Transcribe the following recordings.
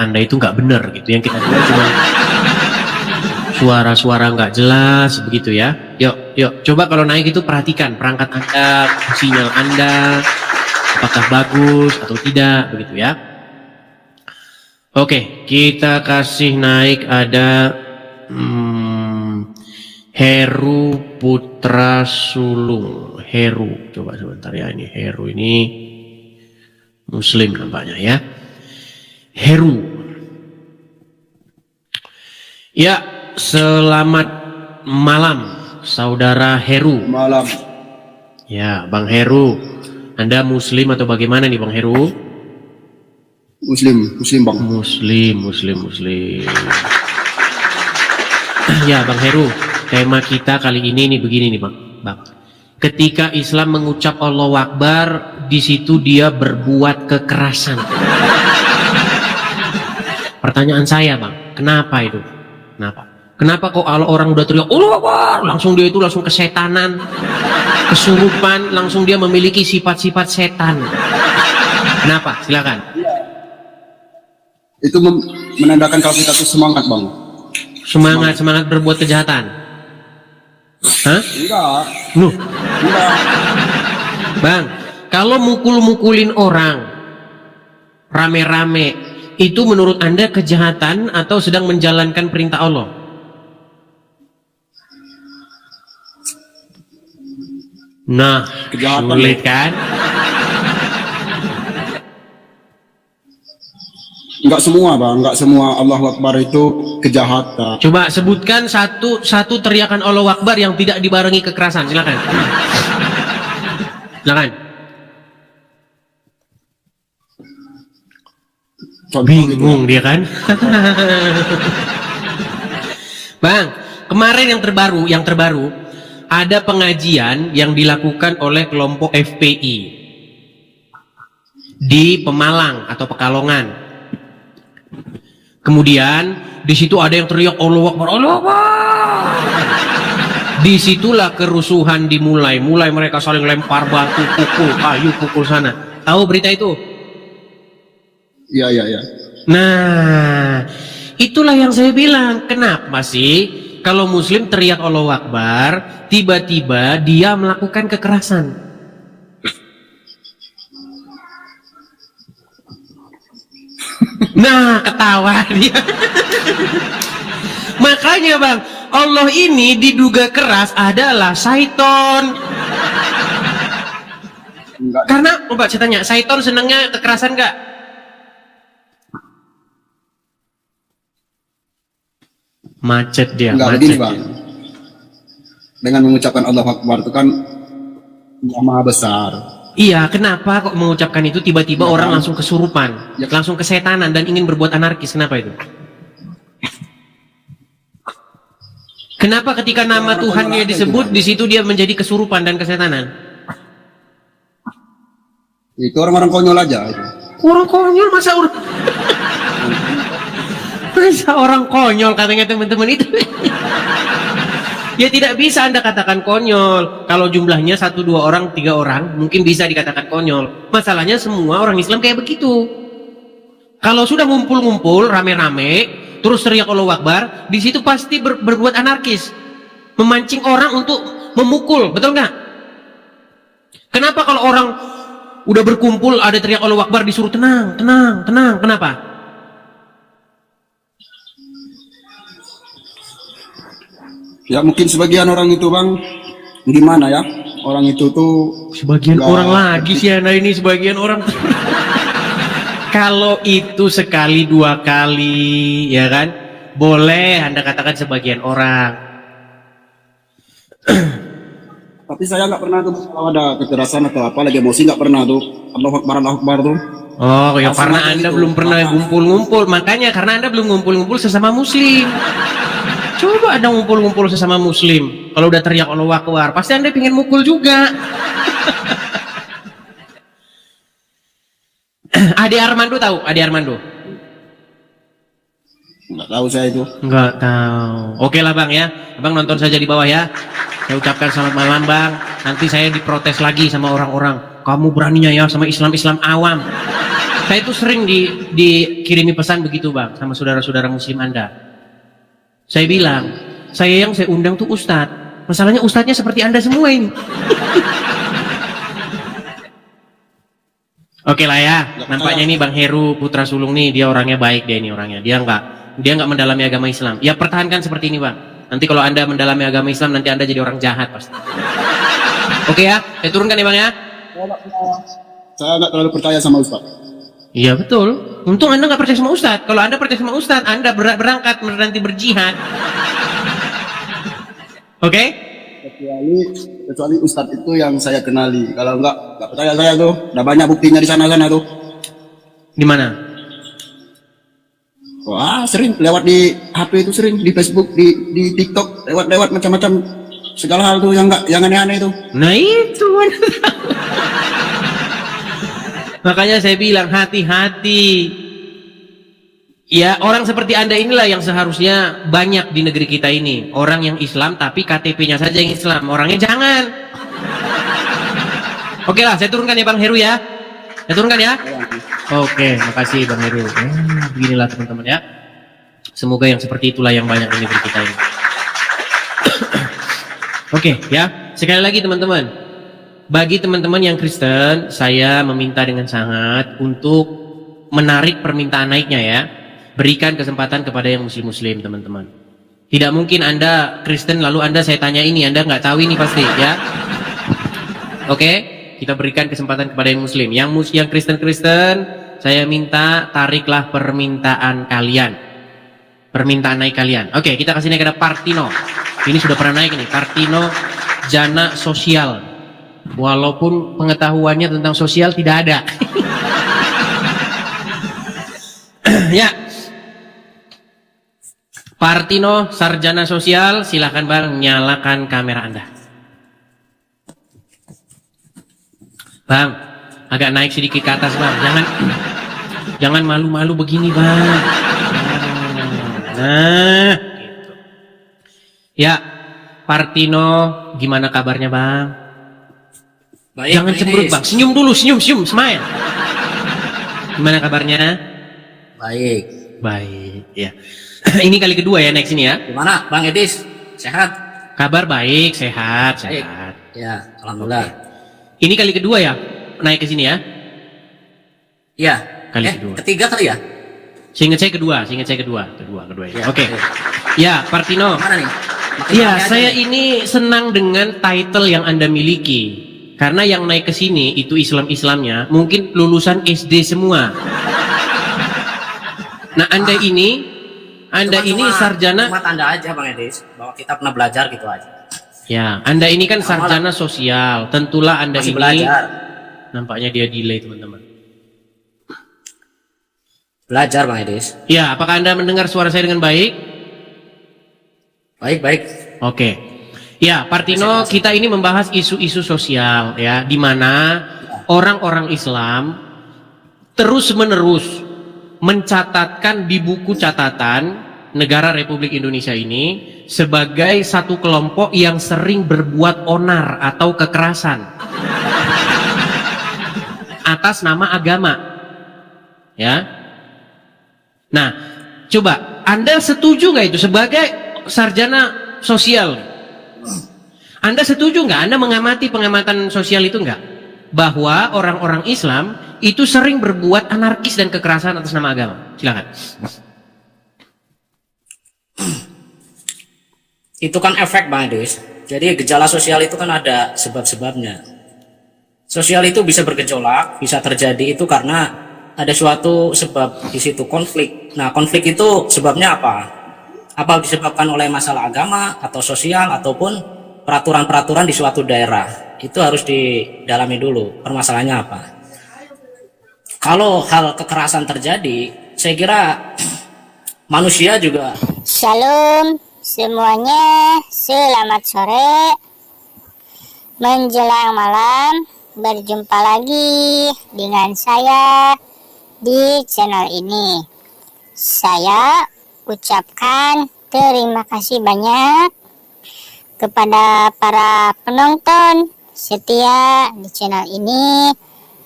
Anda itu nggak benar gitu. Yang kita dengar cuma suara-suara nggak jelas begitu ya. Yuk, coba kalau naik itu perhatikan perangkat Anda, sinyal Anda, apakah bagus atau tidak begitu ya. Oke, kita kasih naik ada Heru Putra Sulung. Heru, coba sebentar ya, ini Heru ini Muslim nampaknya ya. Heru. Ya. Selamat malam, saudara Heru. Malam. Ya, Bang Heru. Anda Muslim atau bagaimana nih, Bang Heru? Muslim Bang. Muslim. Ya, Bang Heru. Tema kita kali ini nih begini nih, Bang. Ketika Islam mengucap Allahu Akbar, di situ dia berbuat kekerasan. Pertanyaan saya, Bang, kenapa itu? Kenapa kok kalau orang udah teriak Allahu Akbar, langsung dia itu langsung kesetanan, kesurupan, langsung dia memiliki sifat-sifat setan. Kenapa? Silakan. Itu menandakan kalau kita tuh semangat, Bang. Semangat berbuat kejahatan. Hah? Enggak. Enggak. Bang, kalau mukul-mukulin orang rame-rame, itu menurut Anda kejahatan atau sedang menjalankan perintah Allah? Nah, kejahatan sulit kan? Enggak semua, Bang. Enggak semua Allahu Akbar itu kejahatan. Coba sebutkan satu teriakan Allahu Akbar yang tidak dibarengi kekerasan. Silakan. Bingung dia kan? Bang, kemarin yang terbaru ada pengajian yang dilakukan oleh kelompok FPI di Pemalang atau Pekalongan. Kemudian di situ ada yang teriak Allahu Akbar, Allahu Akbar. Disitulah kerusuhan dimulai. Mulai mereka saling lempar batu, pukul, kayu, pukul sana. Tahu berita itu? Iya. Nah, itulah yang saya bilang. Kenapa sih kalau Muslim teriak Allahu Akbar, tiba-tiba dia melakukan kekerasan? Nah, ketawa dia. Makanya, Bang, Allah ini diduga keras adalah syaiton. Enggak. Karena, coba saya tanya, syaiton senangnya kekerasan nggak? Macet dia. Enggak, begini, Bang. Dengan mengucapkan Allahu Akbar itu kan yang maha besar. Iya, kenapa kok mengucapkan itu tiba-tiba orang langsung kesurupan, langsung kesetanan dan ingin berbuat anarkis? Kenapa itu? Kenapa ketika nama Tuhannya disebut di situ dia menjadi kesurupan dan kesetanan? Itu orang-orang konyol aja itu. Orang konyol masa orang konyol katanya teman-teman itu. Ya tidak bisa Anda katakan konyol. Kalau jumlahnya 1, 2 orang, 3 orang mungkin bisa dikatakan konyol. Masalahnya semua orang Islam kayak begitu. Kalau sudah ngumpul-ngumpul rame-rame terus teriak Allahu Akbar, di situ pasti berbuat anarkis, memancing orang untuk memukul, betul nggak? Kenapa kalau orang udah berkumpul ada teriak Allahu Akbar disuruh tenang, kenapa? Ya mungkin sebagian orang itu, Bang, gimana ya? Orang itu tuh sebagian orang lagi sih Anda ini sebagian orang. Kalau itu sekali 2 kali, ya kan? Boleh Anda katakan sebagian orang. Tapi saya nggak pernah tuh kalau ada kekerasan atau apa lagi emosi, nggak pernah tuh Allahu Akbar tuh. Oh ya, karena Anda belum pernah ngumpul-ngumpul. Makanya karena Anda belum ngumpul-ngumpul sesama Muslim. Coba Anda ngumpul-ngumpul sesama Muslim, kalau udah teriak Allahu Akbar pasti Anda pengen mukul juga. Ade Armando tahu? Ade Armando? Nggak tahu saya itu. Nggak tahu. Oke lah Bang ya, Abang nonton saja di bawah ya. Saya ucapkan selamat malam Bang. Nanti saya diprotes lagi sama orang-orang. Kamu beraninya ya sama Islam awam. Saya itu sering dikirimi pesan begitu Bang sama saudara-saudara muslim Anda. Saya bilang, saya yang saya undang tuh ustadz. Masalahnya ustadznya seperti Anda semua ini. Oke lah ya, nampaknya ini Bang Heru Putra Sulung nih, dia orangnya baik dia ini orangnya. Dia nggak mendalami agama Islam. Ya pertahankan seperti ini Bang. Nanti kalau Anda mendalami agama Islam, nanti Anda jadi orang jahat pasti. Oke ya, saya turunkan ya Bang ya. Saya nggak terlalu percaya sama Ustaz. Iya betul. Untung Anda nggak percaya sama Ustadz. Kalau Anda percaya sama Ustadz, Anda berangkat nanti berjihad. Oke? Kecuali Ustadz itu yang saya kenali. Kalau nggak percaya saya tuh. Udah banyak buktinya di sana-sana tuh. Di mana? Wah, sering lewat di HP itu, sering di Facebook, di TikTok, lewat macam-macam segala hal tuh yang aneh-aneh itu. Nah itu. Makanya saya bilang hati-hati. Ya orang seperti Anda inilah yang seharusnya banyak di negeri kita ini. Orang yang Islam tapi KTP-nya saja yang Islam. Orangnya jangan. Oke lah, saya turunkan ya Bang Heru ya. Saya turunkan ya. Oke, makasih Bang Heru. Beginilah teman-teman ya. Semoga yang seperti itulah yang banyak di negeri kita ini. Oke ya, sekali lagi teman-teman. Bagi teman-teman yang Kristen, saya meminta dengan sangat untuk menarik permintaan naiknya ya. Berikan kesempatan kepada yang muslim-muslim teman-teman. Tidak mungkin Anda Kristen lalu Anda saya tanya ini, Anda nggak tahu ini pasti ya. Oke, kita berikan kesempatan kepada yang muslim. Yang Kristen-Kristen, saya minta tariklah permintaan kalian. Permintaan naik kalian. Oke, kita kasih naik ada Partino. Ini sudah pernah naik ini, Partino Jana Sosial. Walaupun pengetahuannya tentang sosial tidak ada. Ya, Partino Sarjana Sosial, silahkan Bang nyalakan kamera Anda. Bang, agak naik sedikit ke atas Bang. Jangan malu-malu begini Bang. Nah, gitu. Ya, Partino, gimana kabarnya Bang? Baik, Jangan cemberut Bang, senyum dulu, senyum, smile. Gimana kabarnya? Baik. Baik, ya. Ini kali kedua ya naik sini ya. Gimana Bang Edis? Sehat? Kabar baik, sehat, Baik. sehat. Ya, alhamdulillah. Ini kali kedua ya naik ke sini ya. Iya. Kali kedua. Ketiga kali ya? Seingat saya kedua ya. Ya, Oke. Ya, Partino. Mana nih? Ya, saya ini senang dengan title yang Anda miliki. Karena yang naik ke sini itu Islamnya mungkin lulusan SD semua. Nah, Anda ini sarjana. Cuma tanda aja Bang Edis bahwa kita pernah belajar gitu aja. Ya, Anda ini kan sarjana sosial. Tentulah Anda Masih ini belajar. nampaknya dia delay teman-teman. Belajar Bang Edis. Ya, apakah Anda mendengar suara saya dengan baik? Baik. Oke. Ya, Partino, kita ini membahas isu-isu sosial ya, di mana orang-orang Islam terus-menerus mencatatkan di buku catatan negara Republik Indonesia ini sebagai satu kelompok yang sering berbuat onar atau kekerasan atas nama agama. Ya. Nah, coba Anda setuju nggak itu sebagai sarjana sosial? Anda setuju nggak? Anda mengamati pengamatan sosial itu nggak? Bahwa orang-orang Islam itu sering berbuat anarkis dan kekerasan atas nama agama. Silakan. Itu kan efek Bang Edis. Jadi gejala sosial itu kan ada sebab-sebabnya. Sosial itu bisa bergejolak, bisa terjadi itu karena ada suatu sebab di situ konflik. Nah, konflik itu sebabnya apa? Apa disebabkan oleh masalah agama atau sosial ataupun peraturan-peraturan di suatu daerah. Itu harus didalami dulu permasalahannya apa. Kalau hal kekerasan terjadi, saya kira manusia juga. Shalom semuanya, selamat sore menjelang malam. Berjumpa lagi dengan saya di channel ini. Saya ucapkan terima kasih banyak kepada para penonton setia di channel ini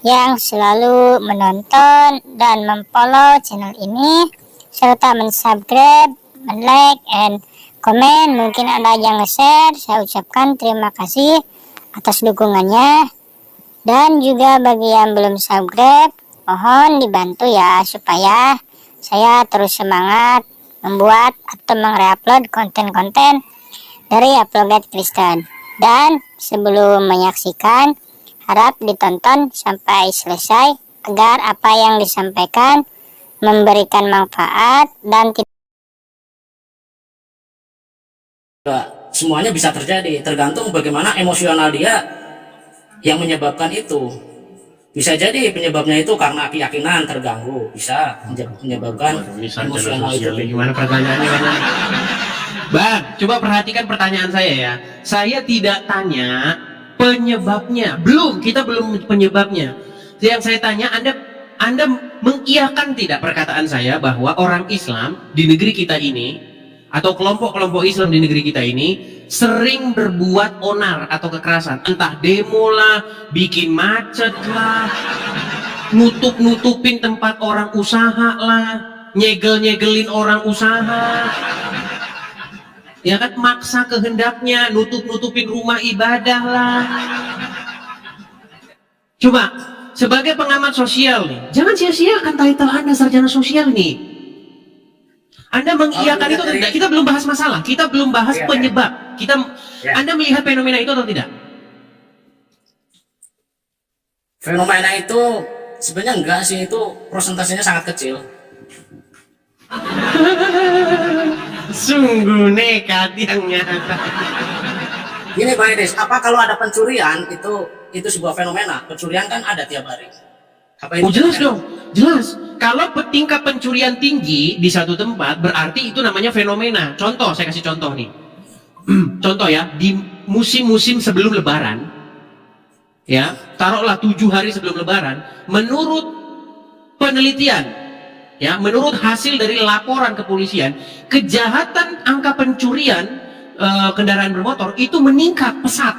yang selalu menonton dan memfollow channel ini, serta mensubscribe, like, and komen. Mungkin ada yang nge-share. Saya ucapkan terima kasih atas dukungannya. Dan juga bagi yang belum subscribe, mohon dibantu ya, supaya saya terus semangat membuat atau mengupload konten-konten dari Apologet Kristen. Dan sebelum menyaksikan, harap ditonton sampai selesai agar apa yang disampaikan memberikan manfaat dan tidak semuanya bisa terjadi, tergantung bagaimana emosional dia yang menyebabkan itu. Bisa jadi penyebabnya itu karena keyakinan terganggu, bisa menyebabkan emosional itu. Gimana pertanyaannya? Bang, coba perhatikan pertanyaan saya ya. Saya tidak tanya penyebabnya, kita belum penyebabnya. Yang saya tanya, Anda mengiyakan tidak perkataan saya bahwa orang Islam di negeri kita ini atau kelompok-kelompok Islam di negeri kita ini sering berbuat onar atau kekerasan, entah demo lah, bikin macet lah, nutup-nutupin tempat orang usaha lah, nyegel-nyegelin orang usaha, ya kan, maksa kehendaknya, nutup-nutupin rumah ibadah lah. Coba sebagai pengamat sosial nih, jangan sia-siakan title Anda sarjana sosial nih. Anda mengiyakan itu atau tidak? Kita belum bahas masalah, kita belum bahas penyebab. Anda melihat fenomena itu atau tidak? Fenomena itu sebenarnya enggak sih, itu persentasenya sangat kecil. Sungguh nekat yang nyata. Gini Bang Idris, apa kalau ada pencurian itu sebuah fenomena? Pencurian kan ada tiap hari. Apa itu Jelas dong, jelas. Kalau tingkat pencurian tinggi di satu tempat, berarti itu namanya fenomena. Contoh, saya kasih contoh nih. Contoh ya, di musim-musim sebelum Lebaran, ya, taruhlah 7 hari sebelum Lebaran, menurut penelitian, ya, menurut hasil dari laporan kepolisian, kejahatan angka pencurian kendaraan bermotor itu meningkat pesat.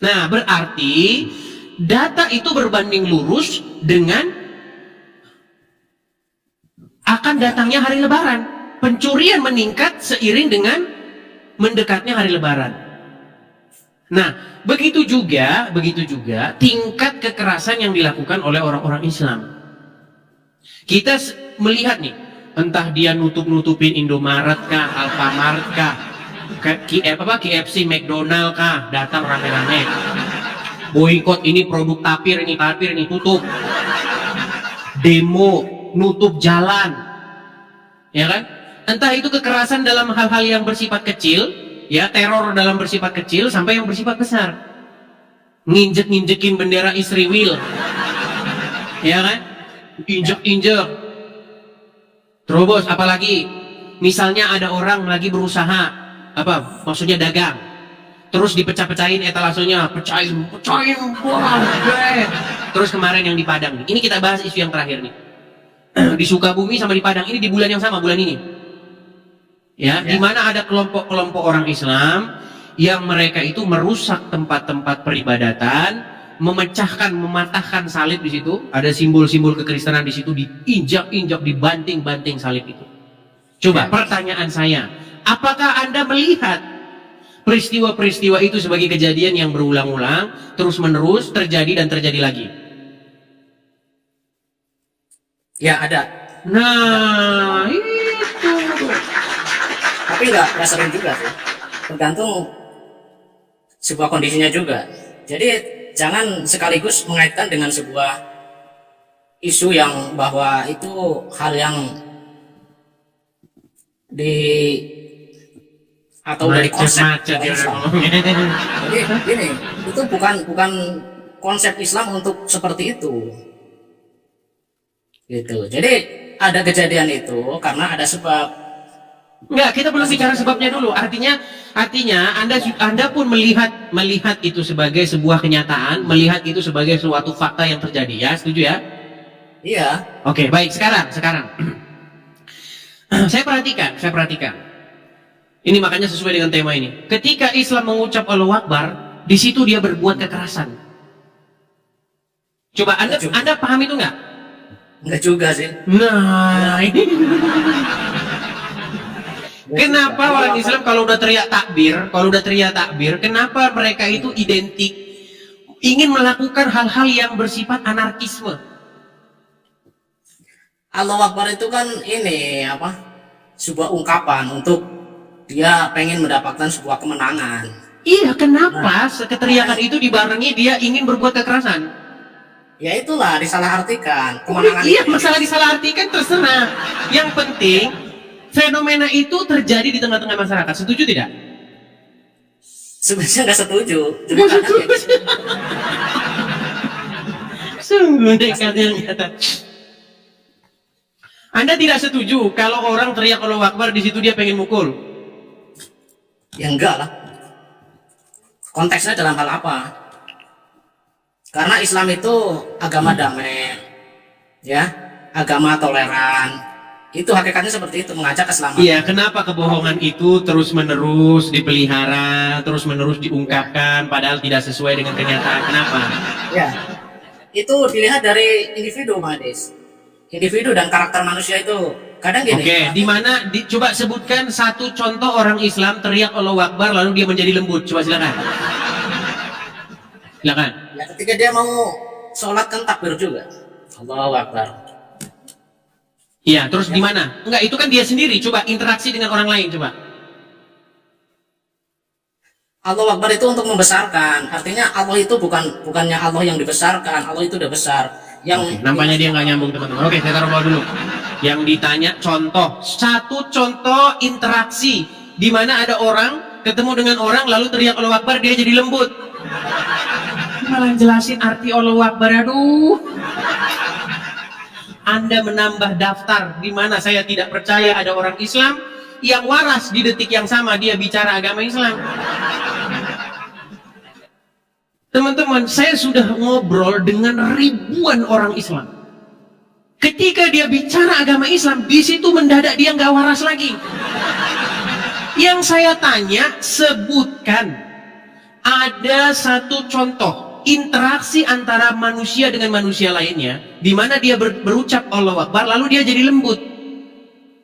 Nah, berarti data itu berbanding lurus dengan akan datangnya hari Lebaran. Pencurian meningkat seiring dengan mendekatnya hari Lebaran. Nah, begitu juga tingkat kekerasan yang dilakukan oleh orang-orang Islam. Kita melihat nih, entah dia nutup-nutupin Indomaret kah, Alfamart kah, KFC, McDonald kah, datang rame-rame. Boykot ini produk tapir, ini tutup. Demo, nutup jalan. Ya kan? Entah itu kekerasan dalam hal-hal yang bersifat kecil, ya, teror dalam bersifat kecil sampai yang bersifat besar. Nginjek-nginjekin bendera Israel. Ya kan? Injek-injek. Terus apalagi misalnya ada orang lagi berusaha maksudnya dagang, terus dipecah-pecahin etalasenya, pecahin, wah, terus kemarin yang di Padang, ini kita bahas isu yang terakhir nih, di Sukabumi sama di Padang, ini di bulan yang sama, bulan ini, ya, di mana ada kelompok-kelompok orang Islam yang mereka itu merusak tempat-tempat peribadatan, mematahkan salib di situ, ada simbol-simbol kekristenan di situ, diinjak-injak, dibanting-banting salib itu. Coba pertanyaan saya, apakah Anda melihat peristiwa-peristiwa itu sebagai kejadian yang berulang-ulang, terus-menerus terjadi dan terjadi lagi? Ya, ada. Nah, itu. Tapi nggak sering juga sih. Tergantung sebuah kondisinya juga. Jadi jangan sekaligus mengaitkan dengan sebuah isu yang bahwa itu hal yang dari konsep Islam. Jadi gini, itu bukan konsep Islam untuk seperti itu. Gitu. Jadi ada kejadian itu karena ada sebab. Enggak, kita belum bicara sebabnya dulu. Artinya Anda pun melihat itu sebagai sebuah kenyataan, melihat itu sebagai suatu fakta yang terjadi, ya? Setuju ya? Iya. Oke, baik. Sekarang saya perhatikan. Ini makanya sesuai dengan tema ini. Ketika Islam mengucap Allahu Akbar, di situ dia berbuat kekerasan. Coba Anda paham itu nggak? Enggak juga sih. Nah, ini. Kenapa orang Islam kalau udah teriak takbir, kenapa mereka itu identik ingin melakukan hal-hal yang bersifat anarkisme? Allahu Akbar itu kan ini apa? Sebuah ungkapan untuk dia pengen mendapatkan sebuah kemenangan. Iya, kenapa keteriakan itu dibarengi dia ingin berbuat kekerasan? Ya itulah disalahartikan kemenangan. Iya, itu. masalah disalahartikan terserah. Yang penting fenomena itu terjadi di tengah-tengah masyarakat. Setuju tidak? Sebenarnya nggak setuju. Cuma Nggak kadang setuju. Sungguh dekat yang kata. Anda tidak setuju kalau orang teriak Allahu Akbar di situ dia pengen mukul? ya enggak lah. Konteksnya dalam hal apa? Karena Islam itu agama damai, ya, agama toleran. Itu hakikatnya seperti itu, mengajak keselamatan. Iya, kenapa kebohongan itu terus-menerus dipelihara, terus-menerus diungkapkan, padahal tidak sesuai dengan kenyataan? Kenapa? Ya, itu dilihat dari individu, Madis. Individu dan karakter manusia itu kadang gini. Oke, di mana? Coba sebutkan satu contoh orang Islam teriak Allahu Akbar lalu dia menjadi lembut. Coba silakan. Silakan. Ya, ketika dia mau sholat kan takbir juga. Allahu Akbar. Iya, terus di mana? Enggak, itu kan dia sendiri. Coba interaksi dengan orang lain, coba. Allahu Akbar itu untuk membesarkan. Artinya Allah itu bukannya Allah yang dibesarkan. Allah itu udah besar. Yang Nampaknya dia nggak nyambung, teman-teman. Oke, saya taruh bawah dulu. Yang ditanya contoh, satu contoh interaksi di mana ada orang ketemu dengan orang lalu teriak Allahu Akbar, dia jadi lembut. Malah jelasin arti Allahu Akbar, aduh. Anda menambah daftar di mana saya tidak percaya ada orang Islam yang waras di detik yang sama dia bicara agama Islam. Teman-teman, saya sudah ngobrol dengan ribuan orang Islam. Ketika dia bicara agama Islam, di situ mendadak dia nggak waras lagi. Yang saya tanya, sebutkan ada satu contoh interaksi antara manusia dengan manusia lainnya, di mana dia berucap Allahu Akbar, lalu dia jadi lembut.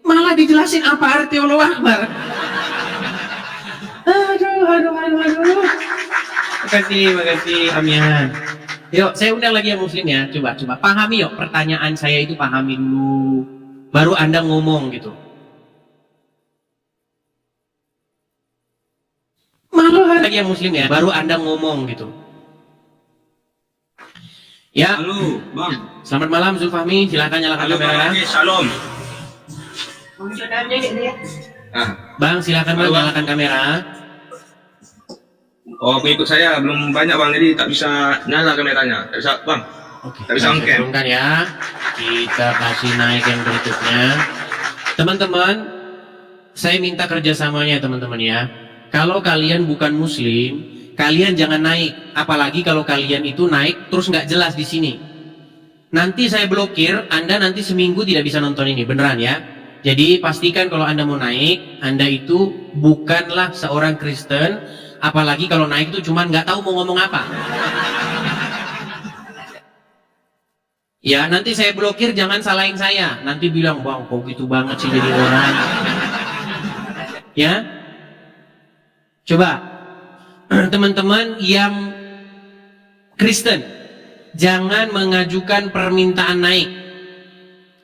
Malah dijelasin apa arti Allahu Akbar. Aduh. Makasih, Amian. Yuk, saya undang lagi yang muslim ya. Coba pahami yuk pertanyaan saya itu, pahami dulu. Baru Anda ngomong gitu. Malu lagi yang muslim ya. Baru Anda ngomong gitu. Ya. Halo, Bang. Selamat malam Zulfahmi. Silakan nyalakan Halo, kamera. Bang. Shalom. Ah, Bang, silakan Bang Halo, Bang. nyalakan kamera. oh pengikut saya belum banyak Bang, jadi tak bisa nyala kameranya. Tak bisa, Bang. Oke, Tak bisa saya on-cam. turunkan ya. Kita kasih naik yang berikutnya. Teman-teman, saya minta kerjasamanya teman-teman ya. Kalau kalian bukan muslim, kalian jangan naik. Apalagi kalau kalian itu naik terus nggak jelas di sini. Nanti saya blokir, Anda nanti seminggu tidak bisa nonton ini, beneran ya. Jadi pastikan kalau Anda mau naik, Anda itu bukanlah seorang Kristen. Apalagi kalau naik itu cuman nggak tahu mau ngomong apa. Ya, nanti saya blokir, jangan salahin saya. Nanti bilang, bang, kok gitu banget sih jadi orang. Ya, coba teman-teman yang Kristen, jangan mengajukan permintaan naik.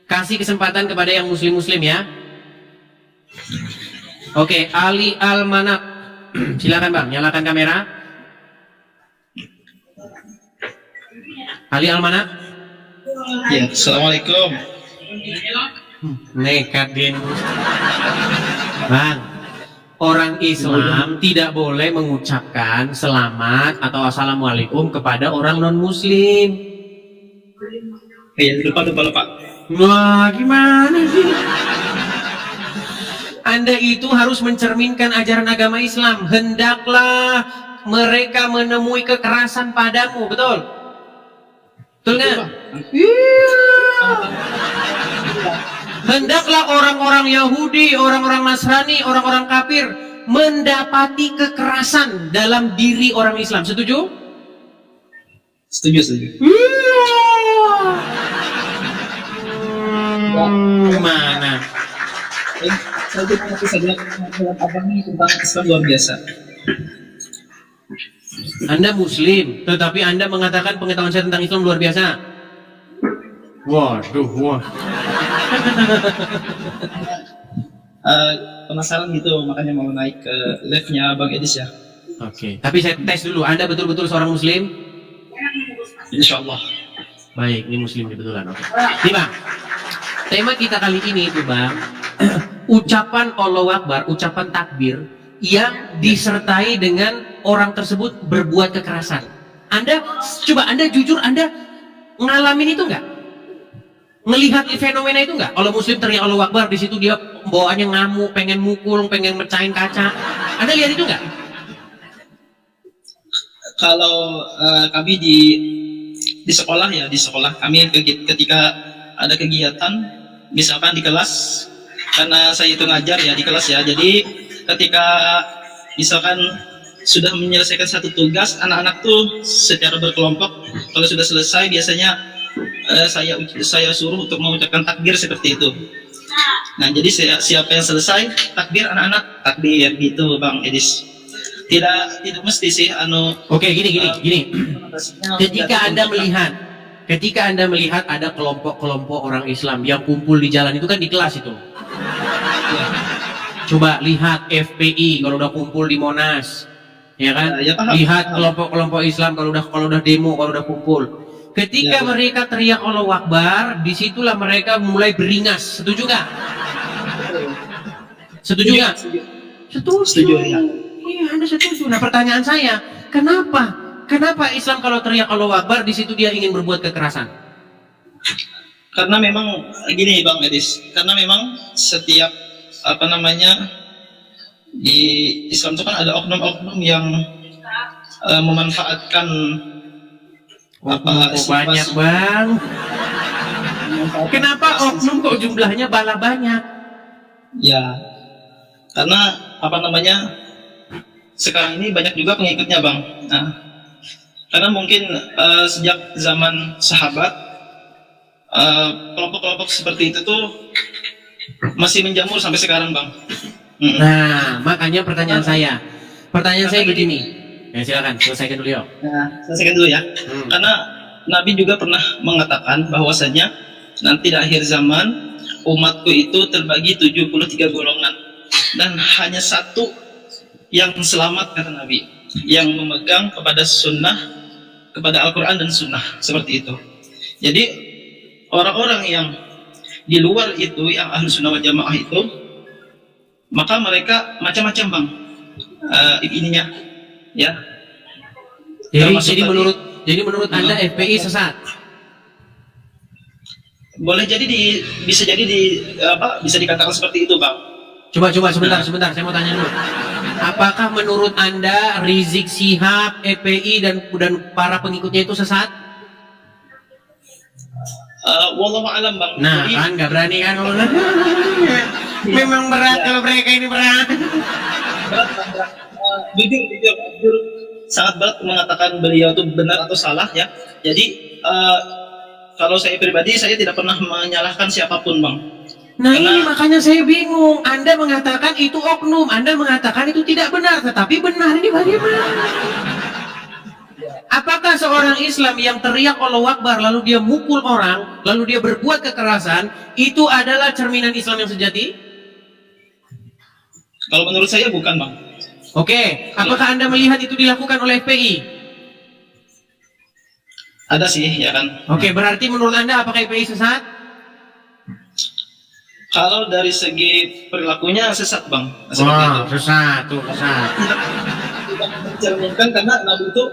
Kasih kesempatan kepada yang muslim-muslim ya. Oke, Ali Almanak, silakan bang, nyalakan kamera. Ali Almanak. Ya, assalamualaikum. Nekat dia. Bang, orang Islam tidak boleh mengucapkan selamat atau assalamualaikum kepada orang non muslim. Ya, lupa. Wah, gimana sih? Anda itu harus mencerminkan ajaran agama Islam. Hendaklah mereka menemui kekerasan padamu, betul? Betul nggak? Iya. Hendaklah orang-orang Yahudi, orang-orang Nasrani, orang-orang kafir mendapati kekerasan dalam diri orang Islam. Setuju? Setuju, setuju. Mana? Saya juga nanti saja melihat abang ini tentang Islam luar biasa. Anda Muslim, tetapi Anda mengatakan pengetahuan saya tentang Islam luar biasa. Waduh, wah. Penasaran gitu, makanya mau naik ke live-nya Bang Edis ya. Oke, tapi saya tes dulu. Anda betul-betul seorang Muslim? Insya Allah. Baik, ini Muslim kebetulan. Oke. Nih Bang, tema kita kali ini itu Bang, ucapan Allahu Akbar, ucapan takbir yang disertai dengan orang tersebut berbuat kekerasan. Anda, coba Anda jujur, Anda ngalamin itu enggak? Melihat fenomena itu enggak? Kalau Muslim teriak Allahu Akbar, di situ dia bawaannya ngamuk, pengen mukul, pengen mecahin kaca. Anda lihat itu enggak? Kalau kami di sekolah ya, di sekolah kami ketika ada kegiatan, misalkan di kelas, karena saya itu ngajar ya di kelas ya, jadi ketika misalkan sudah menyelesaikan satu tugas, anak-anak tuh secara berkelompok, kalau sudah selesai biasanya saya suruh untuk mengucapkan takbir seperti itu. Nah, jadi siapa yang selesai takbir, anak-anak takbir gitu Bang Edis. Tidak mesti sih Oke, gini. Ketika Anda melihat ada kelompok-kelompok orang Islam yang kumpul di jalan itu kan di kelas itu. Coba lihat FPI kalau udah kumpul di Monas, ya kan? Ya, paham. Lihat kelompok-kelompok Islam kalau udah demo, kalau udah kumpul. Ketika mereka teriak Allahu Akbar, disitulah mereka mulai beringas. Setuju nggak? Setuju nggak? Setuju ya. Iya, Anda setuju. Nah, pertanyaan saya, kenapa? Kenapa Islam kalau teriak Allahu Akbar di situ dia ingin berbuat kekerasan? Karena memang gini Bang Edis, karena memang setiap di Islam itu kan ada oknum-oknum yang memanfaatkan banyak Bang. Kenapa oknum kok jumlahnya bala banyak? Ya, karena sekarang ini banyak juga pengikutnya Bang. Nah, karena mungkin sejak zaman sahabat kelompok-kelompok seperti itu tuh masih menjamur sampai sekarang Bang. Nah, makanya pertanyaan saya begini. Ya silakan, selesaikan dulu ya. Nah, selesaikan dulu ya. Karena Nabi juga pernah mengatakan bahwasanya nanti di akhir zaman umatku itu terbagi 73 golongan dan hanya satu yang selamat kata Nabi, yang memegang kepada sunnah, kepada Al-Quran dan sunnah seperti itu. Jadi orang-orang yang di luar itu, yang ahlu sunnah wal jamaah itu, maka mereka macam-macam Bang ininya ya. Jadi menurut Anda FPI sesat? Boleh jadi bisa dikatakan seperti itu Bang. Coba sebentar, saya mau tanya dulu. Apakah menurut Anda Rizik Syihab, FPI dan para pengikutnya itu sesat? Wallahu a'lam Bang. Nah, jadi, kan nggak berani kan kalau memang berat kalau mereka ini berat. Jujur sangat berat mengatakan beliau itu benar atau salah ya. Jadi kalau saya pribadi saya tidak pernah menyalahkan siapapun Bang. Nah ini makanya saya bingung. Anda mengatakan itu oknum, Anda mengatakan itu tidak benar, tetapi benar ini bagaimana? Apakah seorang Islam yang teriak Allahu Akbar lalu dia mukul orang, lalu dia berbuat kekerasan, itu adalah cerminan Islam yang sejati? Kalau menurut saya bukan Bang. Oke, apakah Anda melihat itu dilakukan oleh FPI? Ada sih ya kan. Oke, berarti menurut Anda apakah FPI sesat? Kalau dari segi perilakunya sesat Bang. Wah, sesat. Tidak mencerminkan karena Nabi itu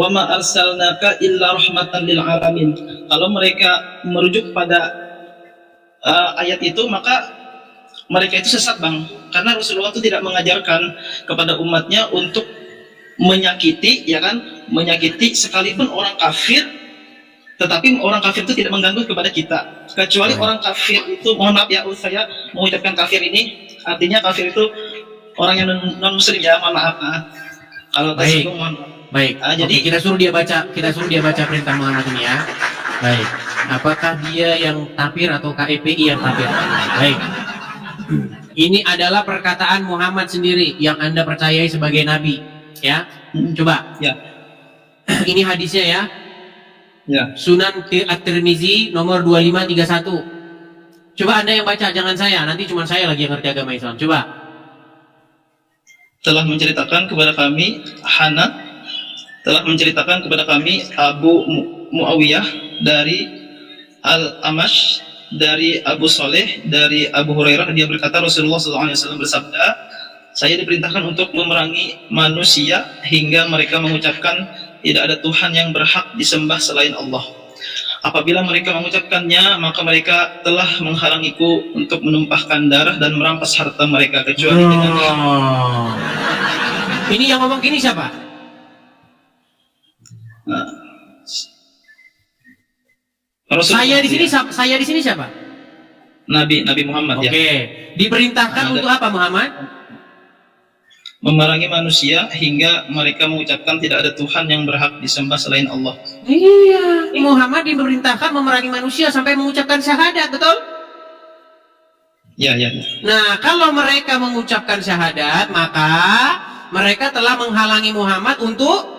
wa ma arsalnaka illa rahmatan lil alamin. Kalau mereka merujuk pada ayat itu maka mereka itu sesat Bang. Karena Rasulullah itu tidak mengajarkan kepada umatnya untuk menyakiti ya kan, menyakiti sekalipun orang kafir, tetapi orang kafir itu tidak mengganggu kepada kita. Kecuali orang kafir itu, mohon maaf ya, saya mengucapkan kafir ini artinya kafir itu orang yang non muslim ya, mohon maaf. Kalau tersinggung mohon maaf. Baik. Jadi Oke, kita suruh dia baca perintah Muhammad ini ya. Baik. Apakah dia yang tapir atau KEPI yang tapir? Baik. Ini adalah perkataan Muhammad sendiri yang Anda percayai sebagai nabi, ya. Coba. ya, Ini hadisnya ya. ya. Sunan At-Tirmizi nomor 2531. Coba Anda yang baca, jangan saya. Nanti cuma saya lagi yang ngerti agama Islam. Coba. Telah menceritakan kepada kami Abu Muawiyah dari Al-Amash dari Abu Saleh dari Abu Hurairah, dia berkata Rasulullah SAW bersabda, saya diperintahkan untuk memerangi manusia hingga mereka mengucapkan tidak ada Tuhan yang berhak disembah selain Allah. Apabila mereka mengucapkannya, maka mereka telah menghalangiku untuk menumpahkan darah dan merampas harta mereka kecuali dengan Ini yang ngomong gini siapa? Saya di sini siapa? Nabi Muhammad. Oke. Ya, Diperintahkan untuk apa Muhammad? memerangi manusia hingga mereka mengucapkan tidak ada Tuhan yang berhak disembah selain Allah. Iya, Muhammad diperintahkan memerangi manusia sampai mengucapkan syahadat, betul? Ya. Nah, kalau mereka mengucapkan syahadat, maka mereka telah menghalangi Muhammad untuk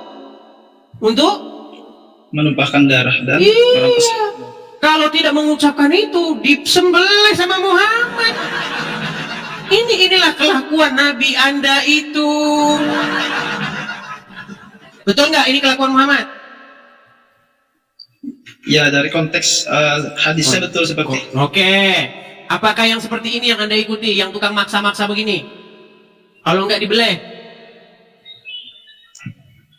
Menumpahkan darah dan iya. merampas. Kalau tidak mengucapkan itu, disembelih sama Muhammad. Inilah kelakuan Nabi Anda itu. Betul nggak ini kelakuan Muhammad? Ya, dari konteks hadisnya betul seperti itu. Oke. Apakah yang seperti ini yang Anda ikuti, yang tukang maksa-maksa begini? Kalau nggak dibeleh.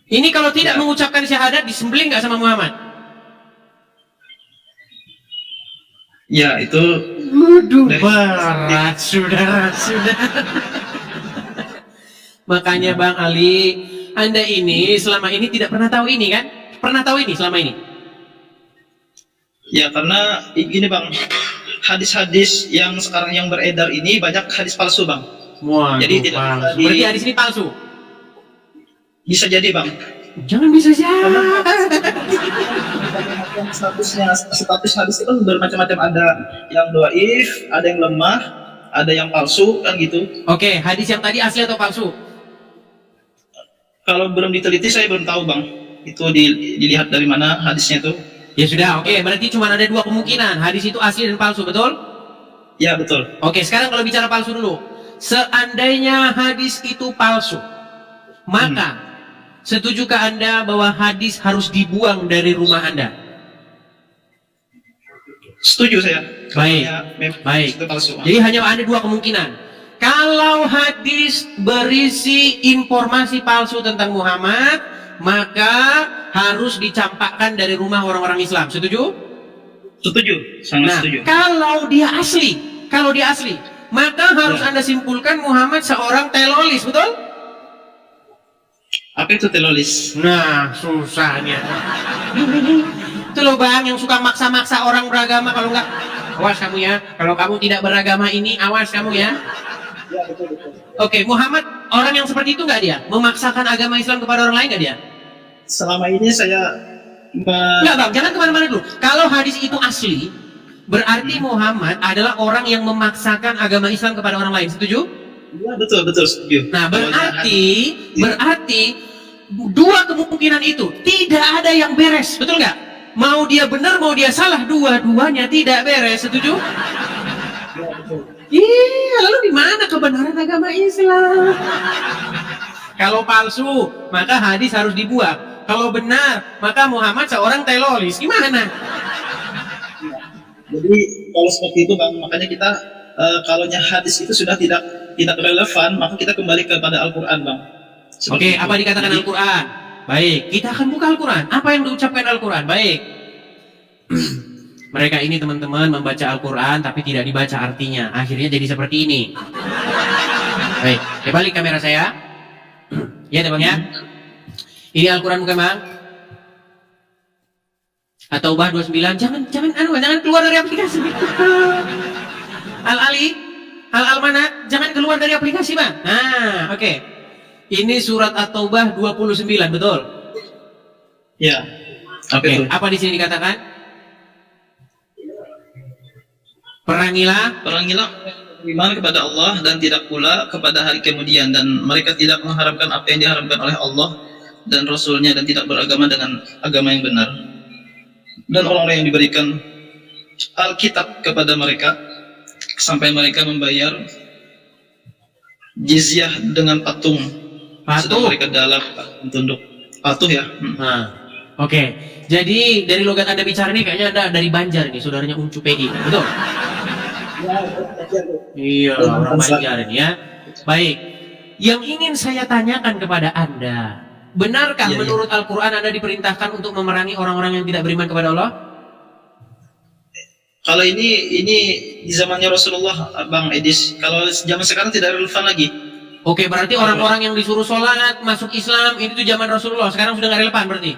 Ini kalau tidak mengucapkan syahadat, disembelih nggak sama Muhammad? Ya, itu Waduh, berat, sudah. Makanya Bang Ali, Anda ini selama ini tidak pernah tahu ini kan? Pernah tahu ini selama ini? ya karena gini Bang, hadis-hadis yang sekarang yang beredar ini banyak hadis palsu Bang. Waduh, Jadi tidak palsu. bisa Berarti hadis ini palsu? Bisa jadi Bang. Jangan bisa jadi. Status hadis itu kan bermacam-macam, ada yang dhaif, ada yang lemah, ada yang palsu kan gitu. Oke, hadis yang tadi asli atau palsu? Kalau belum diteliti saya belum tahu Bang. Itu dilihat dari mana hadisnya itu. Ya sudah, oke. Berarti cuma ada dua kemungkinan. Hadis itu asli dan palsu, betul? Ya, betul. Oke, sekarang kalau bicara palsu dulu. Seandainya hadis itu palsu, maka setujukah Anda bahwa hadis harus dibuang dari rumah Anda? Setuju saya. Baik, Ya, baik. itu palsu. Jadi hanya ada dua kemungkinan. Kalau hadis berisi informasi palsu tentang Muhammad, maka harus dicampakkan dari rumah orang-orang Islam. Setuju? Setuju, sangat setuju. Kalau dia asli, maka harus Anda simpulkan Muhammad seorang teroris, betul? Apa itu teroris? Nah, susahnya. Itu loh Bang, yang suka maksa-maksa orang beragama. Kalau enggak, awas kamu ya. Kalau kamu tidak beragama ini, awas kamu ya. Ya, betul. Oke, Muhammad orang yang seperti itu nggak dia? Memaksakan agama Islam kepada orang lain nggak dia? Selama ini saya Enggak Bang, jangan kemana-mana dulu. Kalau hadis itu asli, berarti Muhammad adalah orang yang memaksakan agama Islam kepada orang lain. Setuju? Ya, betul setuju. Nah, berarti dua kemungkinan itu tidak ada yang beres, betul nggak? Mau dia benar, mau dia salah, dua-duanya tidak beres. Setuju? Ya, betul. Iya, lalu di mana kebenaran agama Islam? Kalau palsu, maka hadis harus dibuang. Kalau benar, maka Muhammad seorang teroris. Gimana? Jadi kalau seperti itu Bang, makanya kita kalau hadis itu sudah tidak relevan, maka kita kembali kepada Al-Quran Bang. Oke, apa dikatakan Al-Quran? Baik, kita akan buka Al-Quran. Apa yang diucapkan Al-Quran? Baik. Mereka ini teman-teman membaca Al-Quran tapi tidak dibaca artinya. Akhirnya jadi seperti ini. Baik, balik kamera saya. Ya Bang ya. Ini Al-Quran bukan Bang? At-Taubah 29. Jangan keluar dari aplikasi. Al-Ali, Al-Almanat, jangan keluar dari aplikasi Bang. Nah, oke. Ini surat At-Taubah 29, betul? Ya. Apa Oke, itu? apa di sini dikatakan? Perangilah. Perangilah beriman kepada Allah dan tidak pula kepada hari kemudian, dan mereka tidak mengharapkan apa yang diharapkan oleh Allah dan Rasulnya, dan tidak beragama dengan agama yang benar. Dan orang-orang yang diberikan Alkitab kepada mereka sampai mereka membayar jizyah dengan patung. Sedang Patuh. mereka dalam tunduk. Patuh ya. Nah, oke. Jadi dari logat Anda bicara ini kayaknya Anda dari Banjar ini, saudaranya Uncu PI, betul? Iya, orang Banjar ini ya. Baik. Yang ingin saya tanyakan kepada Anda, benarkah Iya, iya. menurut Al-Quran Anda diperintahkan untuk memerangi orang-orang yang tidak beriman kepada Allah? Kalau ini di zamannya Rasulullah, Bang Edis. Kalau zaman sekarang tidak relevan lagi. Oke, berarti orang-orang yang disuruh sholat, masuk Islam, itu tuh zaman Rasulullah. Sekarang sudah nggak relevan berarti?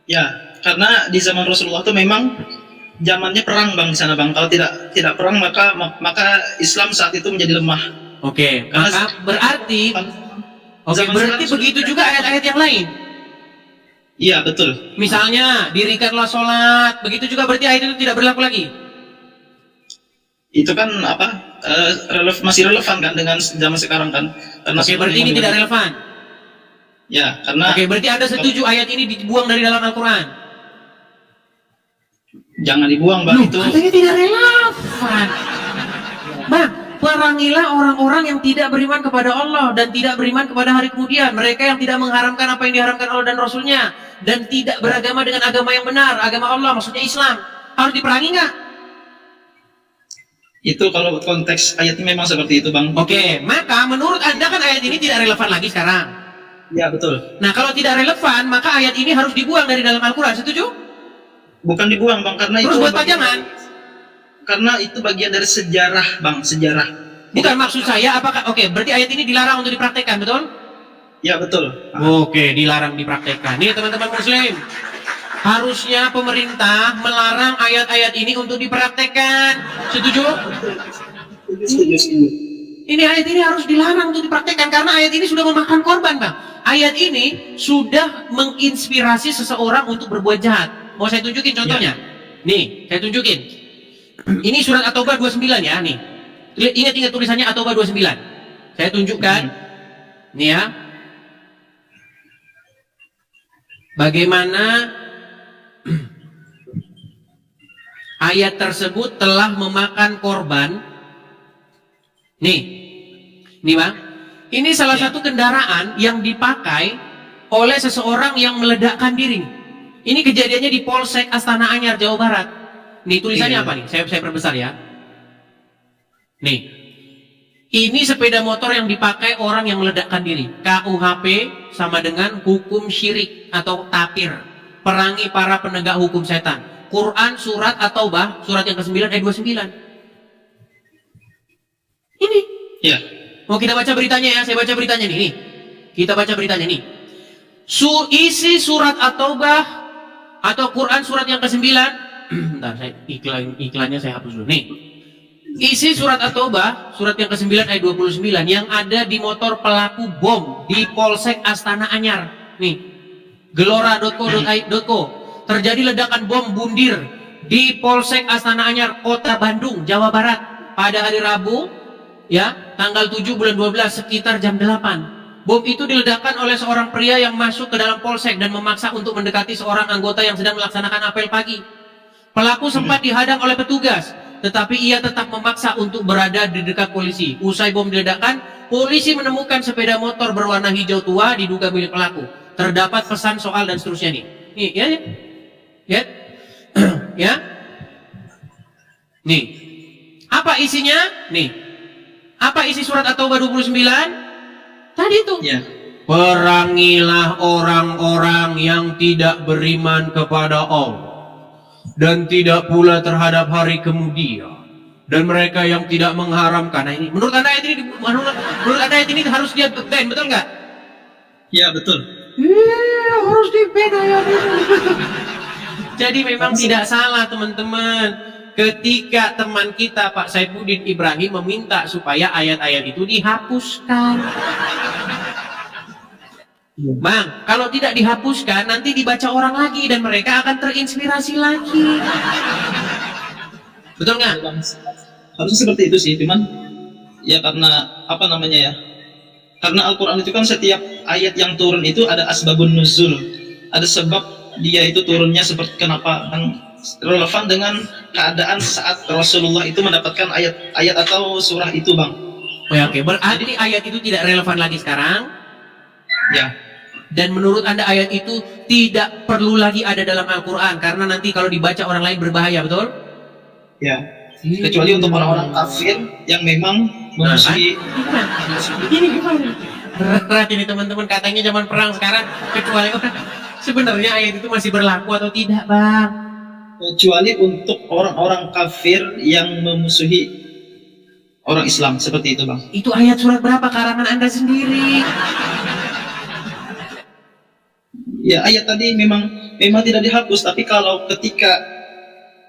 Ya, karena di zaman Rasulullah itu memang zamannya perang, Bang, di sana, Bang. Kalau tidak perang, maka Islam saat itu menjadi lemah. Oke, Karena maka berarti, oke, zaman berarti sekarang begitu sudah- juga ayat-ayat yang lain. Iya, betul. Misalnya, dirikanlah sholat, begitu juga berarti ayat itu tidak berlaku lagi. Itu kan apa? Masih relevan kan dengan zaman sekarang kan? Karena Oke, berarti ini tidak relevan. Ya, karena Oke, berarti Anda setuju ayat ini dibuang dari dalam Al-Quran? jangan dibuang, Bang. Itu Katanya tidak relevan. Bang, perangilah orang-orang yang tidak beriman kepada Allah dan tidak beriman kepada hari kemudian. Mereka yang tidak mengharamkan apa yang diharamkan Allah dan Rasulnya, dan tidak beragama dengan agama yang benar, agama Allah, maksudnya Islam. Harus diperangi nggak? itu kalau konteks ayatnya memang seperti itu, Bang. Oke, maka menurut Anda kan ayat ini tidak relevan lagi sekarang. Ya, betul. Nah, kalau tidak relevan, maka ayat ini harus dibuang dari dalam Al-Quran. Setuju? Bukan dibuang, Bang, karena Terus itu buat pajangan? karena itu bagian dari sejarah, Bang, sejarah. Bukan maksud saya, apakah, oke, berarti ayat ini dilarang untuk dipraktekkan, betul? Ya, betul. Oke, dilarang dipraktekkan. Nih teman-teman muslim, harusnya pemerintah melarang ayat-ayat ini untuk dipraktekkan. Setuju? Setuju. Ini ayat ini harus dilarang untuk dipraktekkan karena ayat ini sudah memakan korban, Bang. Ayat ini sudah menginspirasi seseorang untuk berbuat jahat. Mau saya tunjukin contohnya? Nih, saya tunjukin. Ini surat At-Taubah 29 ya, nih. Ingat-ingat tulisannya At-Taubah 29. Saya tunjukkan. Nih ya. Bagaimana ayat tersebut telah memakan korban. Nih Bang, ini salah satu kendaraan yang dipakai oleh seseorang yang meledakkan diri. Ini kejadiannya di Polsek Astana Anyar, Jawa Barat. Nih tulisannya apa nih? Saya perbesar ya. Nih, ini sepeda motor yang dipakai orang yang meledakkan diri. KUHP sama dengan hukum syirik atau tapir. Perangi para penegak hukum setan. Quran surat At-Taubah surat yang ke-9 ayat 29. Ini. Ya. Mau kita baca beritanya ya, saya baca beritanya nih. Kita baca beritanya nih. Isi surat At-Taubah atau Quran surat yang ke-9. Bentar, iklannya saya hapus dulu nih. Isi surat At-Taubah surat yang ke-9 ayat 29 yang ada di motor pelaku bom di Polsek Astana Anyar. Nih. gelora.co.id.co. Terjadi ledakan bom bundir di Polsek Astana Anyar, Kota Bandung, Jawa Barat pada hari Rabu ya, tanggal 7 bulan 12 sekitar jam 8. Bom itu diledakkan oleh seorang pria yang masuk ke dalam polsek dan memaksa untuk mendekati seorang anggota yang sedang melaksanakan apel pagi. Pelaku sempat dihadang oleh petugas, tetapi ia tetap memaksa untuk berada di dekat polisi. Usai bom diledakkan, polisi menemukan sepeda motor berwarna hijau tua diduga milik pelaku. Terdapat pesan soal dan seterusnya nih. Nih, ya. Ya. Nih. Apa isinya? Nih. Apa isi surat At-Taubah 29? Tadi itu. Ya. Perangilah orang-orang yang tidak beriman kepada Allah dan tidak pula terhadap hari kemudian, dan mereka yang tidak mengharamkan. Nah ini, menurut Anda ayat ini harus dia ban, betul nggak? Ya, betul. Iya, harus di ban ayat ini. Jadi memang tidak salah teman-teman. Ketika teman kita Pak Saifuddin Ibrahim meminta supaya ayat-ayat itu dihapuskan. Bang, kalau tidak dihapuskan nanti dibaca orang lagi dan mereka akan terinspirasi lagi. Betul nggak? Harusnya seperti itu sih, cuman ya karena apa namanya ya? Karena Al-Quran itu kan setiap ayat yang turun itu ada asbabun nuzul, ada sebab dia itu turunnya seperti kenapa, kan relevan dengan keadaan saat Rasulullah itu mendapatkan ayat atau surah itu, Bang. Oh ya, oke. Berarti ayat itu tidak relevan lagi sekarang. Ya, Dan menurut Anda ayat itu tidak perlu lagi ada dalam Al-Quran karena nanti kalau dibaca orang lain berbahaya, betul? ya. Kecuali untuk orang-orang kafir yang memang memusuhi. Ini gimana? Berat ini teman-teman, katanya zaman perang sekarang kecuali orang. Sebenarnya ayat itu masih berlaku atau tidak, Bang? Kecuali untuk orang-orang kafir yang memusuhi orang Islam, seperti itu, Bang. Itu ayat surat berapa karangan Anda sendiri? Ya, ayat tadi memang tidak dihapus, tapi kalau ketika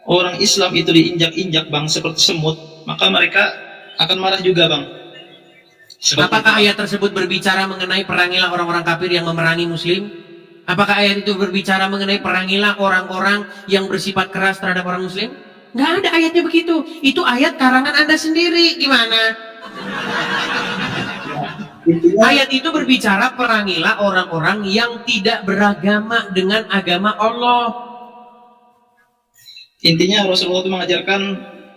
orang Islam itu diinjak-injak, Bang, seperti semut, maka mereka akan marah juga, Bang. Apakah ayat tersebut berbicara mengenai perangilah orang-orang kafir yang memerangi muslim? Apakah ayat itu berbicara mengenai perangilah orang-orang yang bersifat keras terhadap orang muslim? Nggak ada ayatnya begitu. Itu ayat karangan Anda sendiri. Gimana? Ayat itu berbicara perangilah orang-orang yang tidak beragama dengan agama Allah. Intinya Rasulullah itu mengajarkan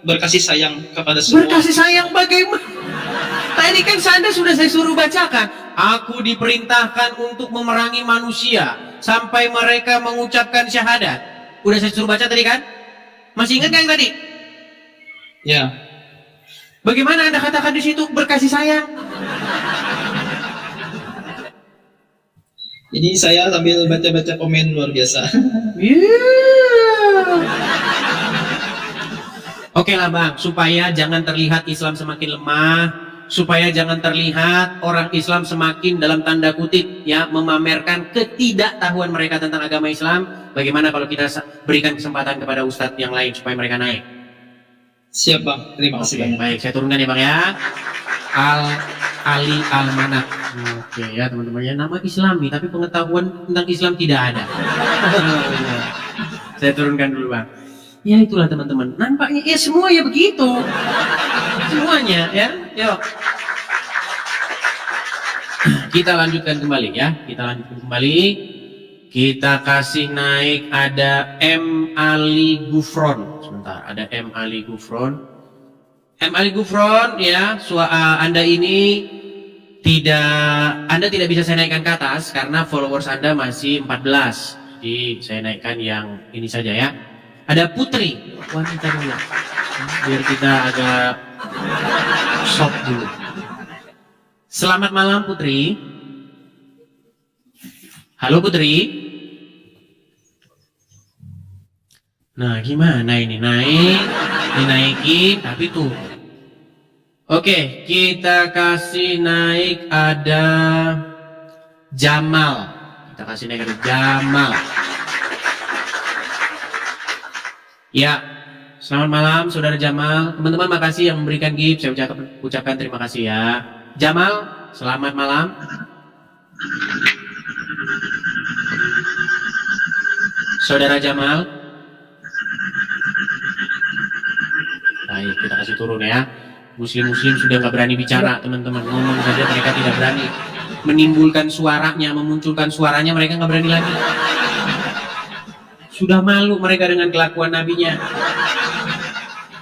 berkasih sayang kepada semua. Berkasih sayang bagaimana? Tadi kan Anda sudah saya suruh bacakan. Aku diperintahkan untuk memerangi manusia sampai mereka mengucapkan syahadat. Udah saya suruh baca tadi kan? Masih ingat kan yang tadi? Ya. Bagaimana Anda katakan di situ berkasih sayang? Ini saya sambil baca-baca komen luar biasa. Oke lah Bang, supaya jangan terlihat Islam semakin lemah, supaya jangan terlihat orang Islam semakin dalam tanda kutip ya memamerkan ketidaktahuan mereka tentang agama Islam. Bagaimana kalau kita berikan kesempatan kepada ustadz yang lain supaya mereka naik? Siap, Bang, terima kasih banyak. Baik, saya turunkan ya Bang ya. Ali Almanak. Oke ya teman-teman ya, nama Islami tapi pengetahuan tentang Islam tidak ada. Saya turunkan dulu Bang. Ya itulah teman-teman, nampaknya ya semua ya begitu. Semuanya ya, yuk. Kita lanjutkan kembali ya, kita lanjutkan kembali. Kita kasih naik ada M. Ali Gufron. Sebentar, ada M. Ali Gufron. M. Ali Gufron ya, Anda ini Anda tidak bisa saya naikkan ke atas karena followers Anda masih 14. Jadi saya naikkan yang ini saja ya. Ada Putri, wanita dulu. Biar kita agak soft dulu. Selamat malam Putri. Halo Putri. Nah gimana ini naik, dinaikin tapi tuh. Oke, kita kasih naik ada Jamal. Kita kasih naik ada Jamal. Ya, selamat malam Saudara Jamal. Teman-teman makasih yang memberikan gift. Saya ucapkan terima kasih ya. Jamal, selamat malam. Saudara Jamal. Baik, kita kasih turun ya. Muslim-muslim sudah nggak berani bicara, teman-teman. Ngomong saja mereka tidak berani. Menimbulkan suaranya, memunculkan suaranya mereka nggak berani lagi. Sudah malu mereka dengan kelakuan nabinya.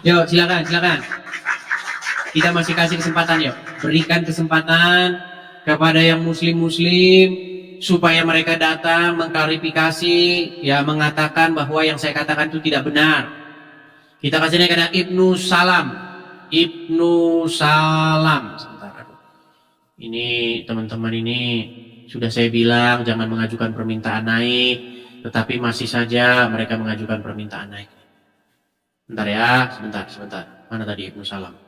Yuk, silakan, silakan. Kita masih kasih kesempatan, yuk. Berikan kesempatan kepada yang muslim-muslim supaya mereka datang mengklarifikasi, ya mengatakan bahwa yang saya katakan itu tidak benar. Kita kasih naik ada Ibnu Salam. Ibnu Salam. Sebentar. Ini teman-teman ini sudah saya bilang jangan mengajukan permintaan naik. Tetapi masih saja mereka mengajukan permintaan naik. Bentar ya, sebentar. Mana tadi Ibnu Salam?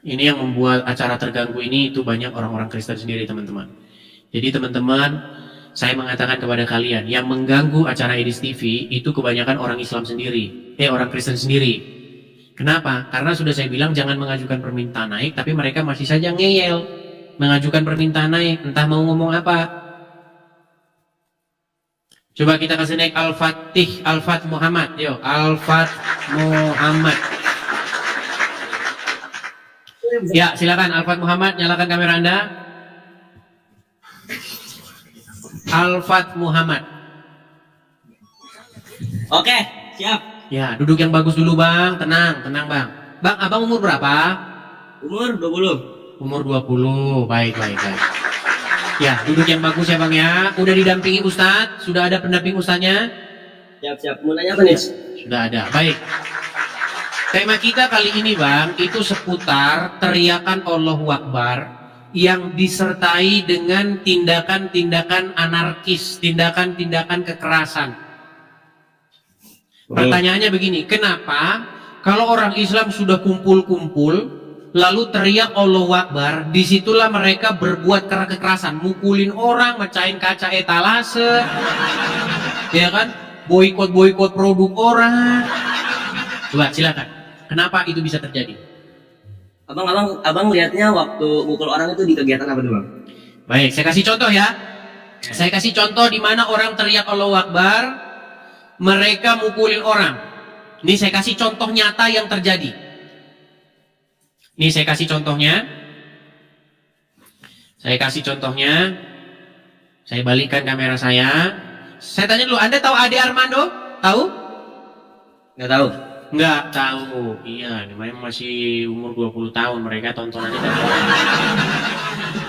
Ini yang membuat acara terganggu ini itu banyak orang-orang Kristen sendiri teman-teman. Jadi teman-teman, saya mengatakan kepada kalian yang mengganggu acara Edis TV itu kebanyakan orang Islam sendiri, orang Kristen sendiri. Kenapa? Karena sudah saya bilang jangan mengajukan permintaan naik, tapi mereka masih saja ngeyel. mengajukan permintaan naik, entah mau ngomong apa. Coba kita kasih naik Al-Fatih, Al-Fat Muhammad. Yo, Al-Fat Muhammad. Ya, silakan Al-Fat Muhammad, nyalakan kamera Anda. Al-Fat Muhammad. Oke, siap. Ya, duduk yang bagus dulu Bang, tenang, tenang Bang. Bang, abang umur berapa? Umur 20. Umur 20, baik, baik, baik. Ya, duduk yang bagus ya Bang ya. Udah didampingi Ustadz? Sudah ada pendamping Ustadznya? Siap. Mau nanya apa nih? Sudah ada, baik. Tema kita kali ini Bang, itu seputar teriakan Allahu Akbar yang disertai dengan tindakan-tindakan anarkis, tindakan-tindakan kekerasan. Pertanyaannya begini, kenapa kalau orang Islam sudah kumpul-kumpul lalu teriak Allahu Akbar, disitulah mereka berbuat kekerasan, mukulin orang, mecahin kaca etalase, ya kan, boikot produk orang. Coba silakan, kenapa itu bisa terjadi? Abang lihatnya waktu mukul orang itu di kegiatan apa tuh, Bang? Baik, saya kasih contoh ya. Saya kasih contoh di mana orang teriak Allahu Akbar, mereka mukulin orang. Ini saya kasih contoh nyata yang terjadi. Ini saya kasih contohnya. Saya kasih contohnya. Saya balikkan kamera saya. Saya tanya dulu, Anda tahu Ade Armando? Tahu? Nggak tahu. Nggak tahu. Iya, memang masih umur 20 tahun mereka tontonannya.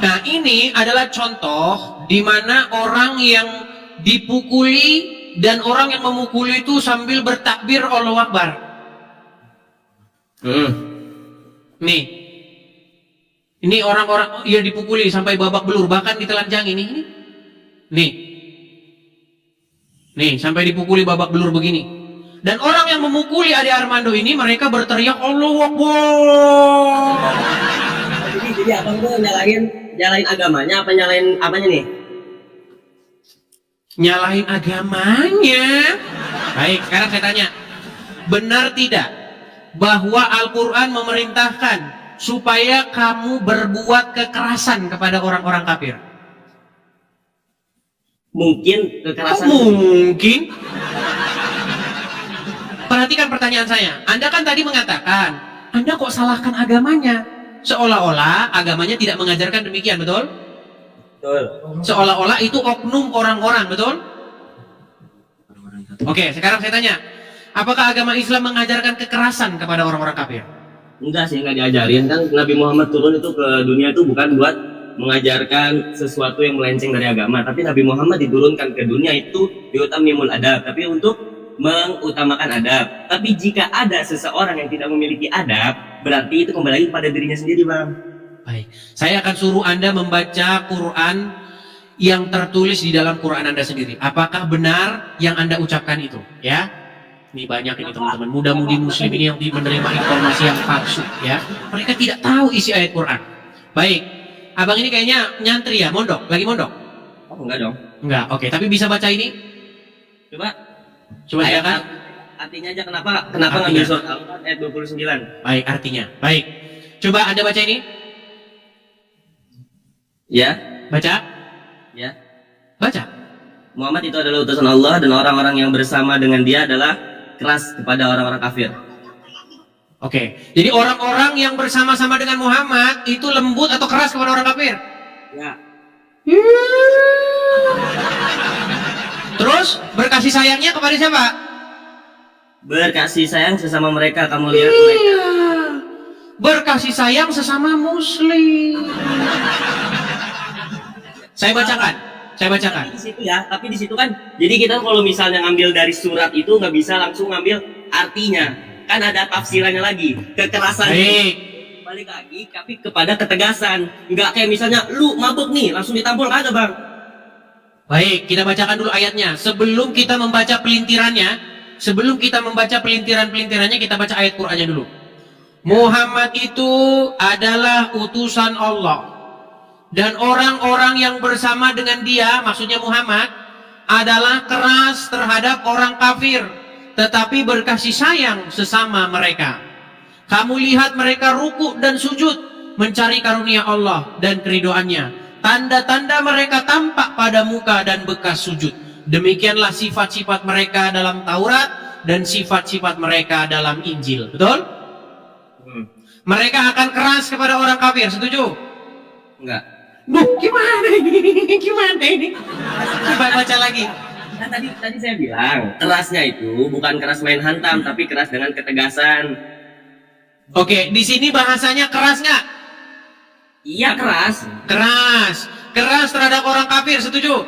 Nah, ini adalah contoh di mana orang yang dipukuli dan orang yang memukuli itu sambil bertakbir Allahu Akbar. Nih, ini orang-orang yang dipukuli sampai babak belur, bahkan ditelanjang ini. Nih, sampai dipukuli babak belur begini. Dan orang yang memukuli Ade Armando ini, mereka berteriak Allahu Akbar. Jadi abang tuh nyalain agamanya apa nyalain apanya nih? Nyalahin agamanya. Baik, sekarang saya tanya, benar tidak bahwa Al-Quran memerintahkan supaya kamu berbuat kekerasan kepada orang-orang kafir? Mungkin kekerasan. Mungkin. Perhatikan pertanyaan saya. Anda kan tadi mengatakan, Anda kok salahkan agamanya? Seolah-olah agamanya tidak mengajarkan demikian, betul? Betul. Seolah-olah itu oknum orang-orang, betul? Oke, sekarang saya tanya, apakah agama Islam mengajarkan kekerasan kepada orang-orang kafir? Enggak sih, nggak diajarin. Kan Nabi Muhammad turun itu ke dunia itu bukan buat mengajarkan sesuatu yang melenceng dari agama, tapi Nabi Muhammad diturunkan ke dunia itu biutamimul adab, tapi untuk mengutamakan adab. Tapi jika ada seseorang yang tidak memiliki adab, berarti itu kembali lagi pada dirinya sendiri, Bang. Baik, saya akan suruh Anda membaca Quran yang tertulis di dalam Quran Anda sendiri. Apakah benar yang Anda ucapkan itu? Ya, ini banyak ini teman-teman. Muda-mudi Muslim ini yang menerima informasi yang palsu. Ya, mereka tidak tahu isi ayat Quran. Baik, abang ini kayaknya nyantri ya, mondok, lagi mondok? Oh, enggak dong. Enggak, oke. Tapi bisa baca ini? Coba silakan. Artinya aja kenapa Artinya. ngambil surat Al-Qur'an ayat 29? Baik, artinya. Baik. Coba Anda baca ini. Ya. Baca. Ya. Baca. Muhammad itu adalah utusan Allah dan orang-orang yang bersama dengan dia adalah keras kepada orang-orang kafir. Oke. Jadi orang-orang yang bersama-sama dengan Muhammad itu lembut atau keras kepada orang kafir? Ya. Terus berkasih sayangnya kepada siapa? Berkasih sayang sesama mereka, kamu lihat mereka. Berkasih sayang sesama muslim. Saya bacakan. Tapi di situ ya, tapi di situ kan, jadi kita kalau misalnya ngambil dari surat itu nggak bisa langsung ngambil artinya, kan ada tafsirannya lagi, kekerasan. Baik. Balik lagi, tapi kepada ketegasan, nggak kayak misalnya lu mabuk nih, langsung ditampol kagak, Bang. Baik, kita bacakan dulu ayatnya. Sebelum kita membaca pelintiran-pelintirannya, kita baca ayat Qur'annya dulu. Muhammad itu adalah utusan Allah. Dan orang-orang yang bersama dengan dia, maksudnya Muhammad, adalah keras terhadap orang kafir, tetapi berkasih sayang sesama mereka. Kamu lihat mereka ruku dan sujud, mencari karunia Allah dan keridoannya. Tanda-tanda mereka tampak pada muka dan bekas sujud. Demikianlah sifat-sifat mereka dalam Taurat dan sifat-sifat mereka dalam Injil. Betul? Mereka akan keras kepada orang kafir. Setuju? Enggak. Duh, gimana ini? Gimana ini? Coba baca lagi. Nah, tadi saya bilang kerasnya itu bukan keras main hantam, tapi keras dengan ketegasan. Oke, di sini bahasanya keras nggak? Iya keras. Keras. Keras terhadap orang kafir. Setuju?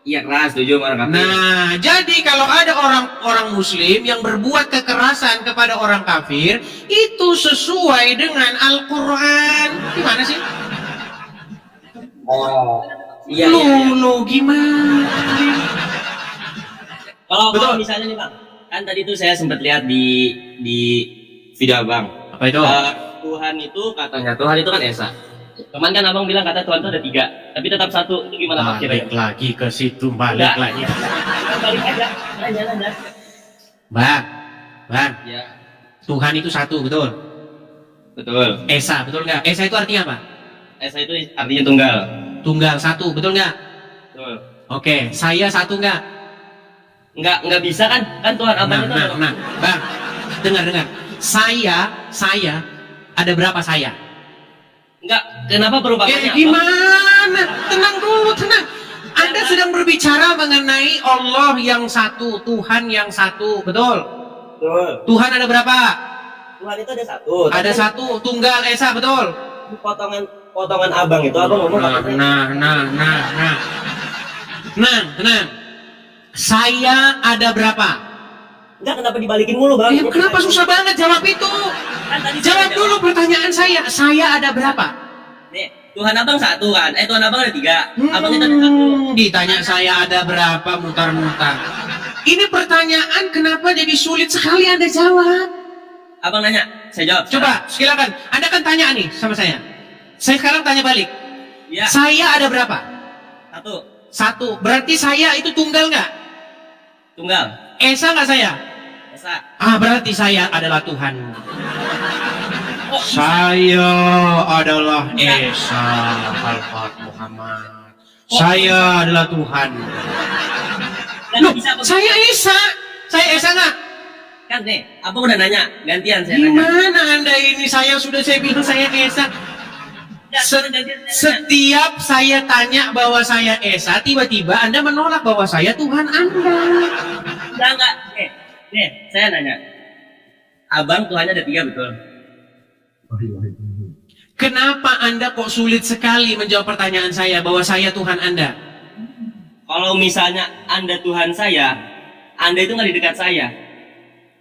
Iya keras, setuju sama orang kafir. Nah, jadi kalau ada orang muslim yang berbuat kekerasan kepada orang kafir, itu sesuai dengan Al-Quran. Gimana sih? Iya, iya, iya. Lu gimana? Kalau Betul. misalnya nih bang, kan tadi tuh saya sempat lihat di video abang. Apa itu? Tuhan itu katanya Tuhan itu kan esa. Cuman kan abang bilang kata Tuhan itu ada 3, tapi tetap 1. Itu gimana pak Balik kira-kira? lagi ke situ, balik Enggak. lagi. Balik aja, nanya. Bang, Ya, Tuhan itu satu, betul? betul. Esa, betul nggak? Esa itu artinya apa? Esa itu artinya tunggal. Tunggal satu, betul nggak? Betul. Oke, saya satu nggak? Nggak bisa kan? Kan Tuhan abang itu ada- Bang, dengar. Saya, ada berapa saya? Nggak, kenapa perubahannya apa? Gimana? Tenang dulu, tenang. Anda sedang berbicara mengenai Allah yang satu, Tuhan yang satu, betul? Betul. Tuhan ada berapa? Tuhan itu ada 1. Ada satu, tunggal esa, betul? Potongan abang itu abang ngomong Tenang. Saya ada berapa? Enggak, kenapa dibalikin mulu bang? Kenapa susah banget jawab itu? Kan tadi Jawab saya dulu pertanyaan saya. Saya ada berapa? Nih, Tuhan abang 1 kan? Tuhan abang ada 3. Abang itu ada 1. Ditanya saya ada berapa, mutar-mutar. Ini pertanyaan kenapa jadi sulit sekali Anda jawab? Abang nanya, saya jawab. Coba, silakan. Anda kan tanya nih sama saya. Saya sekarang tanya balik. Ya. Saya ada berapa? 1. Satu. Berarti saya itu tunggal nggak? Tunggal. Esa nggak saya? Esa. Berarti saya adalah Tuhan. Saya adalah Esa Alfat Muhammad. Saya adalah Tuhan. Dan Loh, bisa abang- saya Esa. Saya Esa nggak? Kan nih, abang udah nanya, gantian saya nanya. Gimana Anda ini? Saya bilang saya Esa. Setiap saya tanya bahwa saya Esa, tiba-tiba Anda menolak bahwa saya Tuhan Anda. Enggak. Nih, saya nanya. Abang Tuhannya ada 3 betul? Kenapa Anda kok sulit sekali menjawab pertanyaan saya bahwa saya Tuhan Anda? Kalau misalnya Anda Tuhan saya, Anda itu nggak di dekat saya.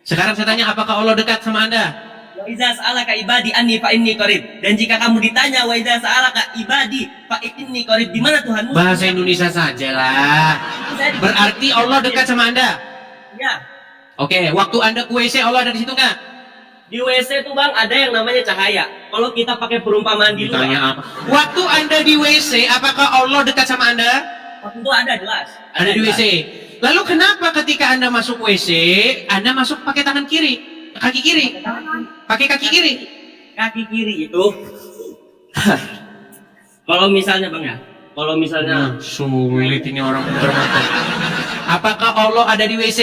Sekarang saya tanya, apakah Allah dekat sama Anda? Wa idza sa'alaka ibadi anni fa inni qarib. Dan jika kamu ditanya wa idza sa'alaka ibadi fa inni qarib, di mana Tuhanmu? Bahasa Indonesia saja lah. Berarti Allah dekat sama Anda? Ya. Oke, waktu Anda ke WC Allah ada di situ nggak? Di WC tuh bang ada yang namanya cahaya. Kalau kita pakai perumpamaan di luar, Ditanya apa? Waktu Anda di WC, apakah Allah dekat sama Anda? waktu itu ada jelas. Ada di WC. Lalu kenapa ketika Anda masuk WC, Anda masuk pakai tangan kiri? Kaki kiri? Pakai kaki kiri? Kaki kiri itu. Kalau misalnya bang ya, kalau misalnya Sulit ini orang muter-muter. Apakah Allah ada di WC?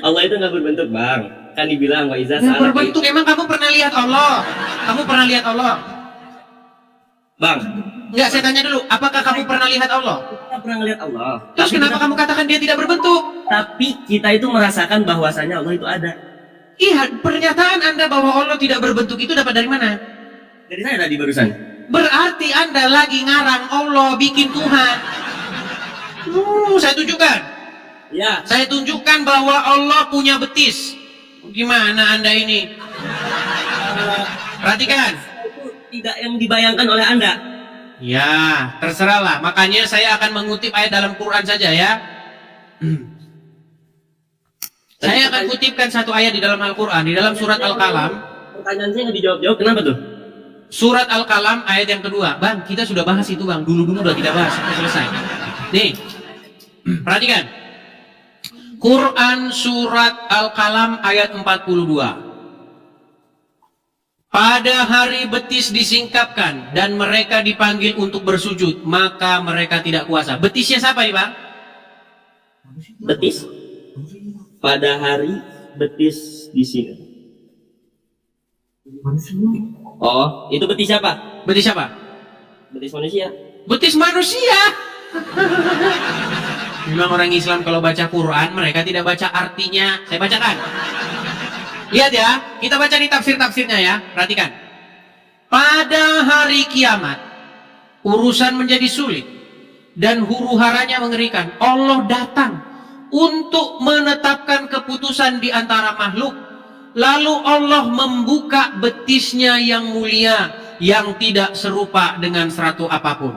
Allah itu nggak berbentuk bang. Kan dibilang wa idza sa'alaka Berbentuk. Emang kamu pernah lihat Allah? Kamu pernah lihat Allah? bang. Enggak, saya tanya dulu. Apakah kamu pernah lihat Allah? Kita pernah ngeliat Allah. Terus kenapa kamu katakan dia tidak berbentuk? Tapi kita itu merasakan bahwasanya Allah itu ada. Iya, pernyataan Anda bahwa Allah tidak berbentuk itu dapat dari mana? Dari saya tadi barusan. Berarti Anda lagi ngarang Allah bikin Tuhan. Saya tunjukkan. Ya. Saya tunjukkan bahwa Allah punya betis. Gimana Anda ini? Perhatikan. Itu tidak yang dibayangkan oleh Anda. Ya, terserahlah. Makanya saya akan mengutip ayat dalam Quran saja ya. Saya akan kutipkan satu ayat di dalam Al-Quran, di dalam surat Al-Qalam. Pertanyaan saya nggak dijawab-jawab, kenapa tuh? Surat Al-Qalam ayat yang kedua. Bang, kita sudah bahas itu bang. Dulu-dulu udah kita bahas, sampai selesai. Nih, perhatikan. Quran surat Al-Qalam ayat 42. pada hari betis disingkapkan dan mereka dipanggil untuk bersujud, maka mereka tidak kuasa. Betisnya siapa nih, Pak? Betis. Pada hari betis di sini. Oh, itu betis siapa? Betis siapa? Betis manusia. Betis manusia. Memang orang Islam kalau baca Quran mereka tidak baca artinya. Saya bacakan. Lihat ya, kita baca di tafsir-tafsirnya ya. Perhatikan. Pada hari kiamat urusan menjadi sulit dan huru-haranya mengerikan. Allah datang untuk menetapkan keputusan di antara makhluk. Lalu Allah membuka betisnya yang mulia yang tidak serupa dengan seratu apapun.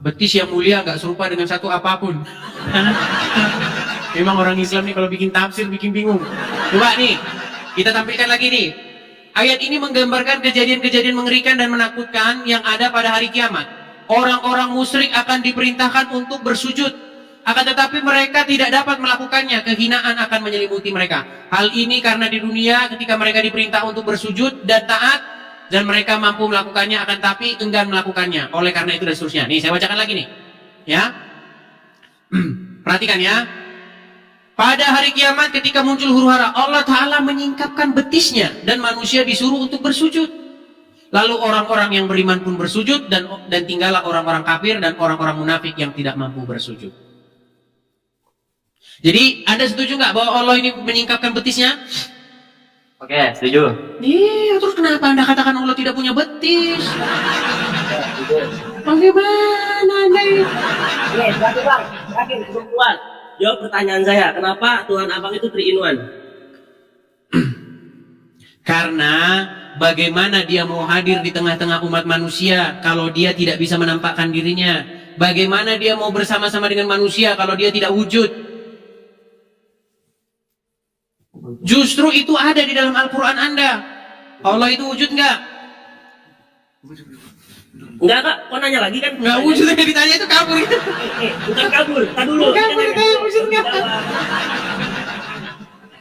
Betis yang mulia nggak serupa dengan satu apapun. Memang orang Islam nih kalau bikin tafsir bikin bingung. Coba nih, kita tampilkan lagi nih. Ayat ini menggambarkan kejadian-kejadian mengerikan dan menakutkan yang ada pada hari kiamat. Orang-orang musyrik akan diperintahkan untuk bersujud. Akan tetapi mereka tidak dapat melakukannya. Kehinaan akan menyelimuti mereka. Hal ini karena di dunia ketika mereka diperintah untuk bersujud dan taat, dan mereka mampu melakukannya akan tapi enggan melakukannya. Oleh karena itu dan seterusnya. Nih saya bacakan lagi nih. Ya. Perhatikan ya. Pada hari kiamat ketika muncul huru-hara, Allah Ta'ala menyingkapkan betisnya dan manusia disuruh untuk bersujud. Lalu orang-orang yang beriman pun bersujud dan tinggallah orang-orang kafir dan orang-orang munafik yang tidak mampu bersujud. Jadi Anda setuju nggak bahwa Allah ini menyingkapkan betisnya? Oke, setuju. Iya, terus kenapa Anda katakan Allah tidak punya betis? Bagaimana Anda ini? Oke, Bang. Yakin, kuat. Jawab pertanyaan saya, kenapa Tuhan Abang itu 3 in 1? Karena bagaimana dia mau hadir di tengah-tengah umat manusia kalau dia tidak bisa menampakkan dirinya? Bagaimana dia mau bersama-sama dengan manusia kalau dia tidak wujud? Justru itu ada di dalam Al-Quran Anda. Allah itu wujud nggak? Enggak, Kak. Kok nanya lagi kan? Nggak wujud, yang ditanya itu kabur. Bukan kabur. Tar dulu. Kabur, wujud nggak?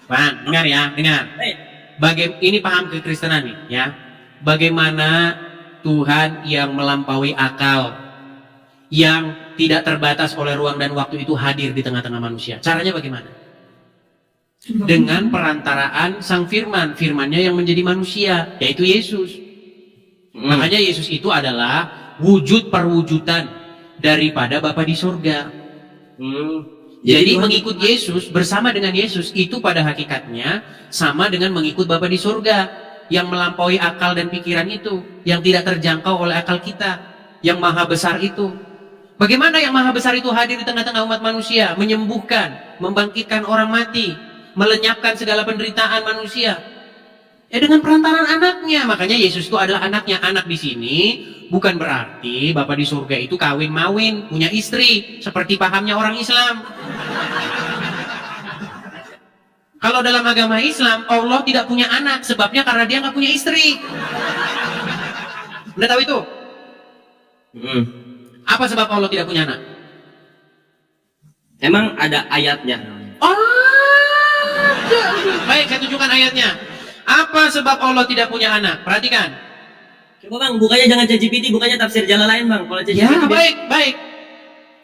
Bang, dengar ya, dengar. Ini paham kekristenan nih, ya. Bagaimana Tuhan yang melampaui akal, yang tidak terbatas oleh ruang dan waktu itu hadir di tengah-tengah manusia. Caranya bagaimana? Dengan perantaraan Sang Firman, Firman-Nya yang menjadi manusia, yaitu Yesus. Makanya Yesus itu adalah wujud perwujudan daripada Bapa di surga. Jadi mengikut Yesus, bersama dengan Yesus itu pada hakikatnya sama dengan mengikut Bapa di surga, yang melampaui akal dan pikiran itu, yang tidak terjangkau oleh akal kita, yang maha besar itu. Bagaimana yang maha besar itu hadir di tengah-tengah umat manusia, menyembuhkan, membangkitkan orang mati, melenyapkan segala penderitaan manusia? Ya dengan perantaraan anaknya. Makanya Yesus itu adalah anaknya. Anak di sini bukan berarti Bapa di surga itu kawin-mawin, punya istri, seperti pahamnya orang Islam. Kalau dalam agama Islam, Allah tidak punya anak, sebabnya karena dia nggak punya istri. Anda tahu itu? Apa sebab Allah tidak punya anak? Emang ada ayatnya? Baik, saya tunjukkan ayatnya. Apa sebab Allah tidak punya anak? Perhatikan. Coba Bang, bukanya jangan ChatGPT, bukanya tafsir jalan lain Bang. Kalau ChatGPT Ya,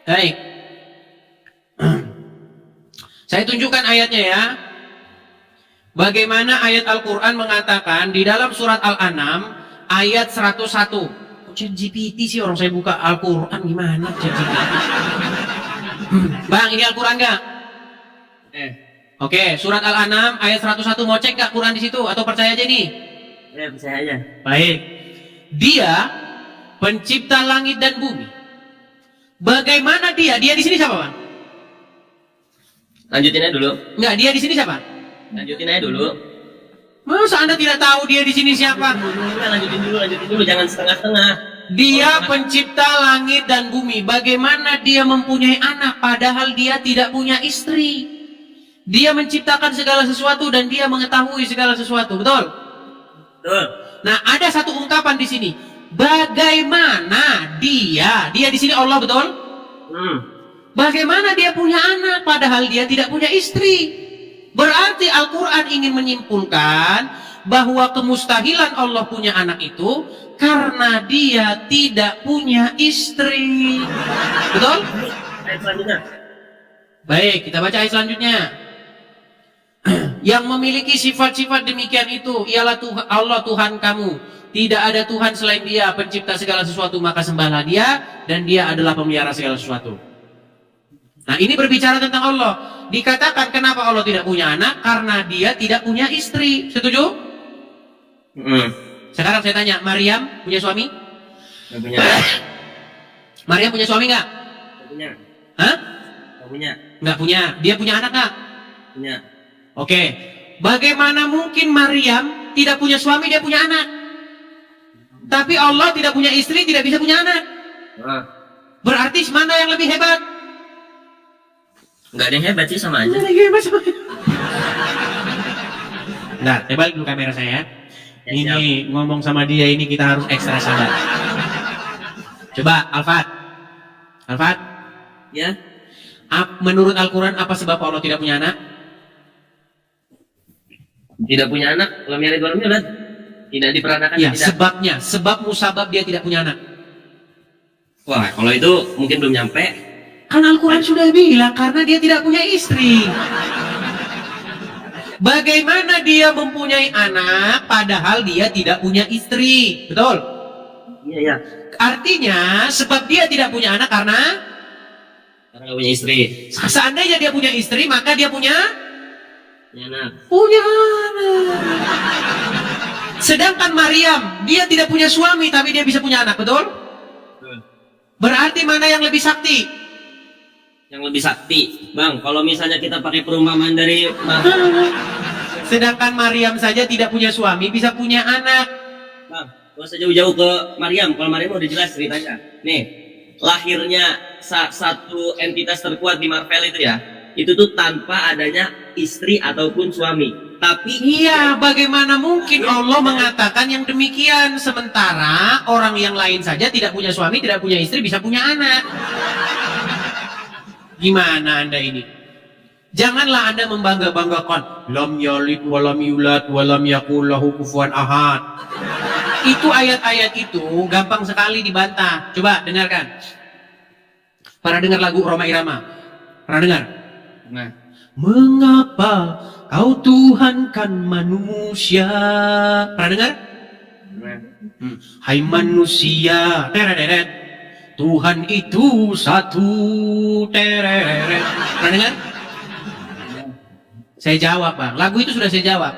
baik. Saya tunjukkan ayatnya ya. Bagaimana ayat Al-Quran mengatakan di dalam surat Al-An'am ayat 101. ChatGPT sih, orang saya buka Al-Quran, gimana ChatGPT? Bang, ini Al-Quran nggak? Oke, surat Al-An'am ayat 101, mau cek gak Quran di situ atau percaya aja nih? Ya, percaya aja. Baik. Dia pencipta langit dan bumi. Bagaimana dia? Dia di sini siapa, Bang? Lanjutin aja dulu. Enggak, dia di sini siapa? Lanjutin aja dulu. Masa Anda tidak tahu dia di sini siapa? Lanjutin dulu, jangan setengah-setengah. Dia pencipta langit dan bumi. Bagaimana dia mempunyai anak padahal dia tidak punya istri? Dia menciptakan segala sesuatu dan dia mengetahui segala sesuatu. Betul? Betul. Nah, ada satu ungkapan di sini. Bagaimana dia di sini Allah, betul? Bagaimana dia punya anak padahal dia tidak punya istri? Berarti Al-Quran ingin menyimpulkan bahwa kemustahilan Allah punya anak itu karena dia tidak punya istri. Betul? Ayat selanjutnya. Baik, kita baca ayat selanjutnya. Yang memiliki sifat-sifat demikian itu ialah Allah Tuhan kamu. Tidak ada Tuhan selain Dia, pencipta segala sesuatu, maka sembahlah Dia, dan Dia adalah pemelihara segala sesuatu. Nah, ini berbicara tentang Allah. Dikatakan kenapa Allah tidak punya anak? Karena Dia tidak punya istri. Setuju? Sekarang saya tanya, Maryam punya suami? Nggak punya. Maryam punya suami nggak? Nggak punya. Hah? Nggak punya. Nggak punya. Dia punya anak nggak? Punya. Oke. Bagaimana mungkin Maryam tidak punya suami, dia punya anak? Tapi Allah tidak punya istri, tidak bisa punya anak. Nah, Berarti mana yang lebih hebat? nggak ada yang hebat sih, sama aja. Mana yang hebat sama? Nah, saya balik dulu kamera saya. Ya, Ini ngomong sama dia ini kita harus ekstra sabar. Coba Alfat. Alfat, Ya. menurut Al-Quran apa sebab Allah tidak punya anak? Tidak punya anak, lam yalid walam yulad. Tidak diperanakan, Ya, tidak. sebabnya, sebab musabab dia tidak punya anak. Wah, kalau itu mungkin belum nyampe. Kan Al-Quran sudah bilang karena dia tidak punya istri. Bagaimana dia mempunyai anak padahal dia tidak punya istri? Betul? Iya, ya. Artinya sebab dia tidak punya anak karena Karena nggak punya istri. seandainya dia punya istri maka dia punya Punya anak. anak. Sedangkan Maryam dia tidak punya suami tapi dia bisa punya anak, betul? Berarti mana yang lebih sakti? Yang lebih sakti, Bang. Kalau misalnya kita pakai perumpamaan dari Sedangkan Maryam saja tidak punya suami bisa punya anak. Bang, gak usah jauh-jauh ke Maryam. Kalau Maryam udah jelas ceritanya. Nih, lahirnya satu entitas terkuat di Marvel itu ya, itu tuh tanpa adanya istri ataupun suami. Tapi Iya, bagaimana mungkin Allah mengatakan yang demikian sementara orang yang lain saja tidak punya suami, tidak punya istri bisa punya anak. Gimana Anda ini? Janganlah Anda membangga-banggakan lam yalid walam yulad walam yakul lahu kufuwan ahad. Itu ayat-ayat itu gampang sekali dibantah. Coba dengarkan. Pernah dengar lagu Roma Irama? Pernah dengar? nah, Mengapa kau Tuhankan manusia? Pernah dengar? Hai manusia, tereret. Tuhan itu satu, tereret. Pernah dengar? Saya jawab, Bang. Lagu itu sudah saya jawab.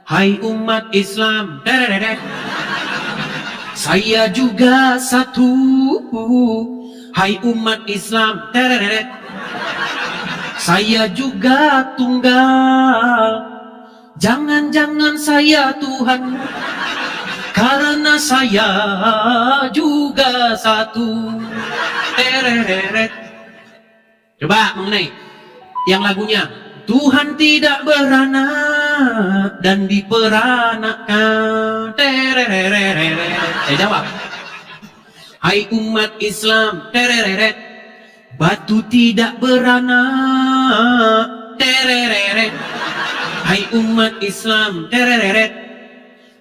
Hai umat Islam, tereret. Saya juga satu. Hai umat Islam, tereret. Saya juga tunggal. Jangan-jangan saya Tuhan, karena saya juga satu. Tereret. Coba mengenai yang lagunya Tuhan tidak beranak dan diperanakkan. Tereret. Saya jawab. Hai umat Islam, tereret. Batu tidak beranak, tereret. Hai umat Islam, tereret.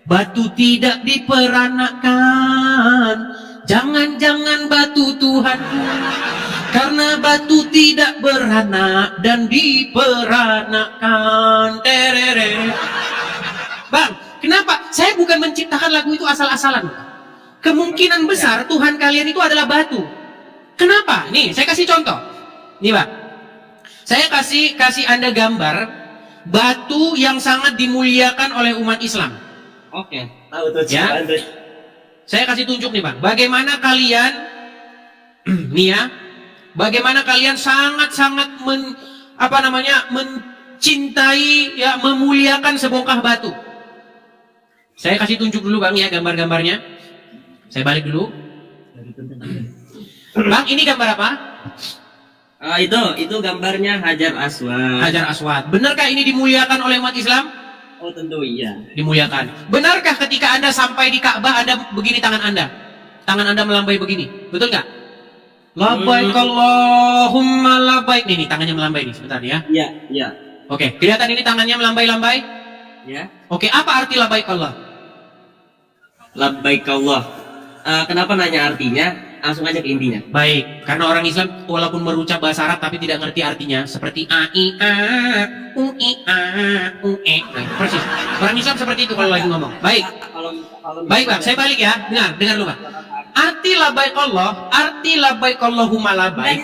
Batu tidak diperanakkan. Jangan-jangan batu Tuhan, karena batu tidak beranak dan diperanakkan. Tereret. Bang, kenapa? Saya bukan menciptakan lagu itu asal-asalan. Kemungkinan besar Tuhan kalian itu adalah batu. Kenapa? Nih, saya kasih contoh. Nih, Pak. Saya kasih Anda gambar batu yang sangat dimuliakan oleh umat Islam. oke. Tahu tuh, Ya. Andre. Saya kasih tunjuk nih, Bang. Bagaimana kalian nih ya, bagaimana kalian sangat-sangat mencintai ya, memuliakan sebongkah batu. Saya kasih tunjuk dulu, Bang, ya gambar-gambarnya. Saya balik dulu. Bang, ini gambar apa? Itu gambarnya Hajar Aswad. Hajar Aswad. Benarkah ini dimuliakan oleh umat Islam? Oh, tentu iya. Dimuliakan. Benarkah ketika Anda sampai di Ka'bah Anda begini tangan Anda? Tangan Anda melambai begini. Betul nggak? Labbaik Allahumma labbaik. Nih, tangannya melambai nih sebentar ya. Iya, iya. Oke, kelihatan ini tangannya melambai-lambai? Ya. Oke, apa arti labbaik Allah? Labbaik Allah. Kenapa nanya artinya? Langsung aja ke intinya. Baik, karena orang Islam walaupun berucap bahasa Arab tapi tidak ngerti artinya, seperti a i a u i a u e. Nah, persis. Orang Islam seperti itu kalau lagi ngomong. Baik. Baik, Bang, saya balik ya. Dengar dulu, Bang. Arti labbaik Allah, arti labbaik Allahumma labbaik.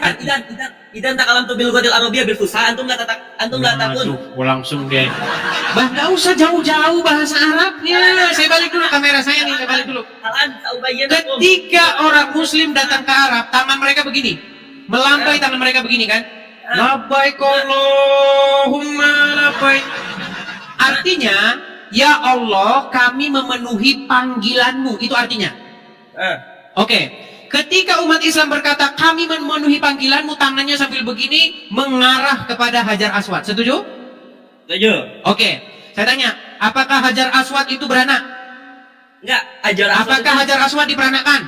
Idan tak alam tu bil ghatil arabiyah bil fusha antum la takun. Langsung deh. Bah, nggak usah jauh-jauh bahasa Arabnya. Saya balik dulu kamera saya nih, saya balik dulu. Ketika orang Muslim datang ke Arab, tangan mereka begini, melambai tangan mereka begini kan? Labbaik Allahumma labbaik. Artinya, ya Allah, kami memenuhi panggilanmu. Itu artinya. Oke. Ketika umat Islam berkata kami memenuhi panggilanmu, tangannya sambil begini mengarah kepada Hajar Aswad. Setuju? Setuju. Oke. Saya tanya, apakah Hajar Aswad itu beranak? Enggak, Hajar Aswad. Apakah itu... Hajar Aswad diperanakan?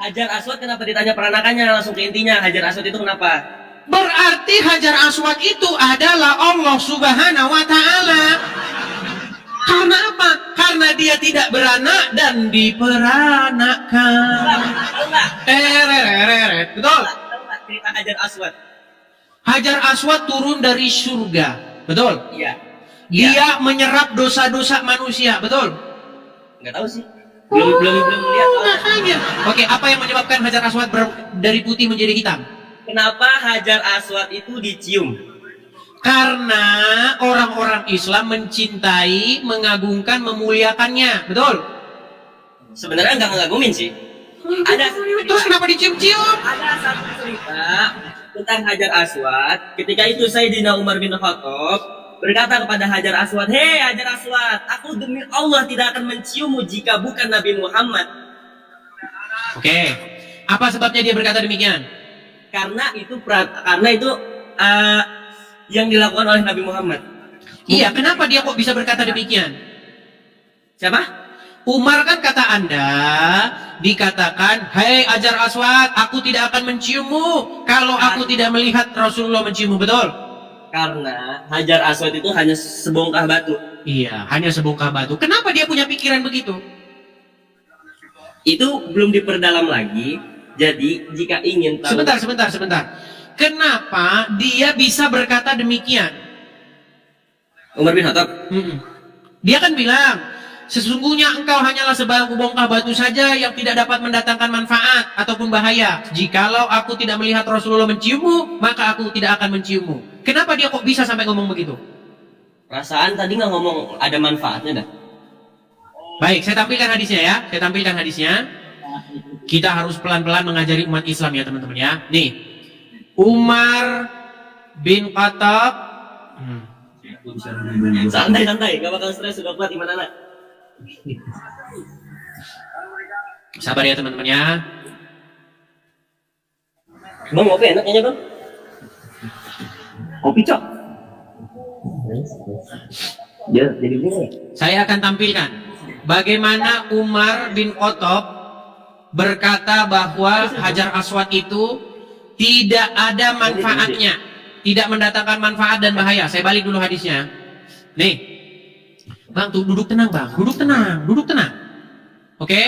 Hajar Aswad kenapa ditanya peranakannya? Langsung ke intinya. Hajar Aswad itu kenapa? Berarti Hajar Aswad itu adalah Allah Subhanahu wa taala. Karena apa? Karena dia tidak beranak dan diperanakkan. Betul? Cerita Hajar Aswad. Hajar Aswad turun dari surga. Betul? Iya. Dia menyerap dosa-dosa manusia. Betul? Enggak tahu sih. Belum lihat. Makanya. Oke, apa yang menyebabkan Hajar Aswad dari putih menjadi hitam? Kenapa Hajar Aswad itu dicium? Karena orang-orang Islam mencintai, mengagungkan, memuliakannya. Betul? Sebenarnya nggak ngagumin sih. Terus kenapa dicium-cium? Ada satu cerita tentang Hajar Aswad. Ketika itu Sayyidina Umar bin Khattab berkata kepada Hajar Aswad, "Hei Hajar Aswad, aku demi Allah tidak akan menciummu jika bukan Nabi Muhammad." Oke. Apa sebabnya dia berkata demikian? Karena itu yang dilakukan oleh Nabi Muhammad. Iya, kenapa dia kok bisa berkata demikian? Siapa? Umar kan kata Anda, dikatakan, "Hei Hajar Aswad, aku tidak akan menciummu kalau aku tidak melihat Rasulullah menciummu." Betul? Karena Hajar Aswad itu hanya sebongkah batu. Iya, hanya sebongkah batu. Kenapa dia punya pikiran begitu? Itu belum diperdalam lagi. Jadi jika ingin tahu... Sebentar. Kenapa dia bisa berkata demikian? Umar bin Khattab. Dia kan bilang, sesungguhnya engkau hanyalah sebongkah batu saja yang tidak dapat mendatangkan manfaat ataupun bahaya. Jikalau aku tidak melihat Rasulullah menciummu, maka aku tidak akan menciummu. Kenapa dia kok bisa sampai ngomong begitu? Perasaan tadi nggak ngomong ada manfaatnya dah. Baik, saya tampilkan hadisnya ya. Kita harus pelan-pelan mengajari umat Islam ya teman-teman ya. Nih, Umar bin Khattab. Santai, gak bakal stres, sudah kuat iman anak. Sabar ya teman-teman ya. Bang, kopi enak kayaknya bang. Kopi cok. Ya, jadi begini. Saya akan tampilkan bagaimana Umar bin Khattab berkata bahwa Hajar Aswad itu tidak ada manfaatnya, tidak mendatangkan manfaat dan bahaya. Saya balik dulu hadisnya. Nih, Bang, tuh duduk tenang, Bang. Duduk tenang. Oke?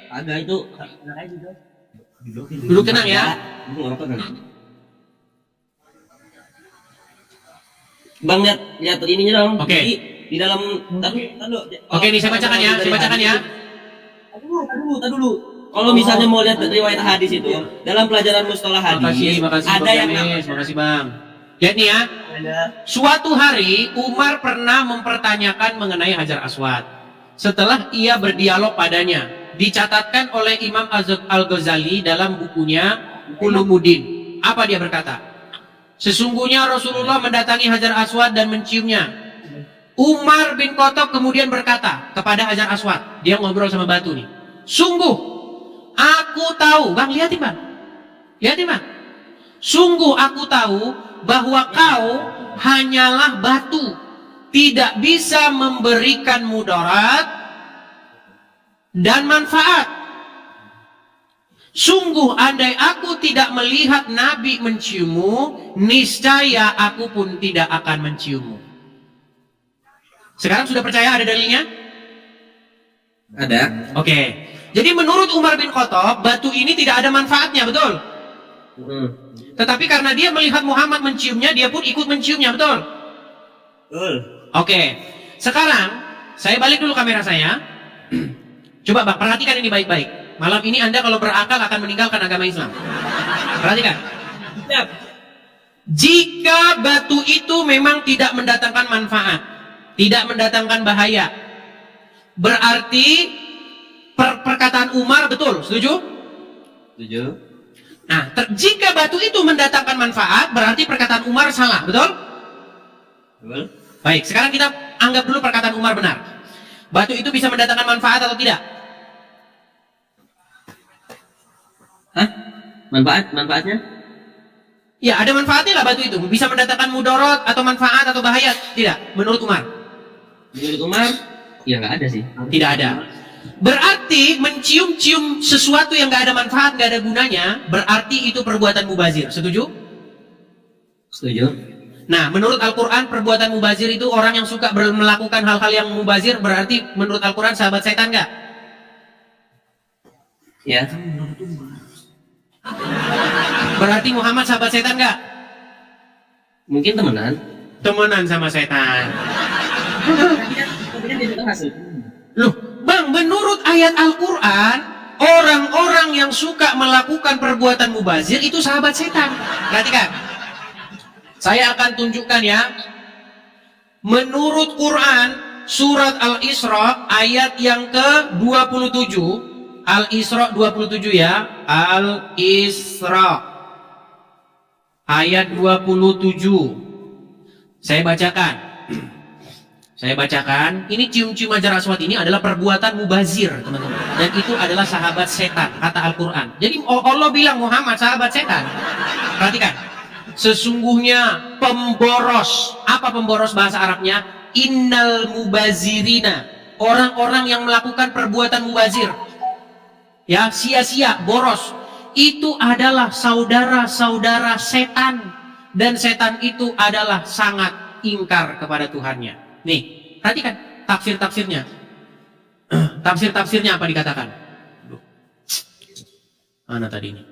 Agak itu. Duduk tenang ya. Bang, lihat ininya dong. Oke. Di dalam. Oke, nih saya bacakan ya. Tadi dulu. Kalau misalnya mau lihat riwayat hadis itu, dalam pelajaran mustalah hadis, ada yang makasih Bang. Lihat nih ya. Suatu hari Umar pernah mempertanyakan mengenai Hajar Aswad. Setelah ia berdialog padanya, dicatatkan oleh Imam Al-Ghazali dalam bukunya Ulumuddin. Apa dia berkata? Sesungguhnya Rasulullah mendatangi Hajar Aswad dan menciumnya. Umar bin Khattab kemudian berkata kepada Hajar Aswad, dia ngobrol sama batu nih. Sungguh aku tahu, Bang, lihatin Bang. Sungguh aku tahu bahwa kau hanyalah batu, tidak bisa memberikan mudarat dan manfaat. Sungguh andai aku tidak melihat Nabi menciummu, niscaya aku pun tidak akan menciummu. Sekarang sudah percaya ada dalilnya? Ada. Oke. Jadi menurut Umar bin Khattab, batu ini tidak ada manfaatnya, betul? Tetapi karena dia melihat Muhammad menciumnya, dia pun ikut menciumnya, betul? Betul. Oke. Sekarang, saya balik dulu kamera saya. Coba Bang, perhatikan ini baik-baik. Malam ini Anda kalau berakal akan meninggalkan agama Islam. Perhatikan. Siap. Jika batu itu memang tidak mendatangkan manfaat, tidak mendatangkan bahaya, berarti perkataan Umar betul, setuju? Setuju. Nah, jika batu itu mendatangkan manfaat, berarti perkataan Umar salah, betul? Betul. Baik, sekarang kita anggap dulu perkataan Umar benar. Batu itu bisa mendatangkan manfaat atau tidak? Hah? Manfaatnya? Ya, ada manfaatnya lah batu itu. Bisa mendatangkan mudarat atau manfaat atau bahaya, tidak? Menurut Umar? Menurut Umar, ya nggak ada sih. Tidak ada. Berarti mencium-cium sesuatu yang nggak ada manfaat, nggak ada gunanya, berarti itu perbuatan mubazir. Setuju? Setuju. Nah, menurut Al-Quran, perbuatan mubazir itu orang yang suka melakukan hal-hal yang mubazir, berarti menurut Al-Quran sahabat setan nggak? Ya. Berarti Muhammad sahabat setan nggak? Mungkin temenan. Temenan sama setan. Tapi kan dia masuk. Loh, Bang, menurut ayat Al-Quran, orang-orang yang suka melakukan perbuatan mubazir itu sahabat setan. Perhatikan. Saya akan tunjukkan ya. Menurut Quran, surat Al-Isra, ayat yang ke-27. Al-Isra 27 ya. Al-Isra. Ayat 27. Saya bacakan. Saya bacakan. Ini cium-cium Hajar Aswad ini adalah perbuatan mubazir, teman-teman. Dan itu adalah sahabat setan, kata Al-Quran. Jadi Allah bilang Muhammad sahabat setan. Perhatikan. Sesungguhnya pemboros. Apa pemboros bahasa Arabnya? Innal mubazirina. Orang-orang yang melakukan perbuatan mubazir. Ya, sia-sia, boros. Itu adalah saudara-saudara setan. Dan setan itu adalah sangat ingkar kepada Tuhannya. Nih, perhatikan tafsir-tafsirnya. Tafsir-tafsirnya apa dikatakan? Mana tadi ini?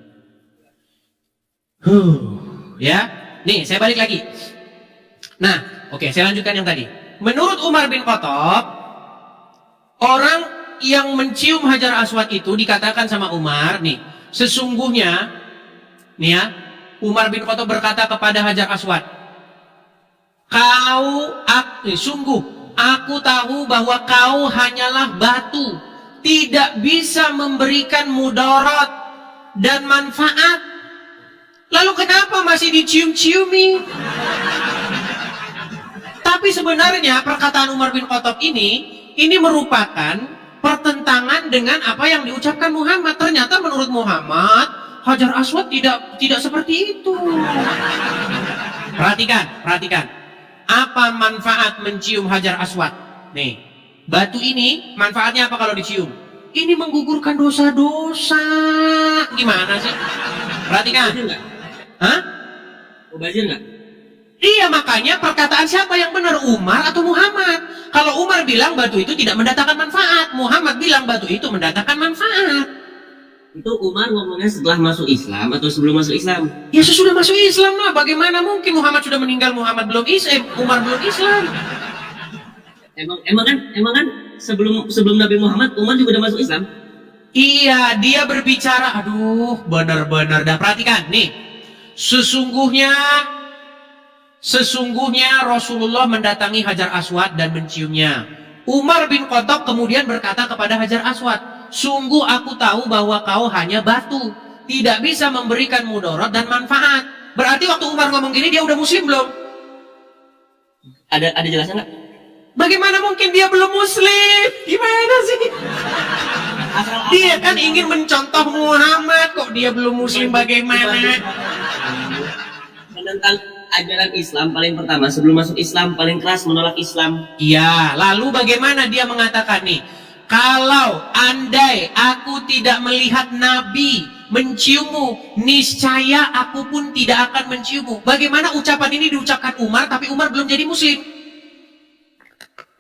Ya, nih saya balik lagi. Nah, oke, saya lanjutkan yang tadi. Menurut Umar bin Khattab, orang yang mencium Hajar Aswad itu dikatakan sama Umar, nih, sesungguhnya, nih ya, Umar bin Khattab berkata kepada Hajar Aswad, sungguh, aku tahu bahwa kau hanyalah batu, tidak bisa memberikan mudarat dan manfaat. Lalu kenapa masih dicium-ciumi? Tapi sebenarnya perkataan Umar bin Khattab ini merupakan pertentangan dengan apa yang diucapkan Muhammad. Ternyata menurut Muhammad, Hajar Aswad tidak seperti itu. Perhatikan. Apa manfaat mencium Hajar Aswad? Nih, batu ini manfaatnya apa kalau dicium? Ini menggugurkan dosa-dosa. Gimana sih? Perhatikan. Hah? Mubazir nggak? Iya, makanya perkataan siapa yang benar, Umar atau Muhammad? Kalau Umar bilang batu itu tidak mendatangkan manfaat, Muhammad bilang batu itu mendatangkan manfaat. Itu Umar ngomongnya setelah masuk Islam atau sebelum masuk Islam? Ya sesudah masuk Islam lah. Bagaimana mungkin Muhammad sudah meninggal, Umar belum Islam? Emang kan sebelum Nabi Muhammad Umar juga udah masuk Islam? Iya, dia berbicara. Aduh, benar-benar. Dah perhatikan nih. Sesungguhnya Rasulullah mendatangi Hajar Aswad dan menciumnya. Umar bin Khattab kemudian berkata kepada Hajar Aswad, sungguh aku tahu bahwa kau hanya batu, tidak bisa memberikan mudarat dan manfaat. Berarti waktu Umar ngomong gini dia udah muslim belum? Ada jelasnya nggak? Bagaimana mungkin dia belum muslim? Gimana sih? Dia kan ingin mencontoh Muhammad, kok dia belum muslim bagaimana? Tentang ajaran Islam paling pertama sebelum masuk Islam paling keras menolak Islam. Iya, lalu bagaimana dia mengatakan nih? Kalau andai aku tidak melihat Nabi menciummu, niscaya aku pun tidak akan menciummu. Bagaimana ucapan ini diucapkan Umar, tapi Umar belum jadi muslim?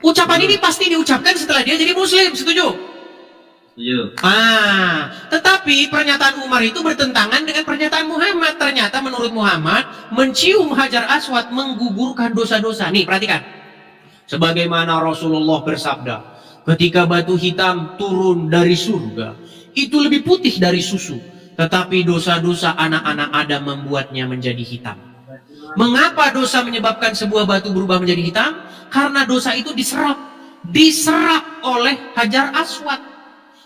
Ucapan ini pasti diucapkan setelah dia jadi muslim, setuju? Setuju. Tetapi pernyataan Umar itu bertentangan dengan pernyataan Muhammad. Ternyata menurut Muhammad, mencium Hajar Aswad menggugurkan dosa-dosa. Nih, perhatikan. Sebagaimana Rasulullah bersabda, ketika batu hitam turun dari surga, itu lebih putih dari susu. Tetapi dosa-dosa anak-anak Adam membuatnya menjadi hitam. Mengapa dosa menyebabkan sebuah batu berubah menjadi hitam? Karena dosa itu diserap oleh Hajar Aswad.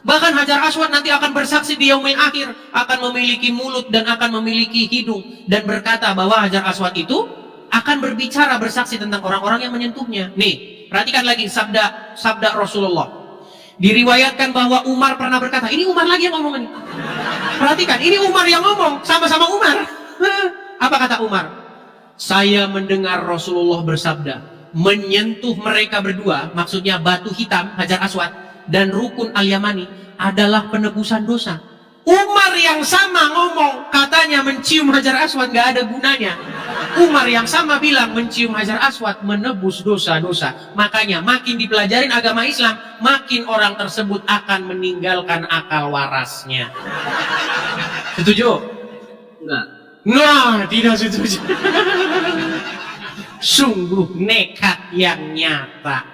Bahkan Hajar Aswad nanti akan bersaksi di yaumil akhir, akan memiliki mulut dan akan memiliki hidung, dan berkata bahwa Hajar Aswad itu akan berbicara, bersaksi tentang orang-orang yang menyentuhnya. Nih, perhatikan lagi sabda Rasulullah. Diriwayatkan bahwa Umar pernah berkata, ini Umar lagi yang ngomong ini. Perhatikan, ini Umar yang ngomong, sama-sama Umar. Apa kata Umar? Saya mendengar Rasulullah bersabda, menyentuh mereka berdua, maksudnya batu hitam, Hajar Aswad, dan rukun Al-Yamani adalah penebusan dosa. Umar yang sama ngomong, katanya mencium Hajar Aswad gak ada gunanya. Umar yang sama bilang mencium Hajar Aswad menebus dosa-dosa. Makanya makin dipelajarin agama Islam, makin orang tersebut akan meninggalkan akal warasnya. Setuju? Enggak. Nah, tidak setuju. Sungguh nekat yang nyata.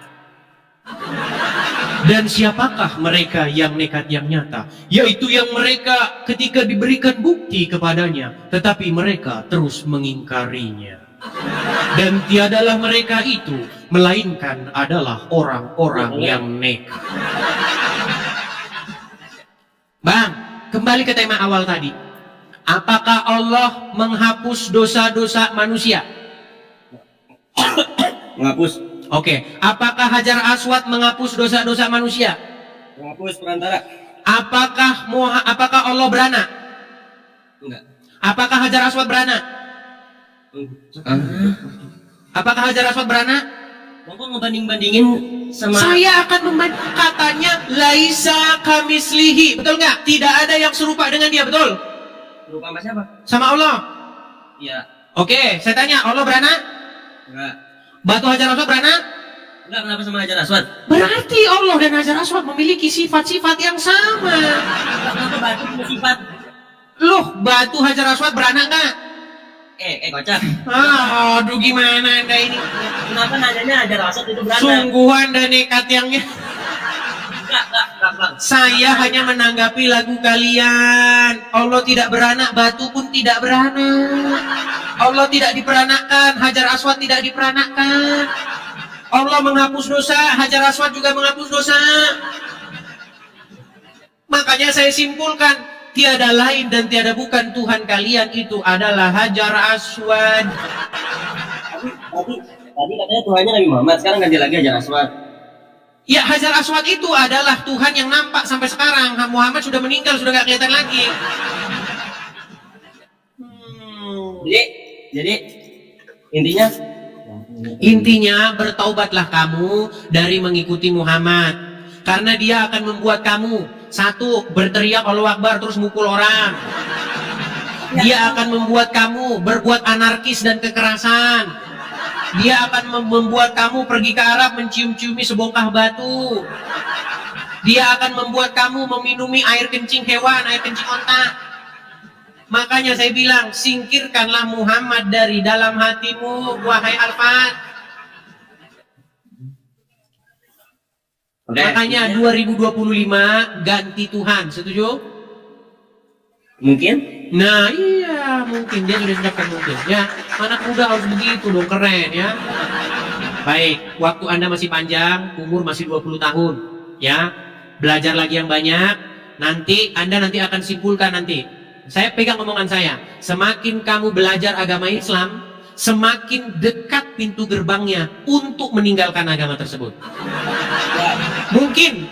Dan siapakah mereka yang nekat yang nyata? Yaitu yang mereka ketika diberikan bukti kepadanya, tetapi mereka terus mengingkarinya. Dan tiadalah mereka itu, melainkan adalah orang-orang yang nekat. Bang, kembali ke tema awal tadi. Apakah Allah menghapus dosa-dosa manusia? Menghapus. Oke, apakah Hajar Aswad menghapus dosa-dosa manusia? Menghapus perantara. Apakah Allah beranak? Enggak. Apakah Hajar Aswad beranak? Apakah Hajar Aswad beranak? Bapak ngebanding-bandingin sama Saya akan membanding, katanya laisa kamislihi, betul nggak? Tidak ada yang serupa dengan dia, betul? Lupa sama siapa? Sama Allah. Iya. Oke, saya tanya, Allah beranak? Enggak. Batu Hajar Aswad beranak? Enggak, kenapa sama Hajar Aswad? Berarti Allah dan Hajar Aswad memiliki sifat-sifat yang sama. Kenapa batu punya sifat? Loh, batu Hajar Aswad beranak nggak? Kocak. Aduh, gimana anda ini? Kenapa nanyanya Hajar Aswad itu beranak? Sungguh anda nekat yangnya. Enggak. Saya hanya menanggapi lagu kalian. Allah tidak beranak, batu pun tidak beranak. Allah tidak diperanakkan, Hajar Aswad tidak diperanakkan. Allah menghapus dosa, Hajar Aswad juga menghapus dosa. Makanya saya simpulkan, tiada lain dan tiada bukan Tuhan kalian itu adalah Hajar Aswad. Tadi katanya Tuhannya Nabi Muhammad, sekarang ganti lagi Hajar Aswad. Ya, Hajar Aswad itu adalah Tuhan yang nampak sampai sekarang. Muhammad sudah meninggal, sudah gak kelihatan lagi. Jadi Intinya bertaubatlah kamu dari mengikuti Muhammad. Karena dia akan membuat kamu, satu, berteriak Allahu Akbar terus mukul orang. Dia akan membuat kamu berbuat anarkis dan kekerasan. Dia akan membuat kamu pergi ke Arab mencium-ciumi sebongkah batu. Dia akan membuat kamu meminumi air kencing hewan, air kencing onta. Makanya saya bilang, singkirkanlah Muhammad dari dalam hatimu, wahai Alfat. Makanya 2025 ganti Tuhan, setuju? mungkin Nah iya, mungkin dia sudah siapkan mungkin. Ya, anak muda harus begitu dong, keren ya. Baik, waktu Anda masih panjang, umur masih 20 tahun. Ya, belajar lagi yang banyak. Nanti Anda akan simpulkan nanti. Saya pegang omongan saya. Semakin kamu belajar agama Islam, semakin dekat pintu gerbangnya untuk meninggalkan agama tersebut. Mungkin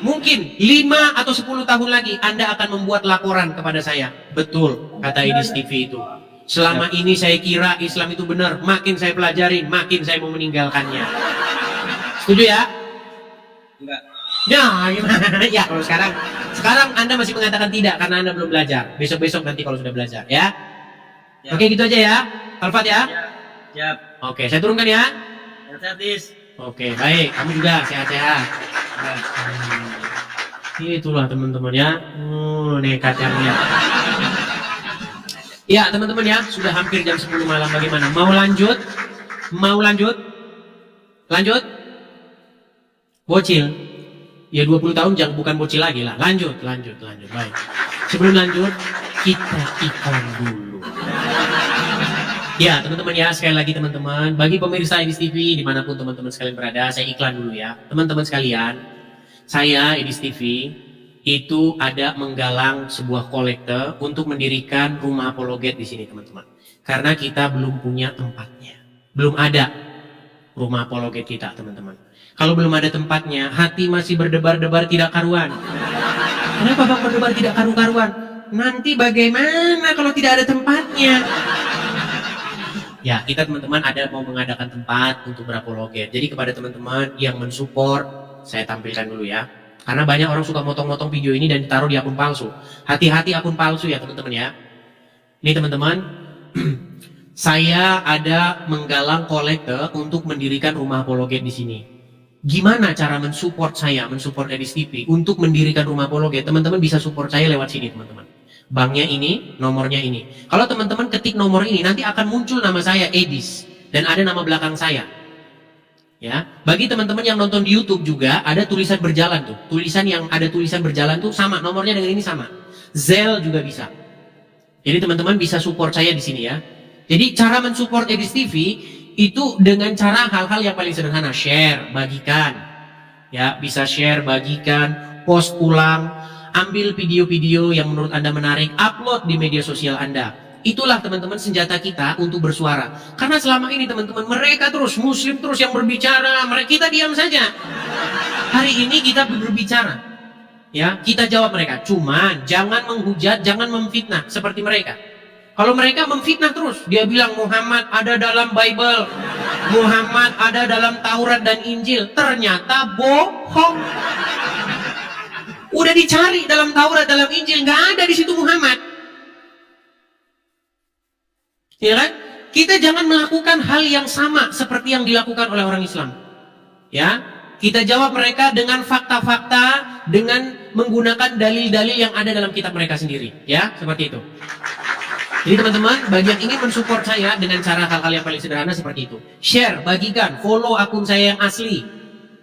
5 atau 10 tahun lagi Anda akan membuat laporan kepada saya. Betul, kata Idis TV itu. Selama ini saya kira Islam itu benar. Makin saya pelajarin, makin saya mau meninggalkannya. Setuju ya? enggak. Ya, gimana? Ya, kalau sekarang Anda masih mengatakan tidak karena Anda belum belajar. Besok-besok nanti kalau sudah belajar, ya. Ya. Oke, gitu aja ya. Alfat ya. Siap. Oke, saya turunkan ya. Sehat-sehat, Dis. Oke, baik. Kamu juga sehat-sehat. Itulah teman-teman ya. Nekat yang lihat. Ya teman-teman ya, sudah hampir jam 10 malam. Bagaimana? Mau lanjut? Mau lanjut? Lanjut? Bocil? Ya 20 tahun jangan bukan bocil lagi lah. Lanjut. Baik. Sebelum lanjut, kita iklan dulu. Ya teman-teman ya, sekali lagi teman-teman, bagi pemirsa Edis TV dimanapun teman-teman sekalian berada, saya iklan dulu ya. Teman-teman sekalian, saya Edis TV itu ada menggalang sebuah kolekte untuk mendirikan rumah apologet di sini teman-teman. Karena kita belum punya tempatnya, belum ada rumah apologet kita teman-teman. Kalau belum ada tempatnya, hati masih berdebar-debar tidak karuan. Kenapa bang berdebar tidak karu-karuan? Nanti bagaimana kalau tidak ada tempatnya? Ya, kita teman-teman ada mau mengadakan tempat untuk berapologet. Jadi kepada teman-teman yang mensupport, saya tampilkan dulu ya. Karena banyak orang suka motong-motong video ini dan ditaruh di akun palsu. Hati-hati akun palsu ya teman-teman ya. Ini teman-teman, saya ada menggalang kolekte untuk mendirikan rumah apologet di sini. Gimana cara mensupport saya, mensupport Edis TV untuk mendirikan rumah apologet? Teman-teman bisa support saya lewat sini teman-teman. Banknya ini, nomornya ini. Kalau teman-teman ketik nomor ini, nanti akan muncul nama saya Edis dan ada nama belakang saya. Ya, bagi teman-teman yang nonton di YouTube juga ada tulisan berjalan tuh. Tulisan yang ada tulisan berjalan tuh sama, nomornya dengan ini sama. Zelle juga bisa. Jadi teman-teman bisa support saya di sini ya. Jadi cara mensupport Edis TV itu dengan cara hal-hal yang paling sederhana, share, bagikan. Ya, bisa share, bagikan, post ulang. Ambil video-video yang menurut Anda menarik, upload di media sosial Anda. Itulah teman-teman senjata kita untuk bersuara. Karena selama ini teman-teman, mereka terus, muslim terus yang berbicara, kita diam saja. Hari ini kita berbicara. Ya, kita jawab mereka. Cuman jangan menghujat, jangan memfitnah seperti mereka. Kalau mereka memfitnah terus, dia bilang Muhammad ada dalam Bible, Muhammad ada dalam Taurat dan Injil. Ternyata bohong. Udah dicari dalam Taurat, dalam Injil, nggak ada di situ Muhammad. Ya kan? Kita jangan melakukan hal yang sama seperti yang dilakukan oleh orang Islam. Ya, kita jawab mereka dengan fakta-fakta, dengan menggunakan dalil-dalil yang ada dalam kitab mereka sendiri. Ya, seperti itu. Jadi teman-teman, bagi yang ingin mensupport saya dengan cara hal-hal yang paling sederhana seperti itu. Share, bagikan, follow akun saya yang asli.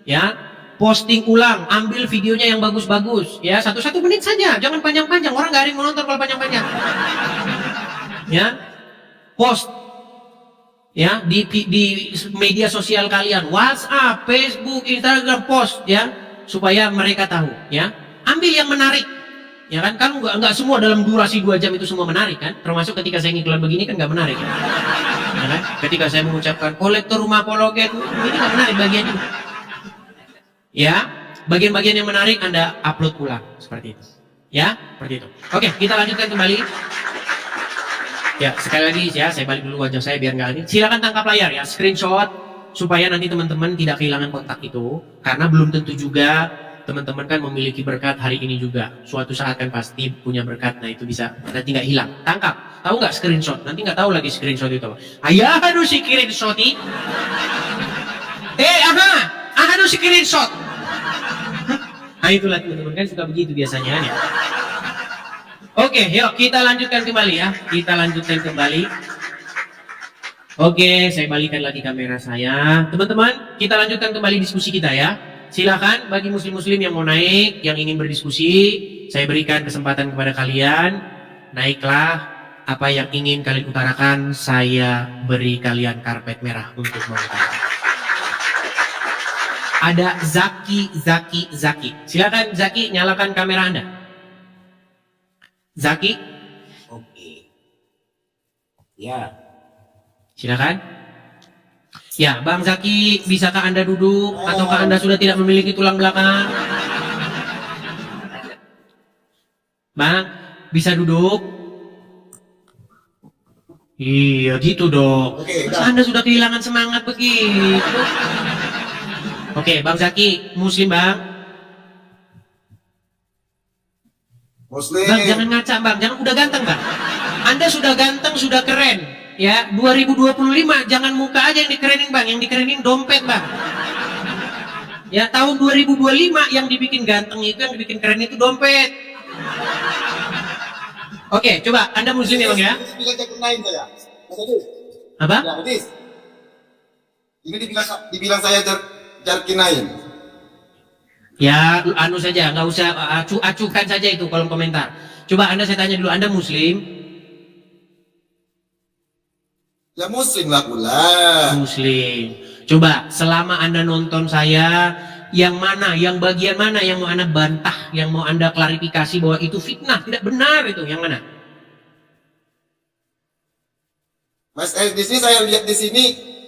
Ya. Posting ulang, ambil videonya yang bagus-bagus, ya 1 menit saja, jangan panjang-panjang, orang gak ada yang menonton kalau panjang-panjang. Ya, post, ya di media sosial kalian, WhatsApp, Facebook, Instagram, post, ya supaya mereka tahu, ya. Ambil yang menarik, ya kan? Kan nggak semua dalam durasi 2 jam itu semua menarik kan? Termasuk ketika saya ngiklan begini kan nggak menarik, ya kan? Ketika saya mengucapkan kolektor rumah apologet, ini nggak menarik bagian itu. Ya, bagian-bagian yang menarik Anda upload ulang seperti itu. Ya, seperti itu. Oke, kita lanjutkan kembali. Ya, sekali lagi ya, saya balik dulu wajah saya biar nggak ini. Silakan tangkap layar ya, screenshot supaya nanti teman-teman tidak kehilangan kontak itu. Karena belum tentu juga teman-teman kan memiliki berkat hari ini juga. Suatu saat kan pasti punya berkat, nah itu bisa nanti nggak hilang. Tangkap, tahu nggak screenshot? Nanti nggak tahu lagi screenshot itu apa. Ayah, aduh si screenshot. Aduh si screenshot. Nah itulah teman-teman kan suka begitu biasanya ya. Oke, yuk kita lanjutkan kembali ya. Kita lanjutkan kembali. Oke, saya balikan lagi kamera saya. Teman-teman, kita lanjutkan kembali diskusi kita ya. Silakan bagi muslim-muslim yang mau naik, yang ingin berdiskusi, saya berikan kesempatan kepada kalian. Naiklah, apa yang ingin kalian utarakan, saya beri kalian karpet merah untuk mengutarakan. Ada Zaki. Silakan Zaki, nyalakan kamera Anda. Zaki. Oke. Ya. Silakan. Ya, Bang Zaki, bisakah Anda duduk ataukah Anda sudah tidak memiliki tulang belakang? Bang, bisa duduk? Iya, gitu dong. Anda sudah kehilangan semangat begitu. Oke, Bang Zaki, muslim Bang. Muslim. Bang, jangan ngaca Bang, jangan udah ganteng Bang. Anda sudah ganteng, sudah keren. Ya, 2025 jangan muka aja yang dikerenin Bang, yang dikerenin dompet Bang. Ya tahun 2025 yang dibikin ganteng itu, yang dibikin keren itu dompet. Oke, coba Anda muslim ya Bang ya? Bilang jakun lain saya. Mas Edis. Apa? Ya, Edis. Ini dibilang saya jarkinain. Ya, anu saja, nggak usah acuhkan saja itu kolom komentar. Coba Anda saya tanya dulu, Anda muslim? Ya muslim lah pula. Muslim. Coba selama Anda nonton saya, yang mana, yang bagian mana yang mau Anda bantah, yang mau Anda klarifikasi bahwa itu fitnah, tidak benar itu, yang mana? Mas di sini saya lihat di sini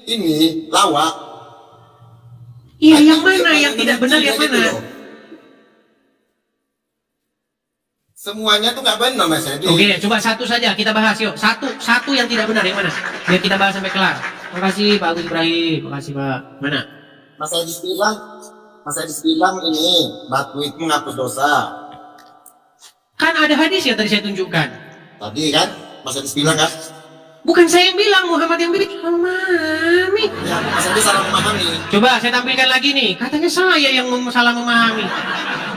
ini lawak. Iya, yang mana, yang tidak benar, yang mana? Semuanya tuh nggak benar Mas Edi. Oke, coba satu saja kita bahas yuk. Satu yang tidak benar yang mana? Biar kita bahas sampai kelar. Makasih Pak Agus Ibrahim, makasih Pak. Mana? Mas Edi bilang ini batu itu menghapus dosa. Kan ada hadis ya tadi saya tunjukkan. Tadi kan Mas Edi bilang kan? Bukan saya yang bilang, Muhammad yang bilang. Mami. Ya, Mas Edi salah memahami. Coba saya tampilkan lagi nih. Katanya saya yang salah memahami.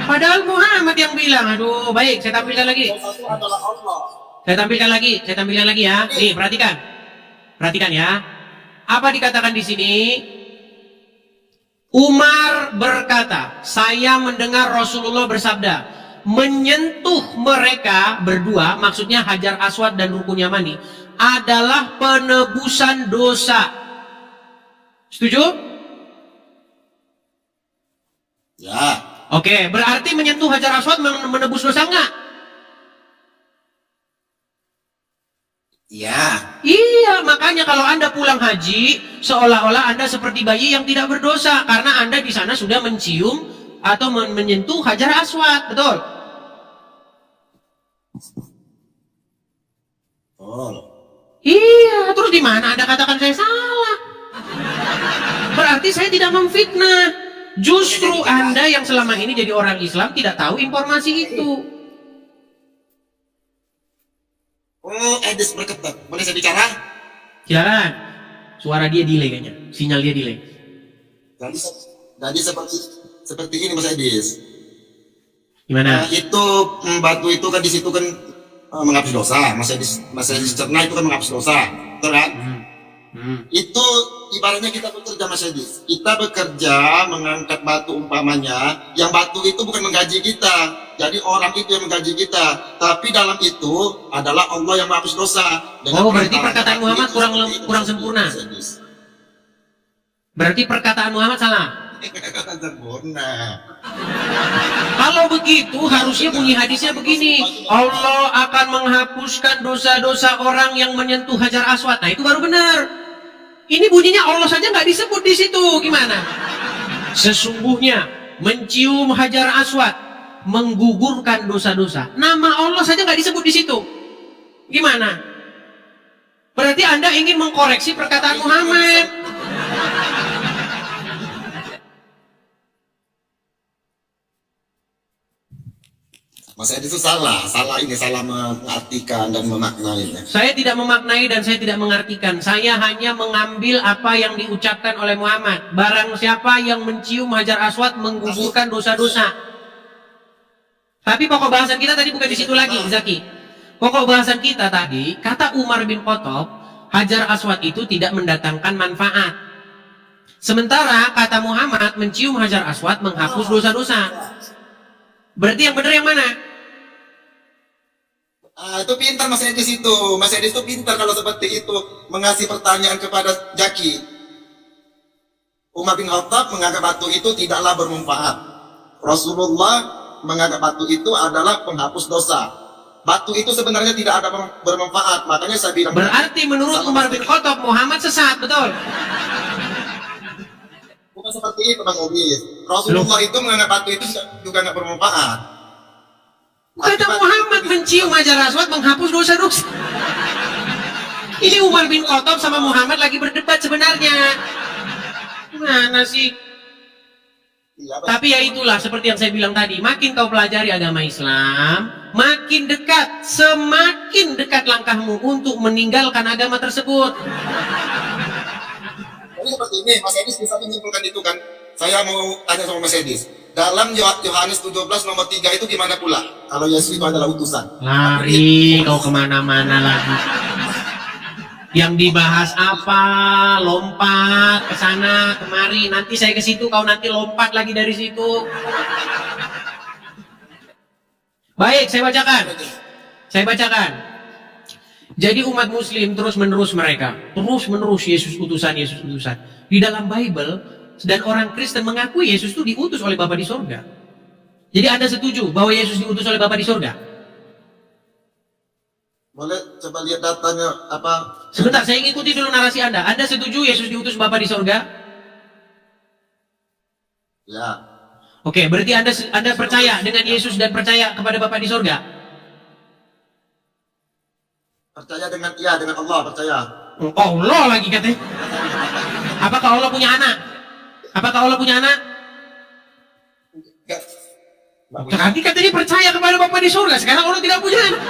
Padahal Muhammad yang bilang. Aduh, baik, saya tampilkan lagi. Yang satu adalah Allah. Saya tampilkan lagi ya. Nih, perhatikan. Perhatikan ya. Apa dikatakan di sini? Umar berkata, saya mendengar Rasulullah bersabda, menyentuh mereka berdua, maksudnya Hajar Aswad dan Rukun Yamani, adalah penebusan dosa. Setuju? Ya. Oke, berarti menyentuh Hajar Aswad menebus dosa enggak? Iya. Iya, makanya kalau Anda pulang haji, seolah-olah Anda seperti bayi yang tidak berdosa, karena Anda di sana sudah mencium atau menyentuh Hajar Aswad, betul? Oh. Iya, terus di mana Anda katakan saya salah? Berarti saya tidak memfitnah. Justru Anda yang selama ini jadi orang Islam tidak tahu informasi itu. Oh, Edis berketat. Boleh saya bicara? Silakan. Suara dia delay kayaknya. Sinyal dia delay. Jadi seperti ini Mas Edis. Gimana? Itu batu itu kan di situ kan menghapus dosa. Mas Edis cerna itu kan menghapus dosa. Betul kan? Itu ibaratnya kita bekerja Mas Edis. Kita bekerja mengangkat batu umpamanya, yang batu itu bukan menggaji kita. Jadi orang itu yang menggaji kita. Tapi dalam itu adalah Allah yang menghapus dosa. Oh, berarti perkataan Muhammad kurang sempurna. Berarti perkataan Muhammad salah. Sempurna. Kalau begitu harusnya bunyi hadisnya begini. Allah akan menghapuskan dosa-dosa orang yang menyentuh Hajar Aswad. Nah, itu baru benar. Ini bunyinya Allah saja nggak disebut di situ. Gimana? Sesungguhnya mencium Hajar Aswad menggugurkan dosa-dosa. Nama Allah saja nggak disebut di situ. Gimana? Berarti Anda ingin mengkoreksi perkataan Muhammad. Mas Edi itu salah mengartikan dan memaknainya. Saya tidak memaknai dan saya tidak mengartikan. Saya hanya mengambil apa yang diucapkan oleh Muhammad. Barang siapa yang mencium Hajar Aswad menggugurkan dosa-dosa. Tapi pokok bahasan kita tadi bukan di situ lagi, Zaki. Pokok bahasan kita tadi, kata Umar bin Khattab, Hajar Aswad itu tidak mendatangkan manfaat. Sementara kata Muhammad, mencium Hajar Aswad menghapus dosa-dosa. Berarti yang benar yang mana? Itu pintar Mas Edis itu. Mas Edis itu pintar kalau seperti itu mengasih pertanyaan kepada Jaki. Umar bin Khattab menganggap batu itu tidaklah bermanfaat. Rasulullah menganggap batu itu adalah penghapus dosa. Batu itu sebenarnya tidak ada bermanfaat. Makanya saya bilang. Berarti menurut Umar bin Khattab Muhammad sesat, betul? Bukan seperti itu Mas Edis. Rasulullah itu menganggap batu itu juga nggak bermanfaat. Kata Muhammad mencium Hajar Aswad menghapus dosa-dosa. Ini Umar bin Khattab sama Muhammad lagi berdebat sebenarnya. Mana sih? Tapi ya itulah seperti yang saya bilang tadi. Makin kau pelajari agama Islam, makin dekat, semakin dekat langkahmu untuk meninggalkan agama tersebut. Jadi seperti ini, Mas Edis bisa menyimpulkan itu kan. saya mau tanya sama Mas Edis. Dalam Yohanes 17 nomor 3 itu gimana pula? Kalau Yesus itu adalah utusan. Lari kau kemana-mana lagi. Yang dibahas apa? Lompat ke sana kemari. Nanti saya ke situ, kau nanti lompat lagi dari situ. Baik, saya bacakan. Saya bacakan. Jadi umat muslim terus-menerus mereka. Terus-menerus Yesus utusan, Yesus utusan. Di dalam Bible, dan orang Kristen mengakui Yesus itu diutus oleh Bapa di sorga. Jadi Anda setuju bahwa Yesus diutus oleh Bapa di sorga? Boleh coba lihat datanya apa? Sebentar, saya ikuti dulu narasi Anda. Anda setuju Yesus diutus Bapa di sorga? Ya. Oke, berarti Anda percaya dengan Yesus dan percaya kepada Bapa di sorga? Percaya dengan dengan Allah, percaya. Allah lagi katanya. Apakah Allah punya anak? Apakah Allah punya anak? Tadi katanya percaya kepada Bapa di surga. Sekarang Allah tidak punya anak.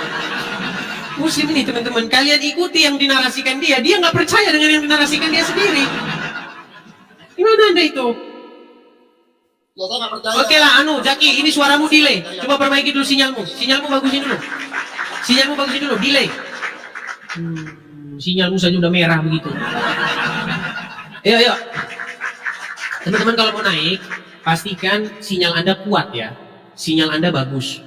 Muslim ini teman-teman, kalian ikuti yang dinarasikan dia. Dia nggak percaya dengan yang dinarasikan dia sendiri. Gimana Anda itu? Ya, saya nggak percaya. Oke lah, Jaki, ini suaramu delay. Coba perbaiki dulu sinyalmu. Sinyalmu bagusin dulu. Sinyalmu bagusin dulu, delay. Sinyalmu saja udah merah begitu. Ayo. Teman-teman kalau mau naik, pastikan sinyal Anda kuat ya. Sinyal Anda bagus.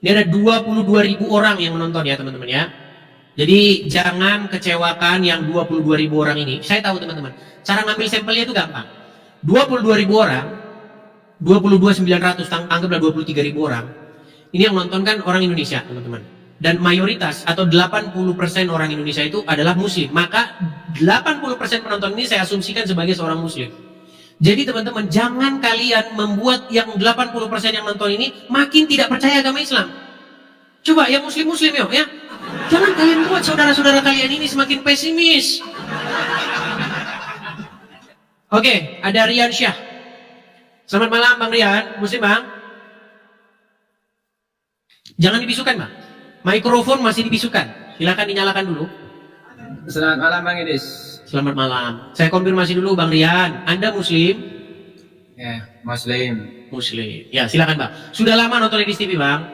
Ini ada 22.000 orang yang menonton ya teman-teman ya. Jadi jangan kecewakan yang 22.000 orang ini. Saya tahu teman-teman, cara ngambil sampelnya itu gampang. 22.000 orang, 22.900, anggaplah 23.000 orang. Ini yang nonton kan orang Indonesia teman-teman. Dan mayoritas atau 80% orang Indonesia itu adalah muslim. Maka 80% penonton ini saya asumsikan sebagai seorang muslim. Jadi teman-teman, jangan kalian membuat yang 80% yang nonton ini makin tidak percaya agama Islam. Coba yang muslim-muslim yuk ya. Jangan kalian buat saudara-saudara kalian ini semakin pesimis. Oke, ada Rian Syah. Selamat malam Bang Rian, muslim Bang. Jangan dibisukan Bang. Mikrofon masih dibisukan. Silakan dinyalakan dulu. Selamat malam Bang Idis. Selamat malam. Saya konfirmasi dulu Bang Rian. Anda muslim? Ya, muslim. Muslim. Ya, silakan Bang. Sudah lama nonton Idis TV Bang?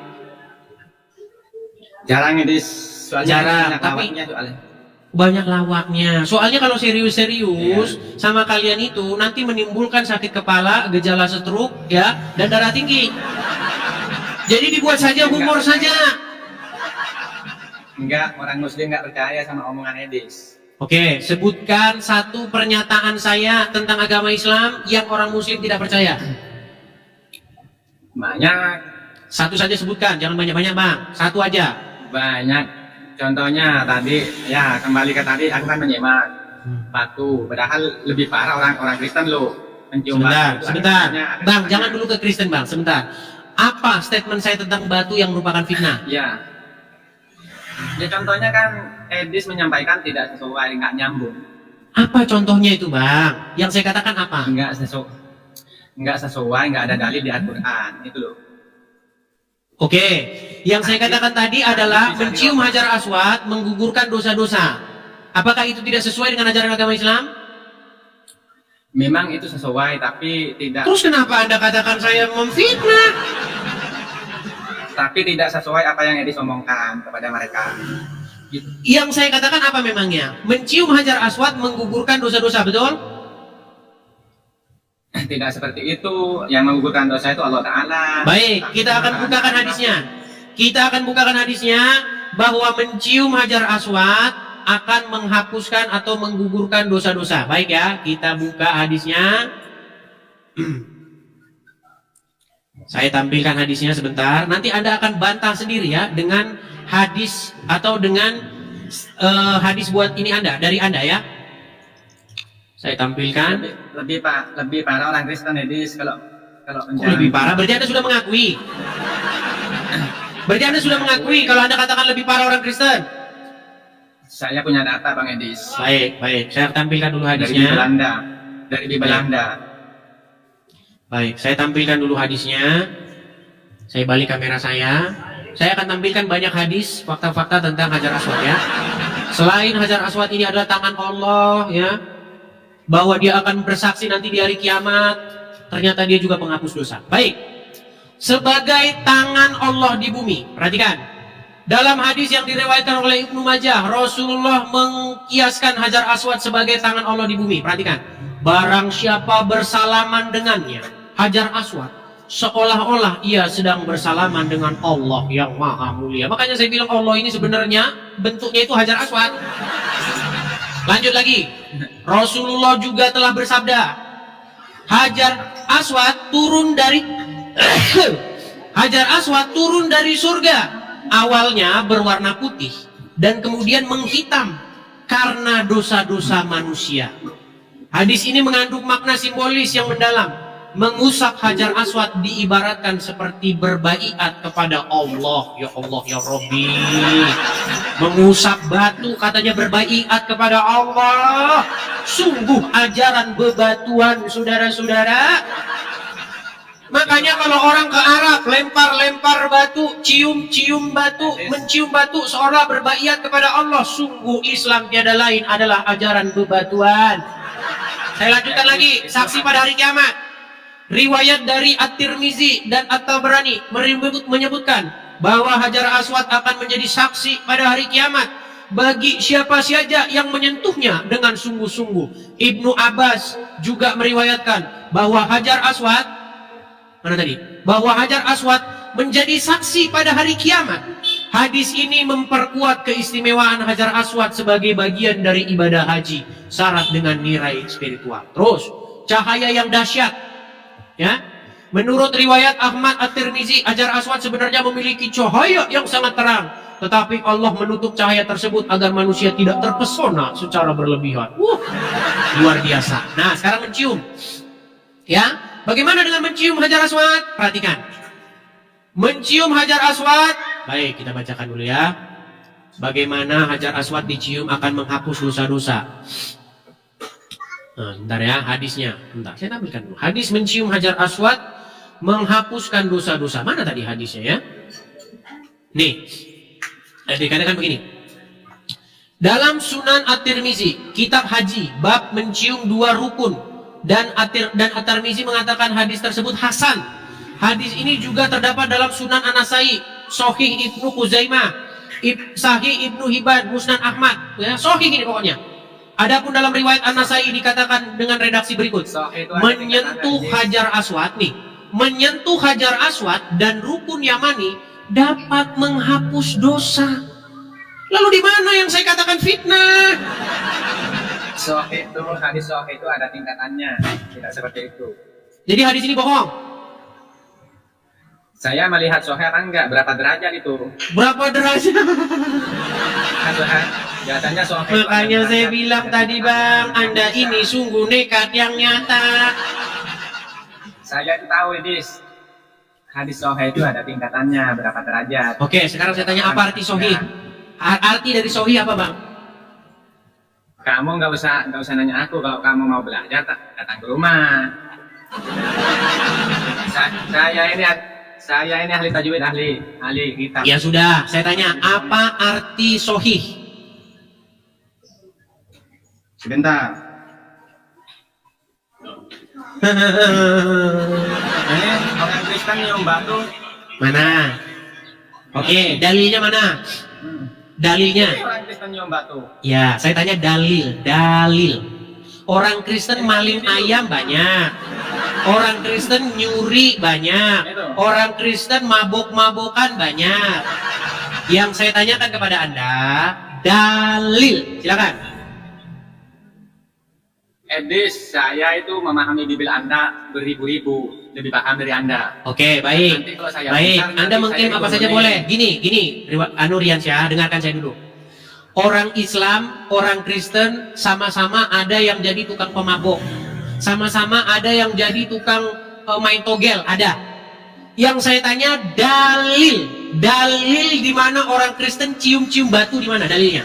Jarang Idis. Soalnya Jarang, banyak tapi lawaknya soalnya. banyak lawaknya. Soalnya kalau serius-serius sama kalian itu nanti menimbulkan sakit kepala, gejala stroke ya, dan darah tinggi. Jadi dibuat saja humor saja. Enggak, orang muslim enggak percaya sama omongan Idis. Oke, sebutkan satu pernyataan saya tentang agama Islam yang orang muslim tidak percaya. Banyak. Satu saja sebutkan, jangan banyak-banyak Bang. Satu aja. Banyak. Contohnya tadi, ya kembali ke tadi, aku kan menyimak batu. Padahal lebih parah orang Kristen loh. Mencium Sebentar, batu. sebentar. Ada Bang, banyak. jangan dulu ke Kristen Bang, sebentar. Apa statement saya tentang batu yang merupakan fitnah? Ya. Ya contohnya kan Edis menyampaikan tidak sesuai, nggak nyambung. Apa contohnya itu Bang? Yang saya katakan apa? Nggak sesuai, nggak ada dalil di Al-Quran, itu loh. Oke, yang saya katakan tadi adalah mencium hajar aswad menggugurkan dosa-dosa. Apakah itu tidak sesuai dengan ajaran agama Islam? Memang itu sesuai, tapi tidak. Terus kenapa Anda katakan saya memfitnah? Tapi tidak sesuai apa yang Edis omongkan kepada mereka. Yang saya katakan apa memangnya? Mencium hajar aswad menggugurkan dosa-dosa, betul? Tidak seperti itu. Yang menggugurkan dosa itu Allah Ta'ala. Baik, kita akan bukakan hadisnya. Kita akan bukakan hadisnya bahwa mencium hajar aswad akan menghapuskan atau menggugurkan dosa-dosa. Baik ya, kita buka hadisnya. Saya tampilkan hadisnya sebentar. Nanti Anda akan bantah sendiri ya dengan hadis atau dengan hadis buat ini Anda, dari Anda ya. Saya tampilkan. Lebih parah orang Kristen Edis kalau Lebih parah, berarti Anda sudah mengakui. Berarti Anda sudah mengakui kalau Anda katakan lebih parah orang Kristen. Saya punya data Bang Edis. Baik. Saya tampilkan dulu Dari hadisnya. Belanda. Baik, saya tampilkan dulu hadisnya. Saya balik kamera saya. Saya akan tampilkan banyak hadis, fakta-fakta tentang hajar aswad ya. Selain hajar aswad ini adalah tangan Allah ya. bahwa dia akan bersaksi nanti di hari kiamat, ternyata dia juga penghapus dosa. Baik, sebagai tangan Allah di bumi, perhatikan, dalam hadis yang diriwayatkan oleh Ibnu Majah, Rasulullah mengkiaskan Hajar Aswad sebagai tangan Allah di bumi. Perhatikan, barang siapa bersalaman dengannya, Hajar Aswad, seolah-olah ia sedang bersalaman dengan Allah yang maha mulia. Makanya saya bilang Allah ini sebenarnya bentuknya itu Hajar Aswad. Lanjut lagi, Rasulullah juga telah bersabda, Hajar Aswad turun dari Hajar Aswad turun dari surga. Awalnya berwarna putih dan kemudian menghitam karena dosa-dosa manusia. Hadis ini mengandung makna simbolis yang mendalam. Mengusap Hajar Aswad diibaratkan seperti berbaiat kepada Allah. Ya Allah, ya Rabbi. Mengusap batu katanya berbaiat kepada Allah. Sungguh ajaran bebatuan, saudara-saudara. Makanya kalau orang ke Arab lempar-lempar batu, cium-cium batu, mencium batu seolah berbaiat kepada Allah. Sungguh Islam tiada lain adalah ajaran bebatuan. Saya lanjutkan lagi, saksi pada hari kiamat. Riwayat dari At-Tirmizi dan At-Tabrani menyebutkan bahwa Hajar Aswad akan menjadi saksi pada hari kiamat bagi siapa saja yang menyentuhnya dengan sungguh-sungguh. Ibnu Abbas juga meriwayatkan bahwa Hajar Aswad bahwa Hajar Aswad menjadi saksi pada hari kiamat. Hadis ini memperkuat keistimewaan Hajar Aswad sebagai bagian dari ibadah haji, syarat dengan nilai spiritual. Terus, cahaya yang dahsyat. Ya, menurut riwayat Ahmad At-Tirmizi, Hajar Aswad sebenarnya memiliki cahaya yang sangat terang, tetapi Allah menutup cahaya tersebut agar manusia tidak terpesona secara berlebihan. Luar biasa. Nah, sekarang mencium. Ya, bagaimana dengan mencium Hajar Aswad? Perhatikan. Mencium Hajar Aswad. Baik, kita bacakan dulu ya. Bagaimana Hajar Aswad dicium akan menghapus dosa-dosa. Nah, bentar ya, hadisnya. Bentar, saya tampilkan dulu. Hadis mencium Hajar Aswad menghapuskan dosa-dosa. Mana tadi hadisnya ya? Nih, dikatakan begini. Dalam Sunan At-Tirmizi, kitab haji, bab mencium 2 rukun. Dan At-Tirmizi mengatakan hadis tersebut hasan. Hadis ini juga terdapat dalam Sunan An-Nasai, Sahih Ibnu Khuzaimah, Sahih Ibnu Hibban, Musnad Ahmad. Ya, sahih ini pokoknya. Adapun dalam riwayat An-Nasai dikatakan dengan redaksi berikut. Menyentuh Hajar Aswad nih, menyentuh Hajar Aswad dan rukun Yamani dapat menghapus dosa. Lalu di mana yang saya katakan fitnah? Sahih itu, hadis sahih itu ada tingkatannya, tidak seperti itu. Jadi hadis ini bohong. Saya melihat sahih apa enggak, berapa derajat itu? Berapa derajat? Kelihatannya sahih. Makanya saya bilang tadi Bang, Anda ini sungguh nekat yang nyata. Saya itu tahu hadis sahih itu ada tingkatannya, berapa derajat. Oke, sekarang saya tanya apa arti sahih? Arti dari sahih apa Bang? Kamu nggak usah nanya aku. Kalau kamu mau belajar, datang ke rumah. Saya ini ahli tajwid, ahli kitab. Ya sudah, saya tanya apa arti sahih? Sebentar. Ini orang Kristen nyium batu. Mana? Oke, dalilnya mana? Dalilnya? Ini orang Kristen nyium batu. Ya, saya tanya dalil. Orang Kristen maling ayam banyak. Orang Kristen nyuri banyak. Orang Kristen mabok-mabokan banyak. Yang saya tanyakan kepada Anda, dalil. Silakan. Edis, saya itu memahami Bibil Anda beribu-ribu, lebih paham dari Anda. Oke, baik. Nanti kalau saya Baik, benar, Anda nanti mengklaim saya apa saja dihubungi. boleh. Gini, Riansyah, dengarkan saya dulu. Orang Islam, orang Kristen, sama-sama ada yang jadi tukang pemabok. Sama-sama ada yang jadi tukang main togel, ada. Yang saya tanya dalil di mana orang Kristen cium-cium batu, di mana dalilnya?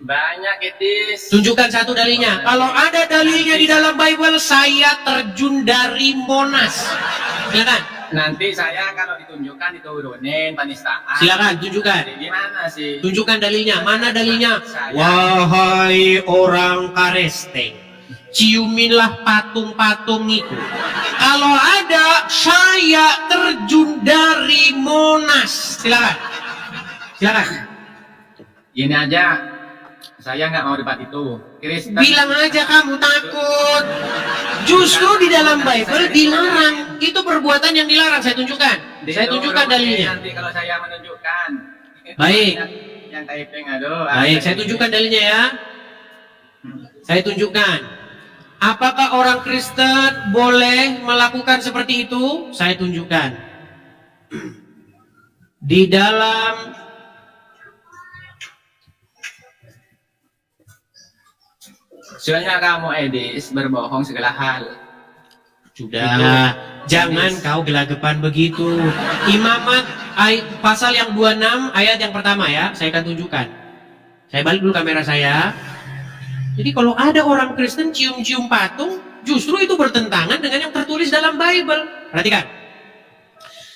Banyak Edis. Tunjukkan satu dalilnya. Kalau ada dalilnya di dalam Bible, saya terjun dari Monas. Silakan. Nanti saya kalau ditunjukkan diturunin penistaan. Silakan tunjukkan. Jadi gimana sih? Tunjukkan dalilnya. Mana dalilnya? Saya- Wahai orang Karesteng, ciuminlah patung-patung itu. Kalau ada, saya terjun dari Monas. Silakan. Silakan. Gini aja, saya nggak mau debat itu. Kristen. Bilang aja kamu takut. Justru di dalam Bible dilarang. Itu perbuatan yang dilarang. Saya tunjukkan. Saya tunjukkan dalilnya. Nanti kalau saya menunjukkan. Baik. Yang typing, aduh. Baik, saya tunjukkan dalilnya ya. Saya tunjukkan. Apakah orang Kristen boleh melakukan seperti itu? Saya tunjukkan. Di dalam Soalnya kamu Edis berbohong segala hal. Sudah, jangan kau gelagapan begitu. Imamat pasal yang 26 ayat yang pertama ya, saya akan tunjukkan. Saya balik dulu kamera saya. Jadi kalau ada orang Kristen cium-cium patung, justru itu bertentangan dengan yang tertulis dalam Bible. Perhatikan.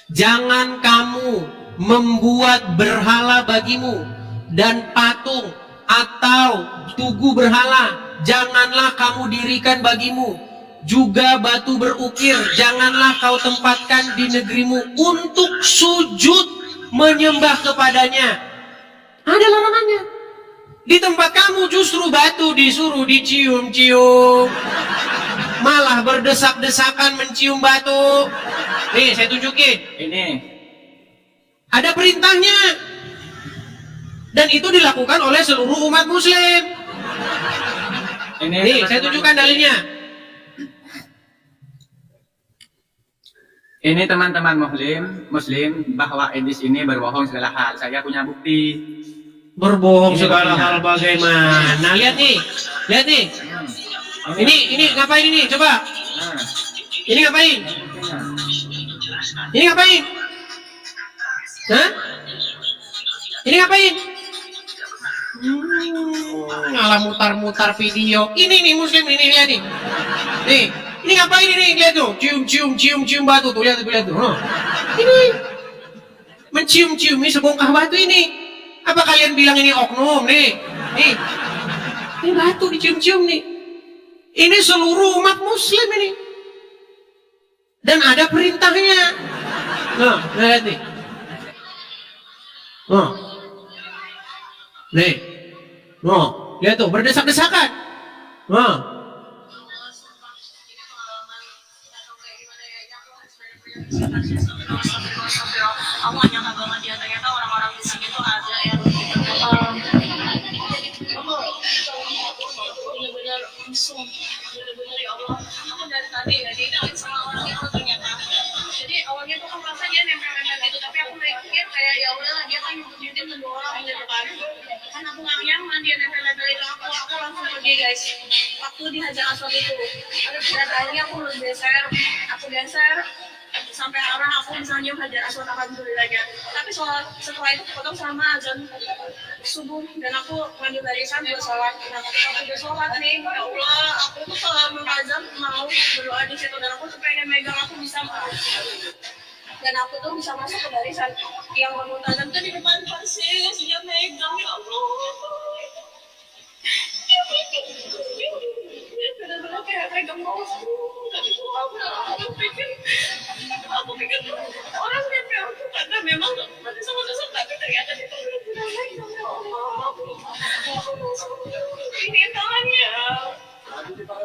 Jangan kamu membuat berhala bagimu dan patung atau tugu berhala. Janganlah kamu dirikan bagimu. Juga batu berukir janganlah kau tempatkan di negerimu untuk sujud menyembah kepadanya. Ada larangannya. Di tempat kamu justru batu disuruh dicium-cium. Malah berdesak-desakan mencium batu. Nih saya tunjukin. Ini. Ada perintahnya. Dan itu dilakukan oleh seluruh umat muslim. Nih saya tunjukkan dalilnya. Ini teman-teman muslim bahwa Edis ini berbohong segala hal. Saya punya bukti. Berbohong Ini segala buktinya. hal bagaimana? Nah lihat nih. Ini ngapain ini? Coba. Nah, Ini ngapain? buktinya. Ini ngapain? Hah? Ini ngapain? Ngalah mutar-mutar video. Ini nih muslim ini lihat nih. Nih, ini ngapain ini? Lihat tuh, cium batu tuh, lihat tuh. Ini mencium-ciumi sebongkah batu ini. Apa kalian bilang ini oknum nih? Ini batu dicium-cium nih. Ini seluruh umat muslim ini. Dan ada perintahnya. Nah, lihat nih. Nih. Lihat tuh, berdesak-desakan. Aku gak nyangka banget ya, ternyata orang-orang di sini tuh ada yang bener-bener langsung, bener-bener ya Allah. Aku dari tadi ya diingat sama orang itu ternyata. Jadi awalnya tuh aku merasa dia nempel-nempel gitu, tapi aku mikir kayak ya udahlah dia kan nyutin kedua orang gitu kan. Kan aku gak nyaman dia nempel-nempelin aku langsung pergi guys. Waktu di Hajar Aswad itu, dan akhirnya aku geser sampai arah aku bisa nyium Hajar Aswad alhamdulillahnya. Tapi setelah itu potong sama azan subuh dan aku ngambil barisan buat sholat. Nah, aku udah sholat nih, ya Allah, aku tuh selama azan mau berdoa di situ dan aku tuh pengen megang, aku bisa dan aku tuh bisa masuk ke barisan yang bangun azan tuh di depan persis dia megang, ya Allah. Dia benar-benar kayak pegang bawahku. Tapi tuh aku pikir orang nempel aku karena memang masih sama kesel, tapi ternyata dia tuh benar-benar megang, ya Allah. Ini tangannya.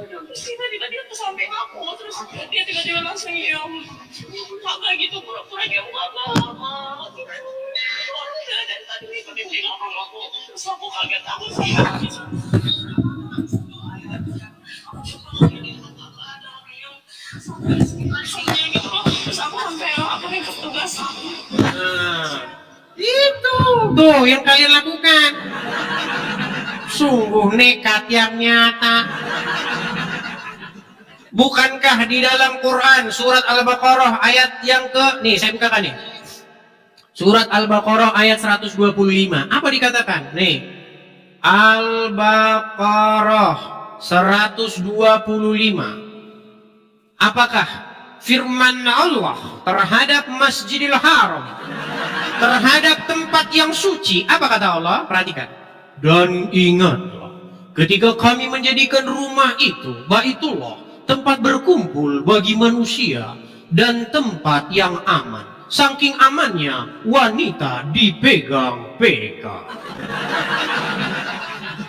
Terus tiba-tiba dia ke samping aku, terus dia tiba-tiba langsung nyium mama gitu, pura-pura nyium mama. Dan tadi ngikutin di belakang aku, terus aku kaget, aku sih. Terus aku sampai aku nih petugas. Itu tuh yang kalian lakukan. Sungguh nekat yang nyata. Bukankah di dalam Quran surat Al-Baqarah ayat yang nih saya bukakan nih. Surat Al-Baqarah ayat 125. Apa dikatakan? Nih. Al-Baqarah 125. Apakah firman Allah terhadap Masjidil Haram, terhadap tempat yang suci? Apa kata Allah? Perhatikan. Dan ingatlah ketika kami menjadikan rumah itu, Baitullah, tempat berkumpul bagi manusia dan tempat yang aman. Saking amannya, wanita dipegang-pegang.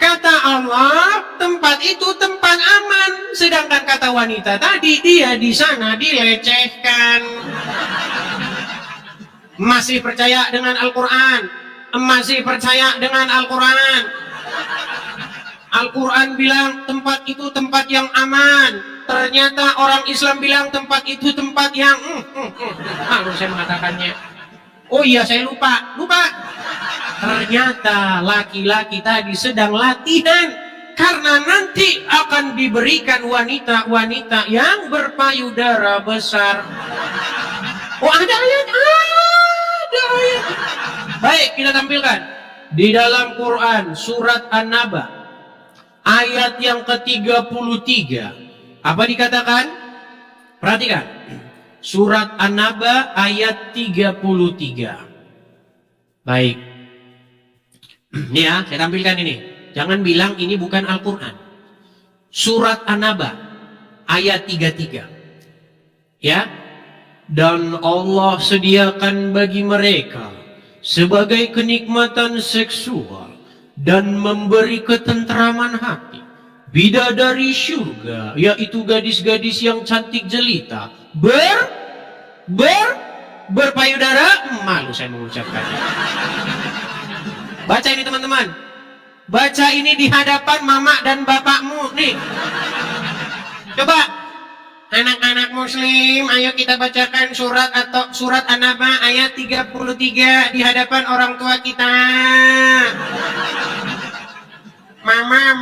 Kata Allah, tempat itu tempat aman. Sedangkan kata wanita tadi, dia di sana dilecehkan. Masih percaya dengan Al-Quran? Masih percaya dengan Al-Quran? Al-Quran bilang tempat itu tempat yang aman. Ternyata orang Islam bilang tempat itu tempat yang malu saya mengatakannya. Oh iya, saya lupa. Ternyata laki-laki tadi sedang latihan karena nanti akan diberikan wanita-wanita yang berpayudara besar. Oh, ada ayat. Baik, kita tampilkan di dalam Quran surat An-Naba ayat yang ke-33. Apa dikatakan? Perhatikan. Surat An-Naba ayat 33. Baik. Ini ya, saya tampilkan ini. Jangan bilang ini bukan Al-Quran. Surat An-Naba ayat 33. Ya. Dan Allah sediakan bagi mereka sebagai kenikmatan seksual dan memberi ketentraman hati bidadari syurga, yaitu gadis-gadis yang cantik jelita berpayudara. Malu saya mengucapkannya. Baca ini teman-teman, baca ini di hadapan mama dan bapakmu nih. Coba anak-anak muslim, ayo kita bacakan surat An-Naba ayat 33 di hadapan orang tua kita. Mama,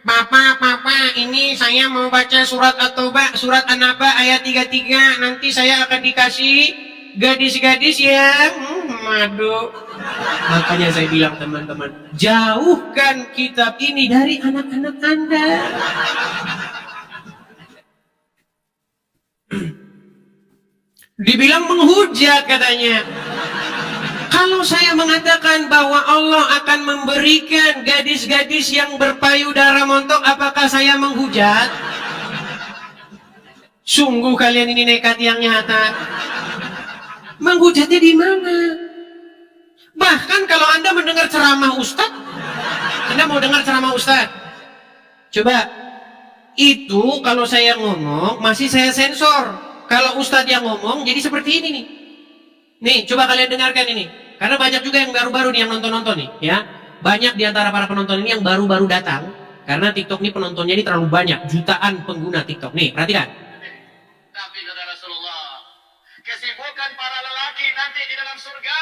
Papa, ini saya mau baca surat At-Taubah, surat An-Naba ayat 33. Nanti saya akan dikasih gadis-gadis yang madu. Makanya saya bilang teman-teman, jauhkan kitab ini dari anak-anak Anda. Dibilang menghujat katanya. Kalau saya mengatakan bahwa Allah akan memberikan gadis-gadis yang berpayudara montok, apakah saya menghujat? Sungguh kalian ini nekat yang nyata. Menghujatnya di mana? Bahkan kalau Anda mendengar ceramah Ustaz, Anda mau dengar ceramah Ustaz? Coba, itu kalau saya ngomong masih saya sensor. Kalau Ustadz yang ngomong jadi seperti ini nih. Nih, coba kalian dengarkan ini. Karena banyak juga yang baru-baru nih yang nonton-nonton nih, ya. Banyak di antara para penonton ini yang baru-baru datang karena TikTok ini penontonnya ini terlalu banyak, jutaan pengguna TikTok. Nih, perhatikan. Tapi kata Rasulullah, kesibukan para lelaki nanti di dalam surga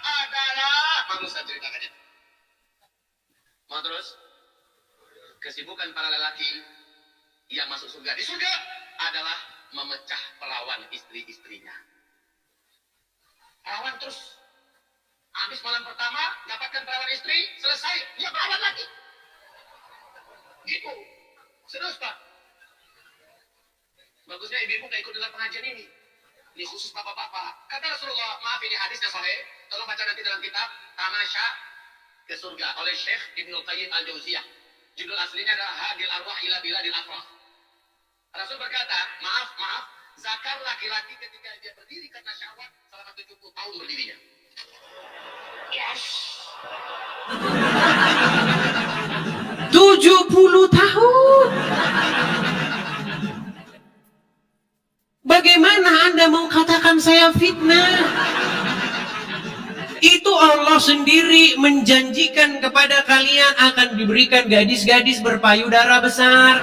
adalah, bagus saya ceritakan ya. Mau terus? Kesibukan para lelaki yang masuk surga di surga adalah memecah perawan istri-istrinya. Perawan terus. Habis malam pertama, dapatkan perawan istri, selesai, dia perawan lagi. Gitu. Serius, Pak. Bagusnya ibu-ibu gak ikut dalam pengajian ini. Ini khusus bapak-bapak. Kata Rasulullah, maaf ini hadisnya sahih. Tolong baca nanti dalam kitab Tamasya ke Surga oleh Syekh Ibnu Qayyim Al-Jauziyah. Judul aslinya adalah Hadil Arwah ila Biladil Afrah. Rasul berkata, maaf, zakar laki-laki ketika dia berdiri karena syahwat selama 70 tahun berdirinya. Yes. 70 tahun. Bagaimana Anda mau katakan saya fitnah? Itu Allah sendiri menjanjikan kepada kalian akan diberikan gadis-gadis berpayudara besar.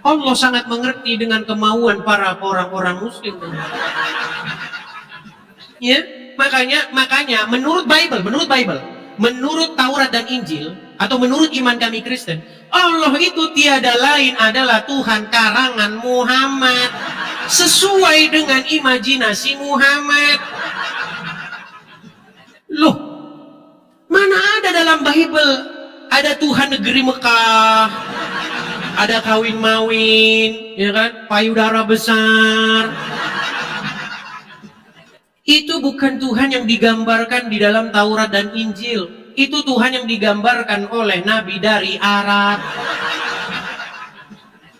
Allah sangat mengerti dengan kemauan para orang-orang muslim. Ya, makanya menurut Bible, menurut Taurat dan Injil atau menurut iman kami Kristen, Allah itu tiada lain adalah Tuhan karangan Muhammad sesuai dengan imajinasi Muhammad. Loh, mana ada dalam Bible ada Tuhan negeri Mekah, ada kawin-mawin, ya kan, payudara besar. Itu bukan Tuhan yang digambarkan di dalam Taurat dan Injil. Itu Tuhan yang digambarkan oleh Nabi dari Arab.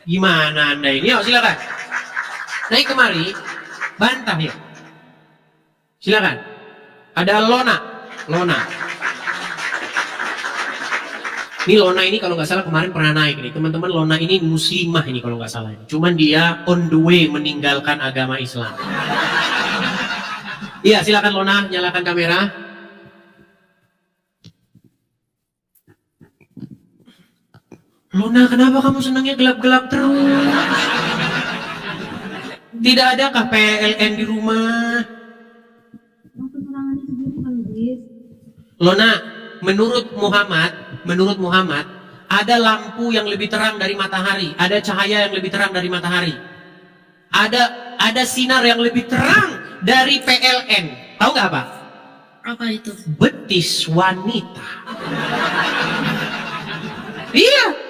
Gimana Anda ini? Yuk silakan. Naik kemari, bantah ya. Silakan. Ada Lona. Ini Lona ini kalau nggak salah kemarin pernah naik nih. Teman-teman, Lona ini muslimah ini kalau nggak salah. Cuman dia on the way meninggalkan agama Islam. Iya, silakan Lona, nyalakan kamera. Lona, kenapa kamu senangnya gelap-gelap terus? Tidak adakah PLN di rumah? Lona, menurut Muhammad, ada lampu yang lebih terang dari matahari, ada cahaya yang lebih terang dari matahari. Ada sinar yang lebih terang dari PLN. Tahu nggak apa? Apa itu? Betis wanita. Iya.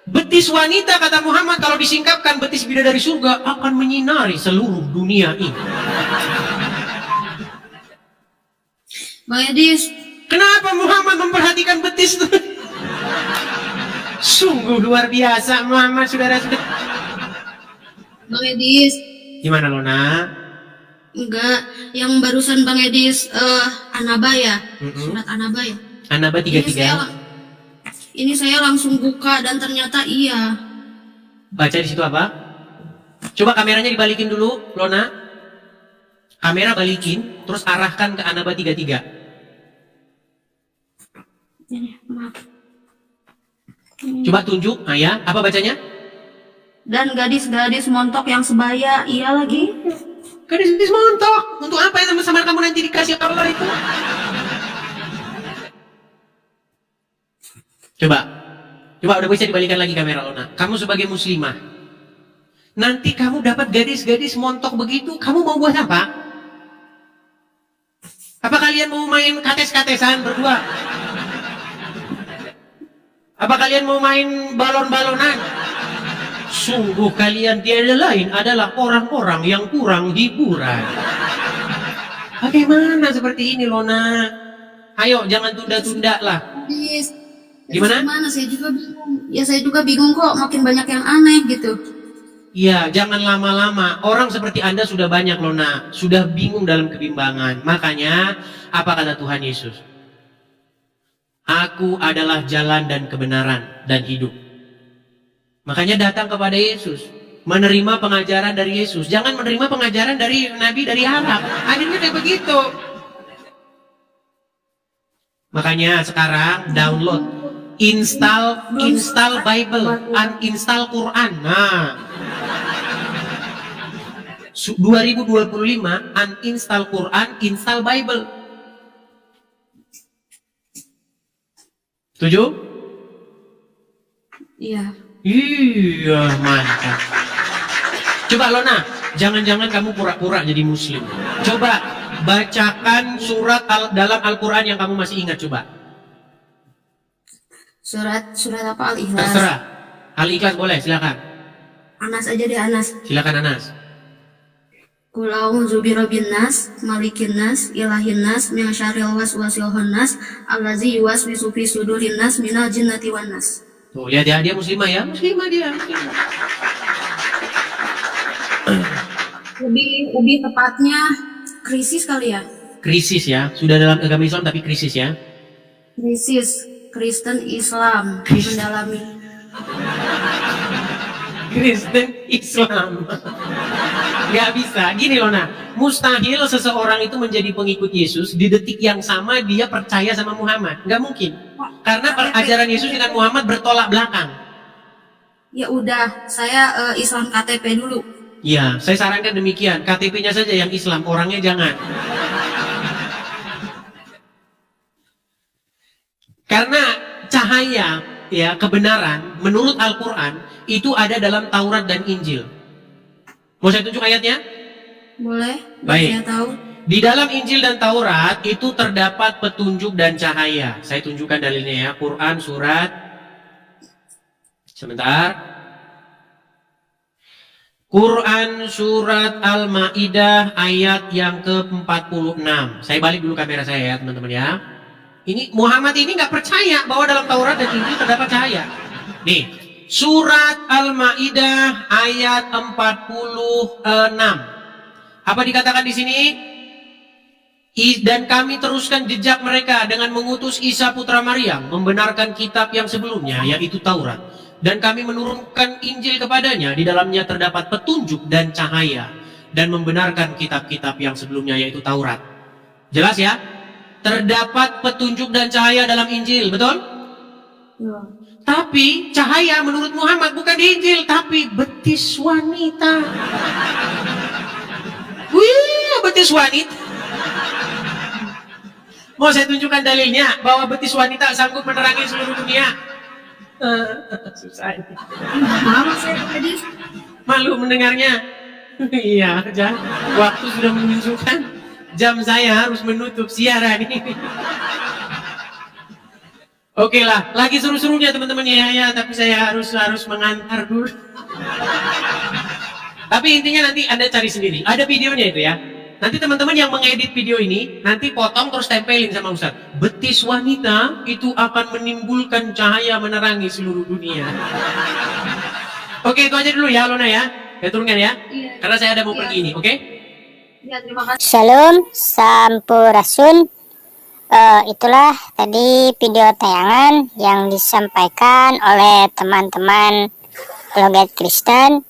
Betis wanita, kata Muhammad, kalau disingkapkan betis bidadari surga akan menyinari seluruh dunia ini. Bang Edis, Kenapa Muhammad memperhatikan betis itu? Sungguh luar biasa Muhammad, saudara-saudara. Bang Edis. Gimana Lona? Enggak, yang barusan Bang Edis Anaba ya? Surat Anaba ya? Anaba 33. Ini saya langsung buka dan ternyata iya. Baca di situ apa? Coba kameranya dibalikin dulu, Lona. Kamera balikin, terus arahkan ke Anaba 33. Ini, maaf. Coba tunjuk, ya. Apa bacanya? Dan gadis-gadis montok yang sebaya, iya lagi. Gadis-gadis montok. Untuk apa yang sama kamu nanti dikasih Allah itu? Coba udah bisa dibalikan lagi kamera Lona. Kamu sebagai muslimah, nanti kamu dapat gadis-gadis montok begitu, kamu mau buat apa? Apa kalian mau main kates-katesan berdua? Apa kalian mau main balon-balonan? Sungguh kalian tiada lain adalah orang-orang yang kurang hiburan. Bagaimana seperti ini Lona? Ayo jangan tunda-tunda lah. Gimana? Saya juga bingung. Ya saya juga bingung kok, makin banyak yang aneh gitu. Iya, jangan lama-lama. Orang seperti Anda sudah banyak Lona, sudah bingung dalam kebimbangan. Makanya, apa kata Tuhan Yesus? Aku adalah jalan dan kebenaran dan hidup. Makanya datang kepada Yesus, menerima pengajaran dari Yesus. Jangan menerima pengajaran dari Nabi dari Arab. Akhirnya kayak begitu. Makanya sekarang download, install Bible, uninstall Quran. Nah, 2025 uninstall Quran, install Bible. Setuju? Iya. Iya, mantap. Coba Lona, jangan-jangan kamu pura-pura jadi muslim. Coba bacakan surat dalam Al-Quran yang kamu masih ingat, coba. Surat apa? Al-Ikhlas. Terserah. Al-Ikhlas boleh, silakan. Anas aja deh, Anas. Silakan Anas. Qul a'udzu birabbin nas, malikin nas, ilahin nas, min syarril waswasil khannas, allazi yuwaswisu fi sudurin nas minal jinnati wan nas. Tuh, lihat ya, dia muslimah ya. Muslimah dia. Muslimah. Lebih tepatnya krisis kali ya. Krisis ya. Sudah dalam agama Islam tapi krisis ya. Krisis Kristen Islam mendalami. Kristen Islam. Gak bisa. Gini Lona, mustahil seseorang itu menjadi pengikut Yesus di detik yang sama dia percaya sama Muhammad. Gak mungkin. Karena ajaran Yesus dengan Muhammad bertolak belakang. Ya udah, saya Islam KTP dulu. Ya, saya sarankan demikian. KTP-nya saja yang Islam, orangnya jangan. Karena cahaya, ya, kebenaran menurut Al-Quran itu ada dalam Taurat dan Injil. Mau saya tunjuk ayatnya? Boleh. Baik. Saya tahu. Di dalam Injil dan Taurat itu terdapat petunjuk dan cahaya. Saya tunjukkan dalilnya ya. Quran surat. Sebentar. Quran surat Al-Maidah ayat yang ke-46. Saya balik dulu kamera saya ya teman-teman ya. Ini Muhammad ini nggak percaya bahwa dalam Taurat dan Injil terdapat cahaya. Nih, surat Al-Maidah ayat 46. Apa dikatakan di sini? Dan kami teruskan jejak mereka dengan mengutus Isa putra Maryam, membenarkan kitab yang sebelumnya, yaitu Taurat. Dan kami menurunkan Injil kepadanya, di dalamnya terdapat petunjuk dan cahaya, dan membenarkan kitab-kitab yang sebelumnya, yaitu Taurat. Jelas ya? Terdapat petunjuk dan cahaya dalam Injil, betul? Tapi cahaya menurut Muhammad bukan di Injil, tapi betis wanita. Wih, betis wanita. Mau saya tunjukkan dalilnya bahwa betis wanita sanggup menerangi seluruh dunia. Susah. Malu mendengarnya. Iya, waktu sudah menunjukkan jam saya harus menutup siaran ini. Oke lah, lagi seru-serunya teman-teman ya, tapi saya harus mengantar dulu. Tapi intinya nanti Anda cari sendiri. Ada videonya itu ya. Nanti teman-teman yang mengedit video ini, nanti potong terus tempelin sama Ustaz. Betis wanita itu akan menimbulkan cahaya menerangi seluruh dunia. Oke, itu aja dulu ya, Lona ya. Saya turunkan ya. Iya. Karena saya ada mau pergi ini, oke? Ya, terima kasih. Shalom, Sampurasun. Itulah tadi video tayangan yang disampaikan oleh teman-teman Apologet Kristen.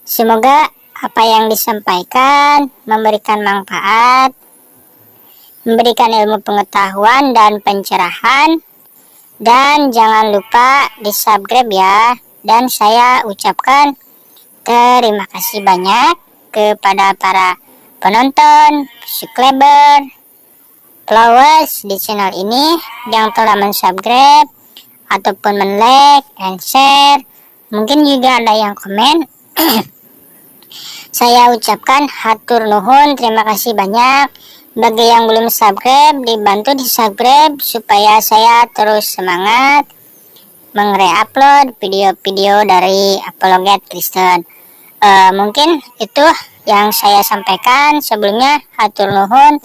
Semoga apa yang disampaikan memberikan manfaat, memberikan ilmu pengetahuan dan pencerahan. Dan jangan lupa di subscribe ya. Dan saya ucapkan terima kasih banyak kepada para penonton, subscriber, followers di channel ini yang telah mensubscribe ataupun men-like and share. Mungkin juga ada yang komen. Saya ucapkan hatur nuhun, terima kasih banyak. Bagi yang belum subscribe, dibantu di subscribe supaya saya terus semangat mengre-upload video-video dari Apologet Kristen. Mungkin itu yang saya sampaikan sebelumnya. Hatur nuhun.